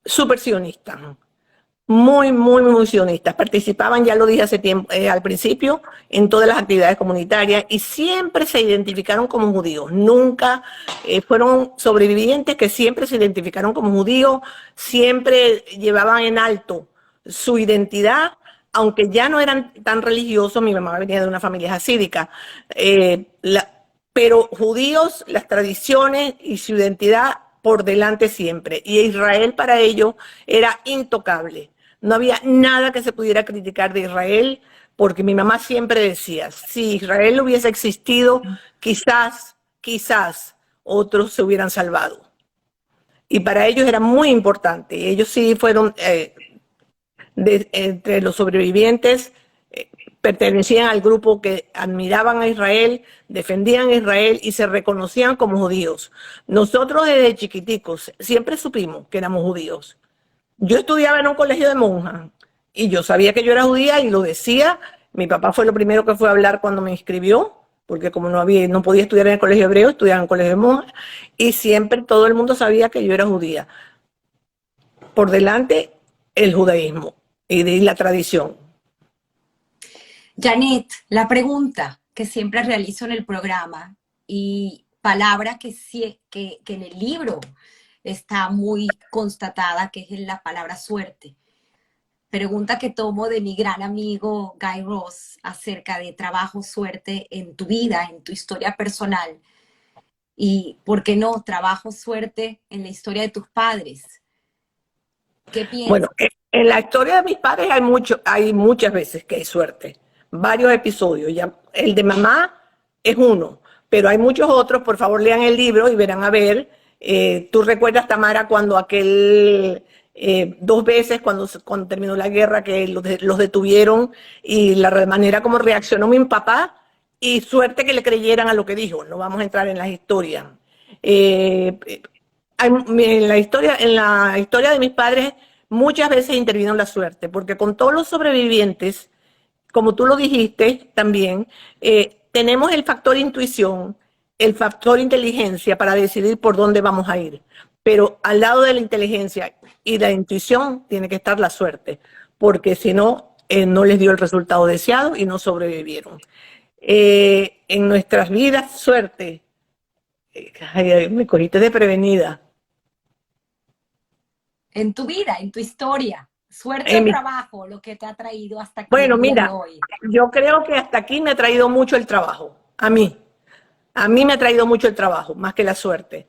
súper sionistas, muy sionistas. Participaban, ya lo dije hace tiempo, al principio, en todas las actividades comunitarias y siempre se identificaron como judíos. Nunca fueron sobrevivientes que siempre se identificaron como judíos, siempre llevaban en alto su identidad, aunque ya no eran tan religiosos. Mi mamá venía de una familia hasídica, pero judíos, las tradiciones y su identidad por delante siempre. Y Israel para ellos era intocable. No había nada que se pudiera criticar de Israel, porque mi mamá siempre decía, si Israel hubiese existido, quizás otros se hubieran salvado. Y para ellos era muy importante. Ellos sí fueron, entre los sobrevivientes, pertenecían al grupo que admiraban a Israel, defendían a Israel y se reconocían como judíos. Nosotros desde chiquiticos siempre supimos que éramos judíos. Yo estudiaba en un colegio de monjas y yo sabía que yo era judía y lo decía. Mi papá fue lo primero que fue a hablar cuando me inscribió, porque como no podía estudiar en el colegio hebreo, estudiaba en el colegio de monjas, y siempre todo el mundo sabía que yo era judía. Por delante, el judaísmo y la tradición. Janet, la pregunta que siempre realizo en el programa y palabra que en el libro está muy constatada, que es la palabra suerte. Pregunta que tomo de mi gran amigo Guy Raz acerca de trabajo, suerte en tu vida, en tu historia personal. Y, ¿por qué no? Trabajo, suerte en la historia de tus padres. ¿Qué piensas? Bueno, en la historia de mis padres hay muchas veces que hay suerte. Varios episodios. Ya, el de mamá es uno, pero hay muchos otros. Por favor, lean el libro y verán a ver. ¿Tú recuerdas, Tamara, cuando dos veces, cuando terminó la guerra, que los detuvieron y la manera como reaccionó mi papá? Y suerte que le creyeran a lo que dijo. No vamos a entrar en las historias. En la historia de mis padres muchas veces intervino la suerte, porque con todos los sobrevivientes, como tú lo dijiste también, tenemos el factor intuición, el factor inteligencia para decidir por dónde vamos a ir. pero al lado de la inteligencia y la intuición tiene que estar la suerte, porque si no, no les dio el resultado deseado y no sobrevivieron. En nuestras vidas, suerte. Ay, ay, me cogiste de prevenida. En tu vida, en tu historia, suerte o En mi- trabajo, lo que te ha traído hasta aquí bueno, el día de mira, hoy. yo creo que hasta aquí me ha traído mucho el trabajo, a mí. A mí me ha traído mucho el trabajo, más que la suerte.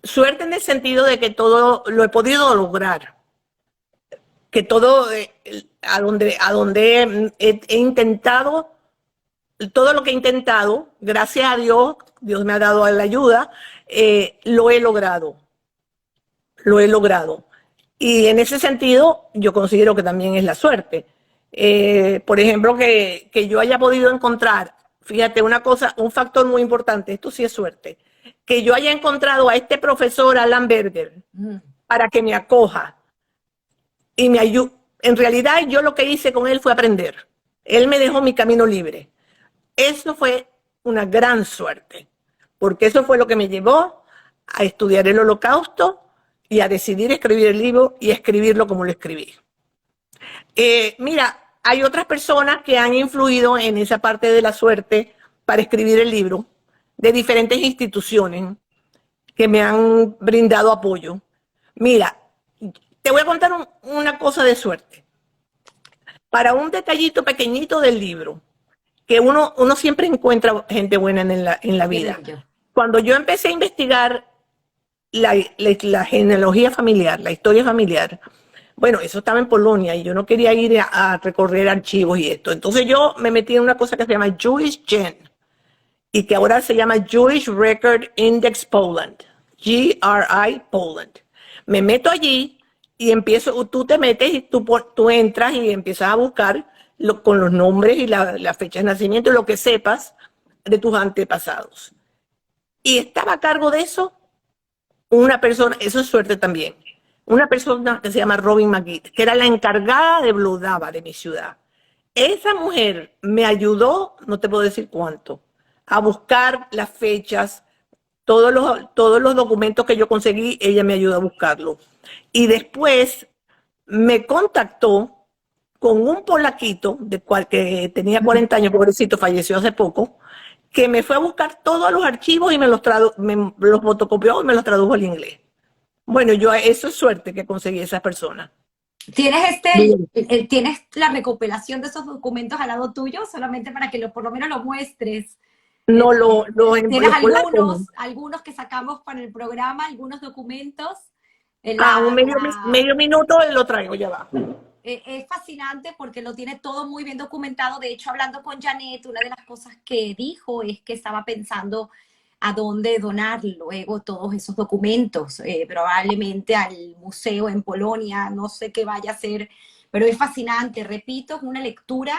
Suerte en el sentido de que todo lo he podido lograr, que todo a donde he intentado, todo lo que he intentado, gracias a Dios, Dios me ha dado la ayuda, lo he logrado, lo he logrado. Y en ese sentido, yo considero que también es la suerte. Por ejemplo, que yo haya podido encontrar, fíjate, una cosa, un factor muy importante, esto sí es suerte, que yo haya encontrado a este profesor Alan Berger Mm. para que me acoja y me ayude. En realidad, yo lo que hice con él fue aprender. Él me dejó mi camino libre. Eso fue una gran suerte, porque eso fue lo que me llevó a estudiar el Holocausto y a decidir escribir el libro y escribirlo como lo escribí. Mira, hay otras personas que han influido en esa parte de la suerte para escribir el libro, de diferentes instituciones que me han brindado apoyo. Mira, te voy a contar una cosa de suerte. Para un detallito pequeñito del libro, que uno siempre encuentra gente buena en la Qué vida. bello. Cuando yo empecé a investigar la genealogía familiar, la historia familiar, bueno, eso estaba en Polonia y yo no quería ir a recorrer archivos y esto. Entonces yo me metí en una cosa que se llama Jewish Gen y que ahora se llama Jewish Record Index Poland, GRI Poland. Me meto allí y empiezo, tú te metes y tú entras y empiezas a buscar con los nombres y la fecha de nacimiento y lo que sepas de tus antepasados. Y estaba a cargo de eso una persona, eso es suerte también, una persona que se llama Robin McGee, que era la encargada de Bludava, de mi ciudad. Esa mujer me ayudó, no te puedo decir cuánto, a buscar las fechas, todos los documentos que yo conseguí, ella me ayudó a buscarlos. Y después me contactó con un polaquito, de cual que tenía 40 años, pobrecito, falleció hace poco, que me fue a buscar todos los archivos y me los fotocopió y me los tradujo al inglés. Bueno, eso es suerte que conseguí esa persona. ¿Tienes Bien. tienes la recopilación de esos documentos al lado tuyo, solamente para que por lo menos lo muestres? No ¿Tienes los polacos. algunos que sacamos para el programa, algunos documentos? En Un medio minuto lo traigo, ya va. Es fascinante porque lo tiene todo muy bien documentado. De hecho, hablando con Janet, una de las cosas que dijo es que estaba pensando a dónde donar luego todos esos documentos, probablemente al museo en Polonia, no sé qué vaya a hacer, pero es fascinante. Repito, es una lectura.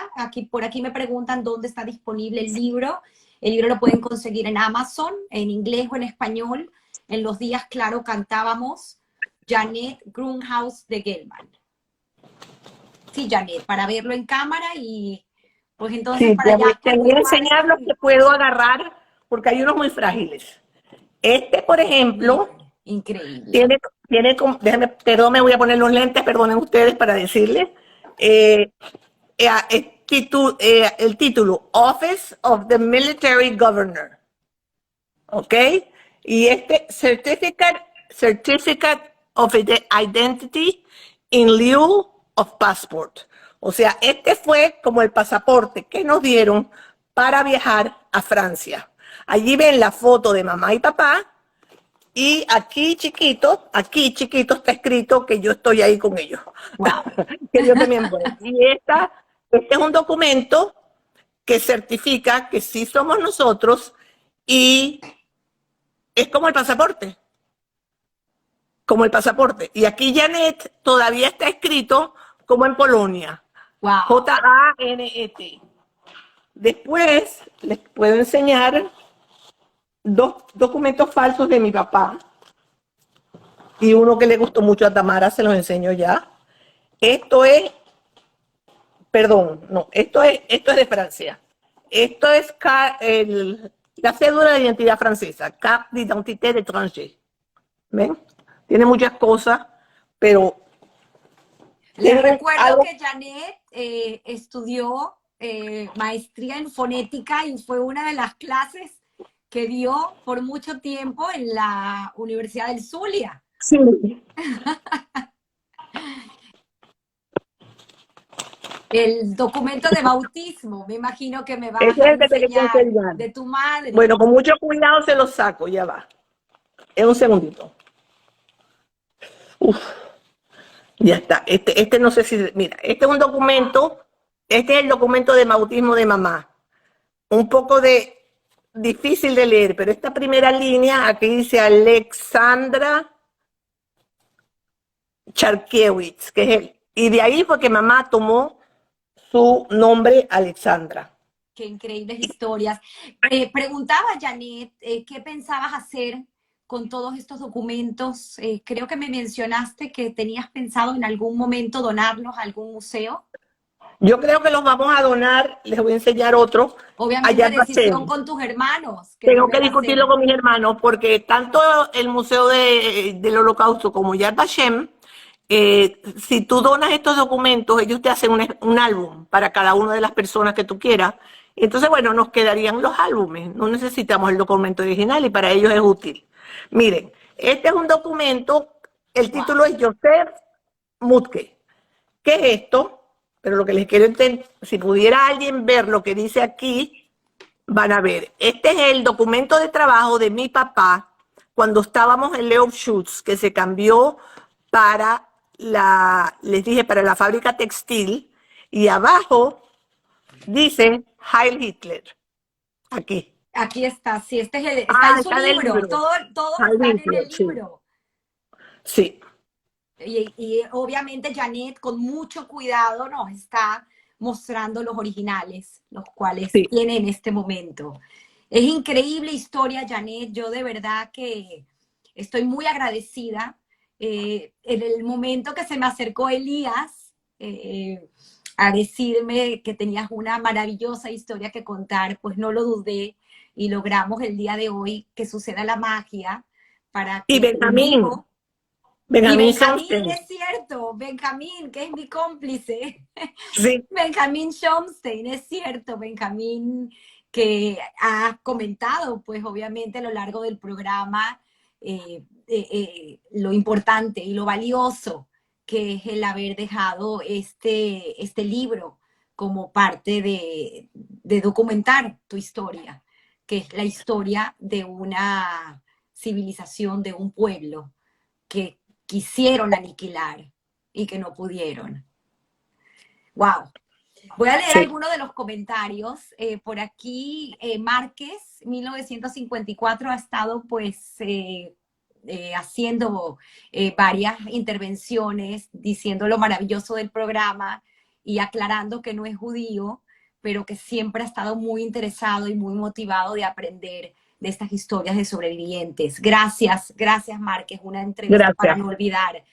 Por aquí me preguntan dónde está disponible el libro. El libro lo pueden conseguir en Amazon, en inglés o en español. En los días, claro, cantábamos Janet Grunhaus de Gelman. Sí, Janet, para verlo en cámara y pues entonces Sí, para ya te voy a continuar enseñar los que puedo agarrar, porque hay unos muy frágiles. Este, por ejemplo, increíble, increíble. déjame, perdón, me voy a poner los lentes, perdonen ustedes para decirles. Eh, el título, Office of the Military Governor. ¿Ok? Y este Certificate of Identity in lieu of passport. O sea, este fue como el pasaporte que nos dieron para viajar a Francia. Allí ven la foto de mamá y papá y aquí chiquito está escrito que yo estoy ahí con ellos. Wow. Que Dios me envuelve. Y este es un documento que certifica que sí somos nosotros y es como el pasaporte. Como el pasaporte. Y aquí Janet todavía está escrito como en Polonia. Wow. Janet. Después les puedo enseñar dos documentos falsos de mi papá. Y uno que le gustó mucho a Tamara, se los enseño ya. Esto es, perdón, no, esto es de Francia. Esto es la cédula de identidad francesa, Carte d'identité d'étranger. ¿ven? Tiene muchas cosas, pero Les tiene recuerdo algo. que Janet estudió maestría en fonética y fue una de las clases que dio por mucho tiempo en la Universidad del Zulia. Sí. El documento de bautismo, me imagino que me vas Ese es a el que te quería enseñar enseñar. de tu madre. Bueno, con mucho cuidado se lo saco, ya va. En un segundito. Uf, ya está. Este no sé si, mira, este es un documento, este es el documento de bautismo de mamá. Un poco de difícil de leer, pero esta primera línea, aquí dice Alexandra Charkiewicz, que es él. Y de ahí fue que mamá tomó su nombre Alexandra. Qué increíbles historias. Preguntaba Janet, ¿qué pensabas hacer con todos estos documentos? Creo que me mencionaste que tenías pensado en algún momento donarlos a algún museo. Yo creo que los vamos a donar, les voy a enseñar otro, a Obviamente Yad decisión Vashem. con tus hermanos, que Tengo que deben hacer. discutirlo con mis hermanos porque tanto el Museo del Holocausto como Yad Vashem, si tú donas estos documentos, ellos te hacen un álbum para cada una de las personas que tú quieras. Entonces, bueno, nos quedarían los álbumes. No necesitamos el documento original y para ellos es útil. Miren, este es un documento, el Wow. título es Joseph Mutke. ¿Qué es esto? Pero lo que les quiero entender, si pudiera alguien ver lo que dice aquí, van a ver. Este es el documento de trabajo de mi papá cuando estábamos en Leo Schutz, que se cambió para les dije, para la fábrica textil, y abajo dice Heil Hitler. Aquí. Aquí está, sí, está Ah, en su está en el libro, libro. todos Heil están en Hitler, el sí. libro. Sí, Y obviamente Janet con mucho cuidado nos está mostrando los originales, los cuales sí. tiene en este momento. Es increíble historia, Janet. Yo de verdad que estoy muy agradecida. En el momento que se me acercó Elías a decirme que tenías una maravillosa historia que contar, pues no lo dudé y logramos el día de hoy que suceda la magia para Y que en Benjamín, vivo y Benjamín Benjamín, Sonstein. es cierto, Benjamín, que es mi cómplice. Sí, Benjamín Schomstein, es cierto, Benjamín, que ha comentado, pues obviamente a lo largo del programa, lo importante y lo valioso que es el haber dejado este libro como parte de documentar tu historia, que es la historia de una civilización, de un pueblo que quisieron aniquilar y que no pudieron. Wow. Voy a leer sí. algunos de los comentarios. Por aquí, Márquez, 1954, ha estado pues haciendo varias intervenciones, diciendo lo maravilloso del programa y aclarando que no es judío, pero que siempre ha estado muy interesado y muy motivado de aprender de estas historias de sobrevivientes. Gracias, gracias Márquez, una entrevista para Gracias. no olvidar.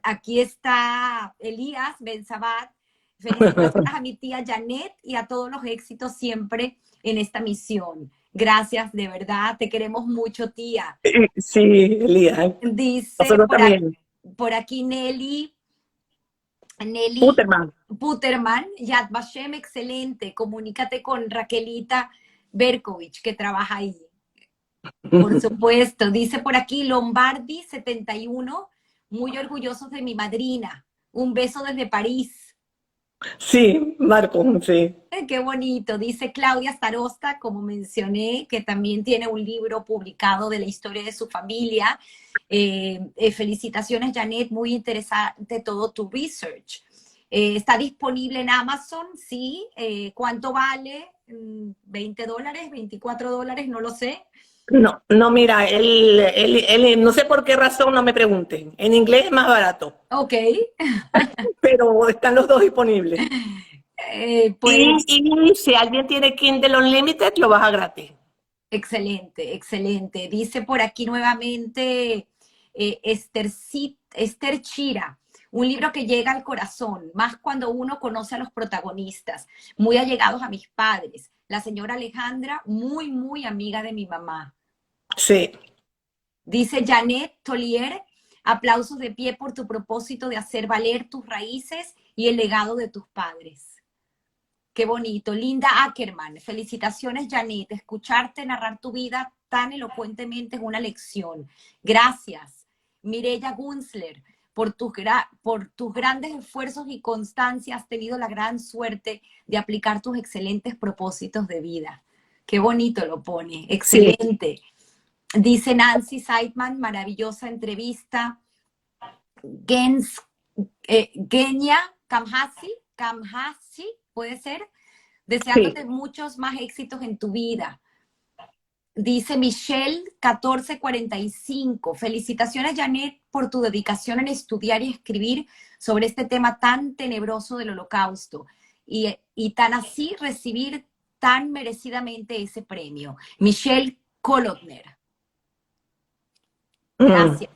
Aquí está Elías Ben Sabat. Felicitaciones a mi tía Janet y a todos los éxitos siempre en esta misión. Gracias, de verdad, te queremos mucho, tía. Sí, Elías. Dice Nosotros también. por aquí Nelly Puterman. Puterman, Yad Vashem, excelente. Comunícate con Raquelita Berkovich, que trabaja ahí. Por supuesto, dice por aquí Lombardi 71, muy orgullosos de mi madrina. Un beso desde París. Sí, Marco, sí. Qué bonito, dice Claudia Starosta, como mencioné, que también tiene un libro publicado de la historia de su familia. Felicitaciones, Janet, muy interesante todo tu research. Está disponible en Amazon, sí. ¿Cuánto vale? $20, $24, no lo sé. No, no, mira, no sé por qué razón, no me pregunten. En inglés es más barato, Ok, pero están los dos disponibles. pues Y si alguien tiene Kindle Unlimited, lo baja gratis. excelente, excelente. Dice por aquí nuevamente Esther Chira, un libro que llega al corazón, más cuando uno conoce a los protagonistas, muy allegados a mis padres. La señora Alejandra, muy, muy amiga de mi mamá. Sí, Dice Janet Tollier, aplausos de pie por tu propósito de hacer valer tus raíces y el legado de tus padres. Qué bonito. Linda Ackerman, felicitaciones Janet, escucharte narrar tu vida tan elocuentemente es una lección. Gracias. Mireya Gunzler, por tus grandes esfuerzos y constancia has tenido la gran suerte de aplicar tus excelentes propósitos de vida. Qué bonito lo pone, excelente. Sí. Dice Nancy Seidman, maravillosa entrevista. Genia Kamhasi, puede ser, deseándote muchos más éxitos en tu vida. Dice Michelle 1445, felicitaciones Janet por tu dedicación en estudiar y escribir sobre este tema tan tenebroso del Holocausto y tan así recibir tan merecidamente ese premio. Michelle Kolotner. Gracias.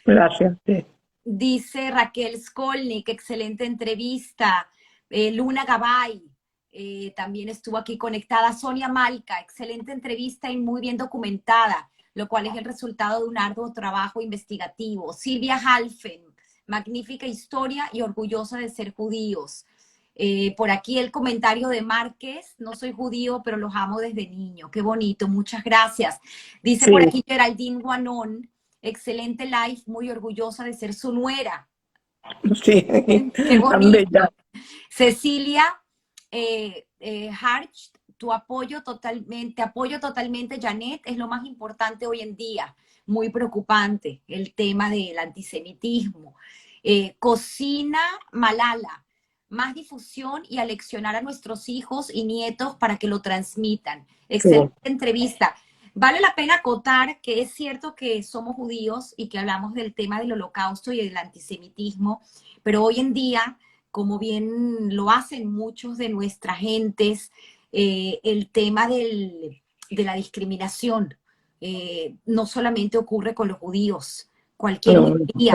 Gracias. Sí. Dice Raquel Skolnik, excelente entrevista. Luna Gabay también estuvo aquí conectada. Sonia Malca, excelente entrevista y muy bien documentada, lo cual es el resultado de un arduo trabajo investigativo. Silvia Halfen, magnífica historia y orgullosa de ser judíos. Por aquí el comentario de Márquez, no soy judío, pero los amo desde niño. Qué bonito, muchas gracias. Dice por aquí Geraldine Guanón, excelente live, muy orgullosa de ser su nuera. Sí, qué bonito. Cecilia Harch, te apoyo totalmente, Janet, es lo más importante hoy en día. Muy preocupante el tema del antisemitismo. Cocina Malala, más difusión y aleccionar a nuestros hijos y nietos para que lo transmitan. Excelente entrevista. Vale la pena acotar que es cierto que somos judíos y que hablamos del tema del holocausto y del antisemitismo, pero hoy en día, como bien lo hacen muchos de nuestras gentes, el tema de la discriminación no solamente ocurre con los judíos, cualquier minoría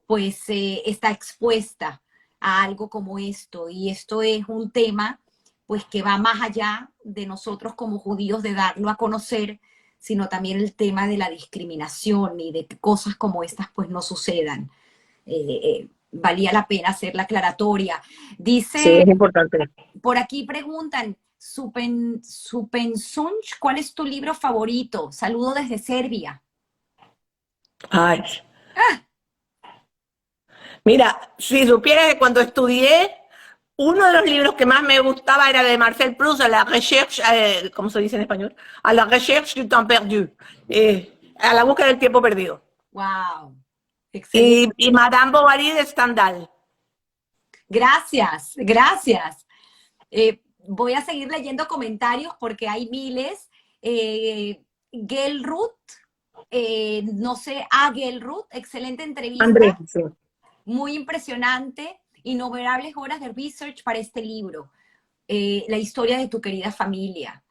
pues está expuesta a algo como esto, y esto es un tema pues que va más allá de nosotros como judíos de darlo a conocer, sino también el tema de la discriminación y de que cosas como estas pues no sucedan. Valía la pena hacer la aclaratoria. Dice, sí, es importante. Por aquí preguntan, Supensunch, ¿cuál es tu libro favorito? Saludo desde Serbia. Ay. Mira, si supiera que cuando estudié, uno de los libros que más me gustaba era de Marcel Proust, a la recherche, ¿cómo se dice en español? A la recherche du temps perdu, a la búsqueda del tiempo perdido. Wow, excelente. Y Madame Bovary de Stendhal. Gracias, gracias. Voy a seguir leyendo comentarios porque hay miles. Gelruth, no sé, Gelruth, excelente entrevista. Andrés, sí. Muy impresionante, innumerables horas de research para este libro, la historia de tu querida familia.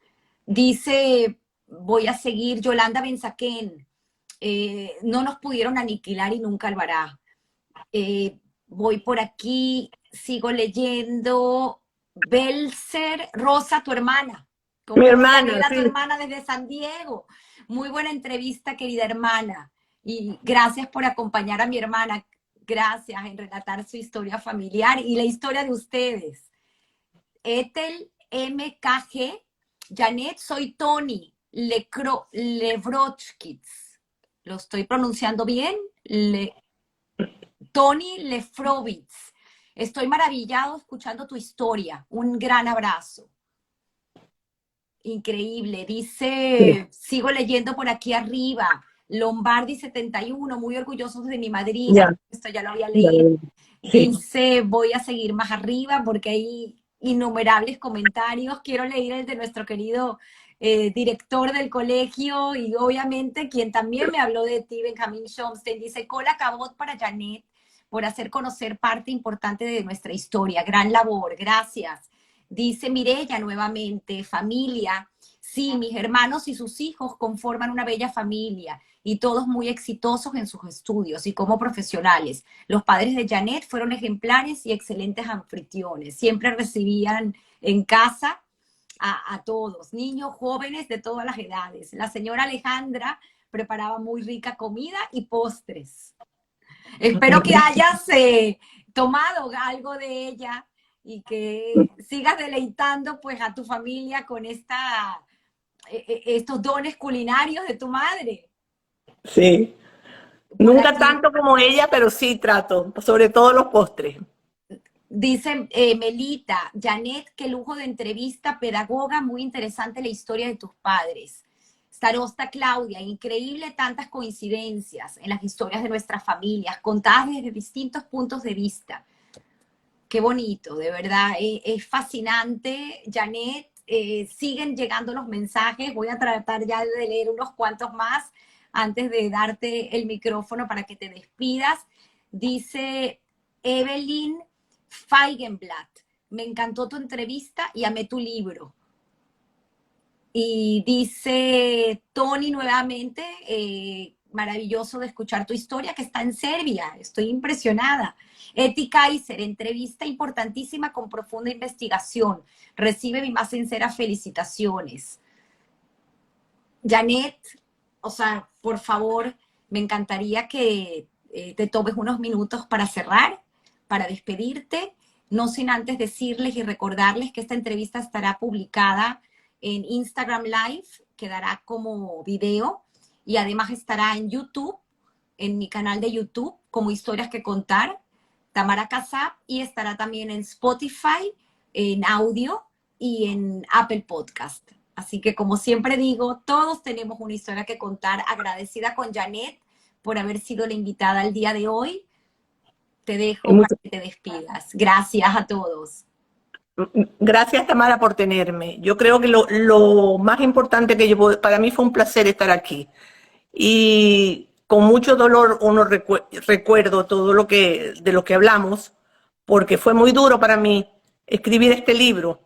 Dice, voy a seguir, Yolanda Benzaquén, no nos pudieron aniquilar y nunca lo hará. Voy por aquí, sigo leyendo. Belser Rosa, tu hermana. Mi hermana, sí. Tu hermana desde San Diego. Muy buena entrevista, querida hermana. Y gracias por acompañar a mi hermana. Gracias en relatar su historia familiar y la historia de ustedes. Ethel MKG, Janet, soy Tony Levrochkitz. ¿Lo estoy pronunciando bien? Tony Lefrovitz. Estoy maravillado escuchando tu historia. Un gran abrazo. Increíble. Dice, sigo leyendo por aquí arriba. Lombardi 71, muy orgullosos de mi madrina. Esto ya lo había leído. Dice, voy a seguir más arriba porque hay innumerables comentarios. Quiero leer el de nuestro querido director del colegio y obviamente quien también me habló de ti, Benjamín Schomstein. Dice, cola cabot para Janet por hacer conocer parte importante de nuestra historia. Gran labor, gracias. Dice Mireya nuevamente, familia. Sí, mis hermanos y sus hijos conforman una bella familia y todos muy exitosos en sus estudios y como profesionales. Los padres de Janet fueron ejemplares y excelentes anfitriones. Siempre recibían en casa a todos, niños, jóvenes de todas las edades. La señora Alejandra preparaba muy rica comida y postres. Espero que hayas tomado algo de ella y que sigas deleitando pues a tu familia con estos dones culinarios de tu madre. Sí. Por Nunca aquí tanto como ella, pero sí trato, sobre todo los postres. dice Melita, Janet, qué lujo de entrevista, pedagoga, muy interesante la historia de tus padres. Starosta Claudia, increíble tantas coincidencias en las historias de nuestras familias, contadas desde distintos puntos de vista. Qué bonito, de verdad, es fascinante. Janet, siguen llegando los mensajes, voy a tratar ya de leer unos cuantos más antes de darte el micrófono para que te despidas. Dice Evelyn Feigenblatt, me encantó tu entrevista y amé tu libro. Y dice Tony nuevamente, maravilloso de escuchar tu historia, que está en Serbia, estoy impresionada. Eti Kaiser, entrevista importantísima con profunda investigación. Recibe mis más sinceras felicitaciones. Janet, o sea, por favor, me encantaría que te tomes unos minutos para cerrar, para despedirte, no sin antes decirles y recordarles que esta entrevista estará publicada en Instagram Live, quedará como video y además estará en YouTube, en mi canal de YouTube, como Historias que Contar, Tamara Casab, y estará también en Spotify, en audio y en Apple Podcast. Así que como siempre digo, todos tenemos una historia que contar. Agradecida con Janet por haber sido la invitada el día de hoy. Te dejo para que te despidas. Gracias a todos. Gracias, Tamara, por tenerme. Yo creo que lo más importante que yo para mí fue un placer estar aquí. Y con mucho dolor recuerdo todo de lo que hablamos, porque fue muy duro para mí escribir este libro,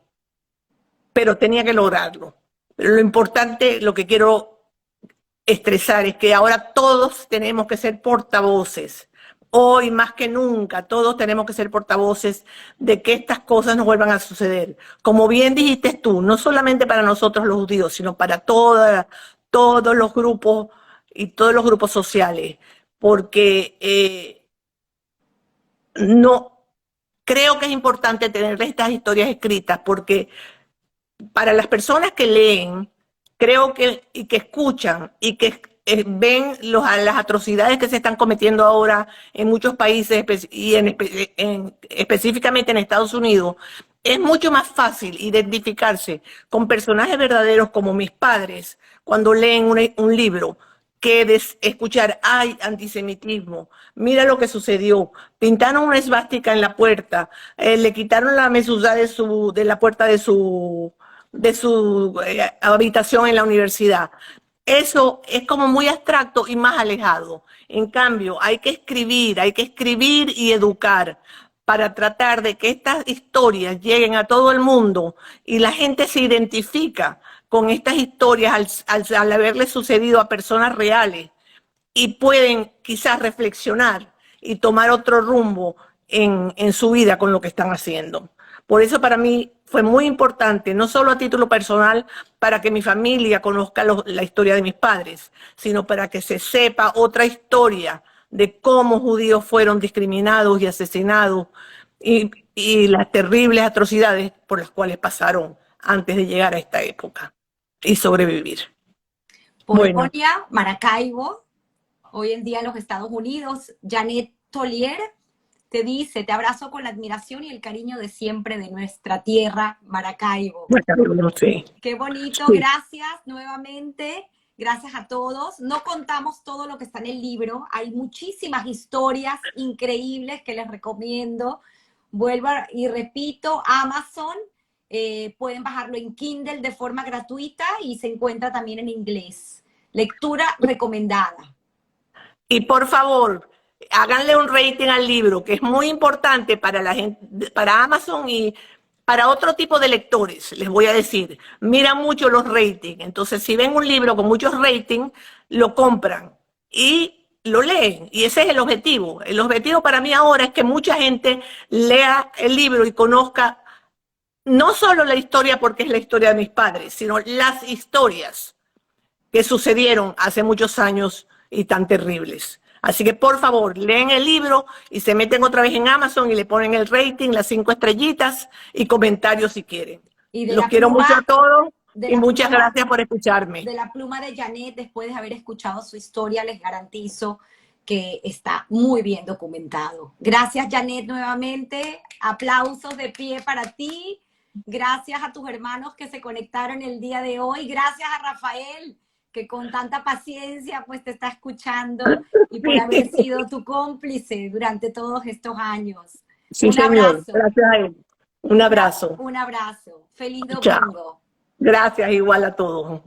pero tenía que lograrlo. Pero lo importante, lo que quiero estresar es que ahora todos tenemos que ser portavoces. Hoy más que nunca, todos tenemos que ser portavoces de que estas cosas no vuelvan a suceder. Como bien dijiste tú, no solamente para nosotros los judíos, sino para todos los grupos y todos los grupos sociales. Porque no creo que es importante tener estas historias escritas, porque para las personas que leen, creo que, y que escuchan y que ven las atrocidades que se están cometiendo ahora en muchos países y específicamente en Estados Unidos, es mucho más fácil identificarse con personajes verdaderos como mis padres cuando leen un libro que escuchar, hay antisemitismo, mira lo que sucedió, pintaron una esvástica en la puerta, le quitaron la mezuzá de la puerta de su habitación en la universidad. Eso es como muy abstracto y más alejado. En cambio, hay que escribir y educar para tratar de que estas historias lleguen a todo el mundo y la gente se identifica con estas historias al haberle sucedido a personas reales y pueden quizás reflexionar y tomar otro rumbo en su vida con lo que están haciendo. Por eso para mí fue muy importante, no solo a título personal, para que mi familia conozca la historia de mis padres, sino para que se sepa otra historia de cómo judíos fueron discriminados y asesinados y las terribles atrocidades por las cuales pasaron antes de llegar a esta época y sobrevivir. Polonia, Maracaibo, hoy en día en los Estados Unidos, Janet Tollier te dice, te abrazo con la admiración y el cariño de siempre de nuestra tierra, Maracaibo. Sí. Qué bonito, sí. Gracias nuevamente, gracias a todos. No contamos todo lo que está en el libro, hay muchísimas historias increíbles que les recomiendo. Vuelvo y repito, Amazon, pueden bajarlo en Kindle de forma gratuita y se encuentra también en inglés. Lectura recomendada. Y por favor, háganle un rating al libro, que es muy importante para la gente, para Amazon y para otro tipo de lectores, les voy a decir. Miran mucho los ratings. Entonces, si ven un libro con muchos ratings, lo compran y lo leen. Y ese es el objetivo. El objetivo para mí ahora es que mucha gente lea el libro y conozca no solo la historia porque es la historia de mis padres, sino las historias que sucedieron hace muchos años y tan terribles. Así que por favor, leen el libro y se meten otra vez en Amazon y le ponen el rating, las 5 estrellitas y comentarios si quieren. Y de Los la quiero pluma, mucho a todos de y la muchas pluma, gracias por escucharme. de la pluma de Janet, después de haber escuchado su historia, les garantizo que está muy bien documentado. Gracias, Janet, nuevamente. Aplausos de pie para ti. Gracias a tus hermanos que se conectaron el día de hoy. Gracias a Rafael, que con tanta paciencia pues te está escuchando y por haber sido tu cómplice durante todos estos años. Sí, Un señor. abrazo. Gracias a él. Un abrazo. Un abrazo. Feliz Chao. domingo. Gracias, igual a todos.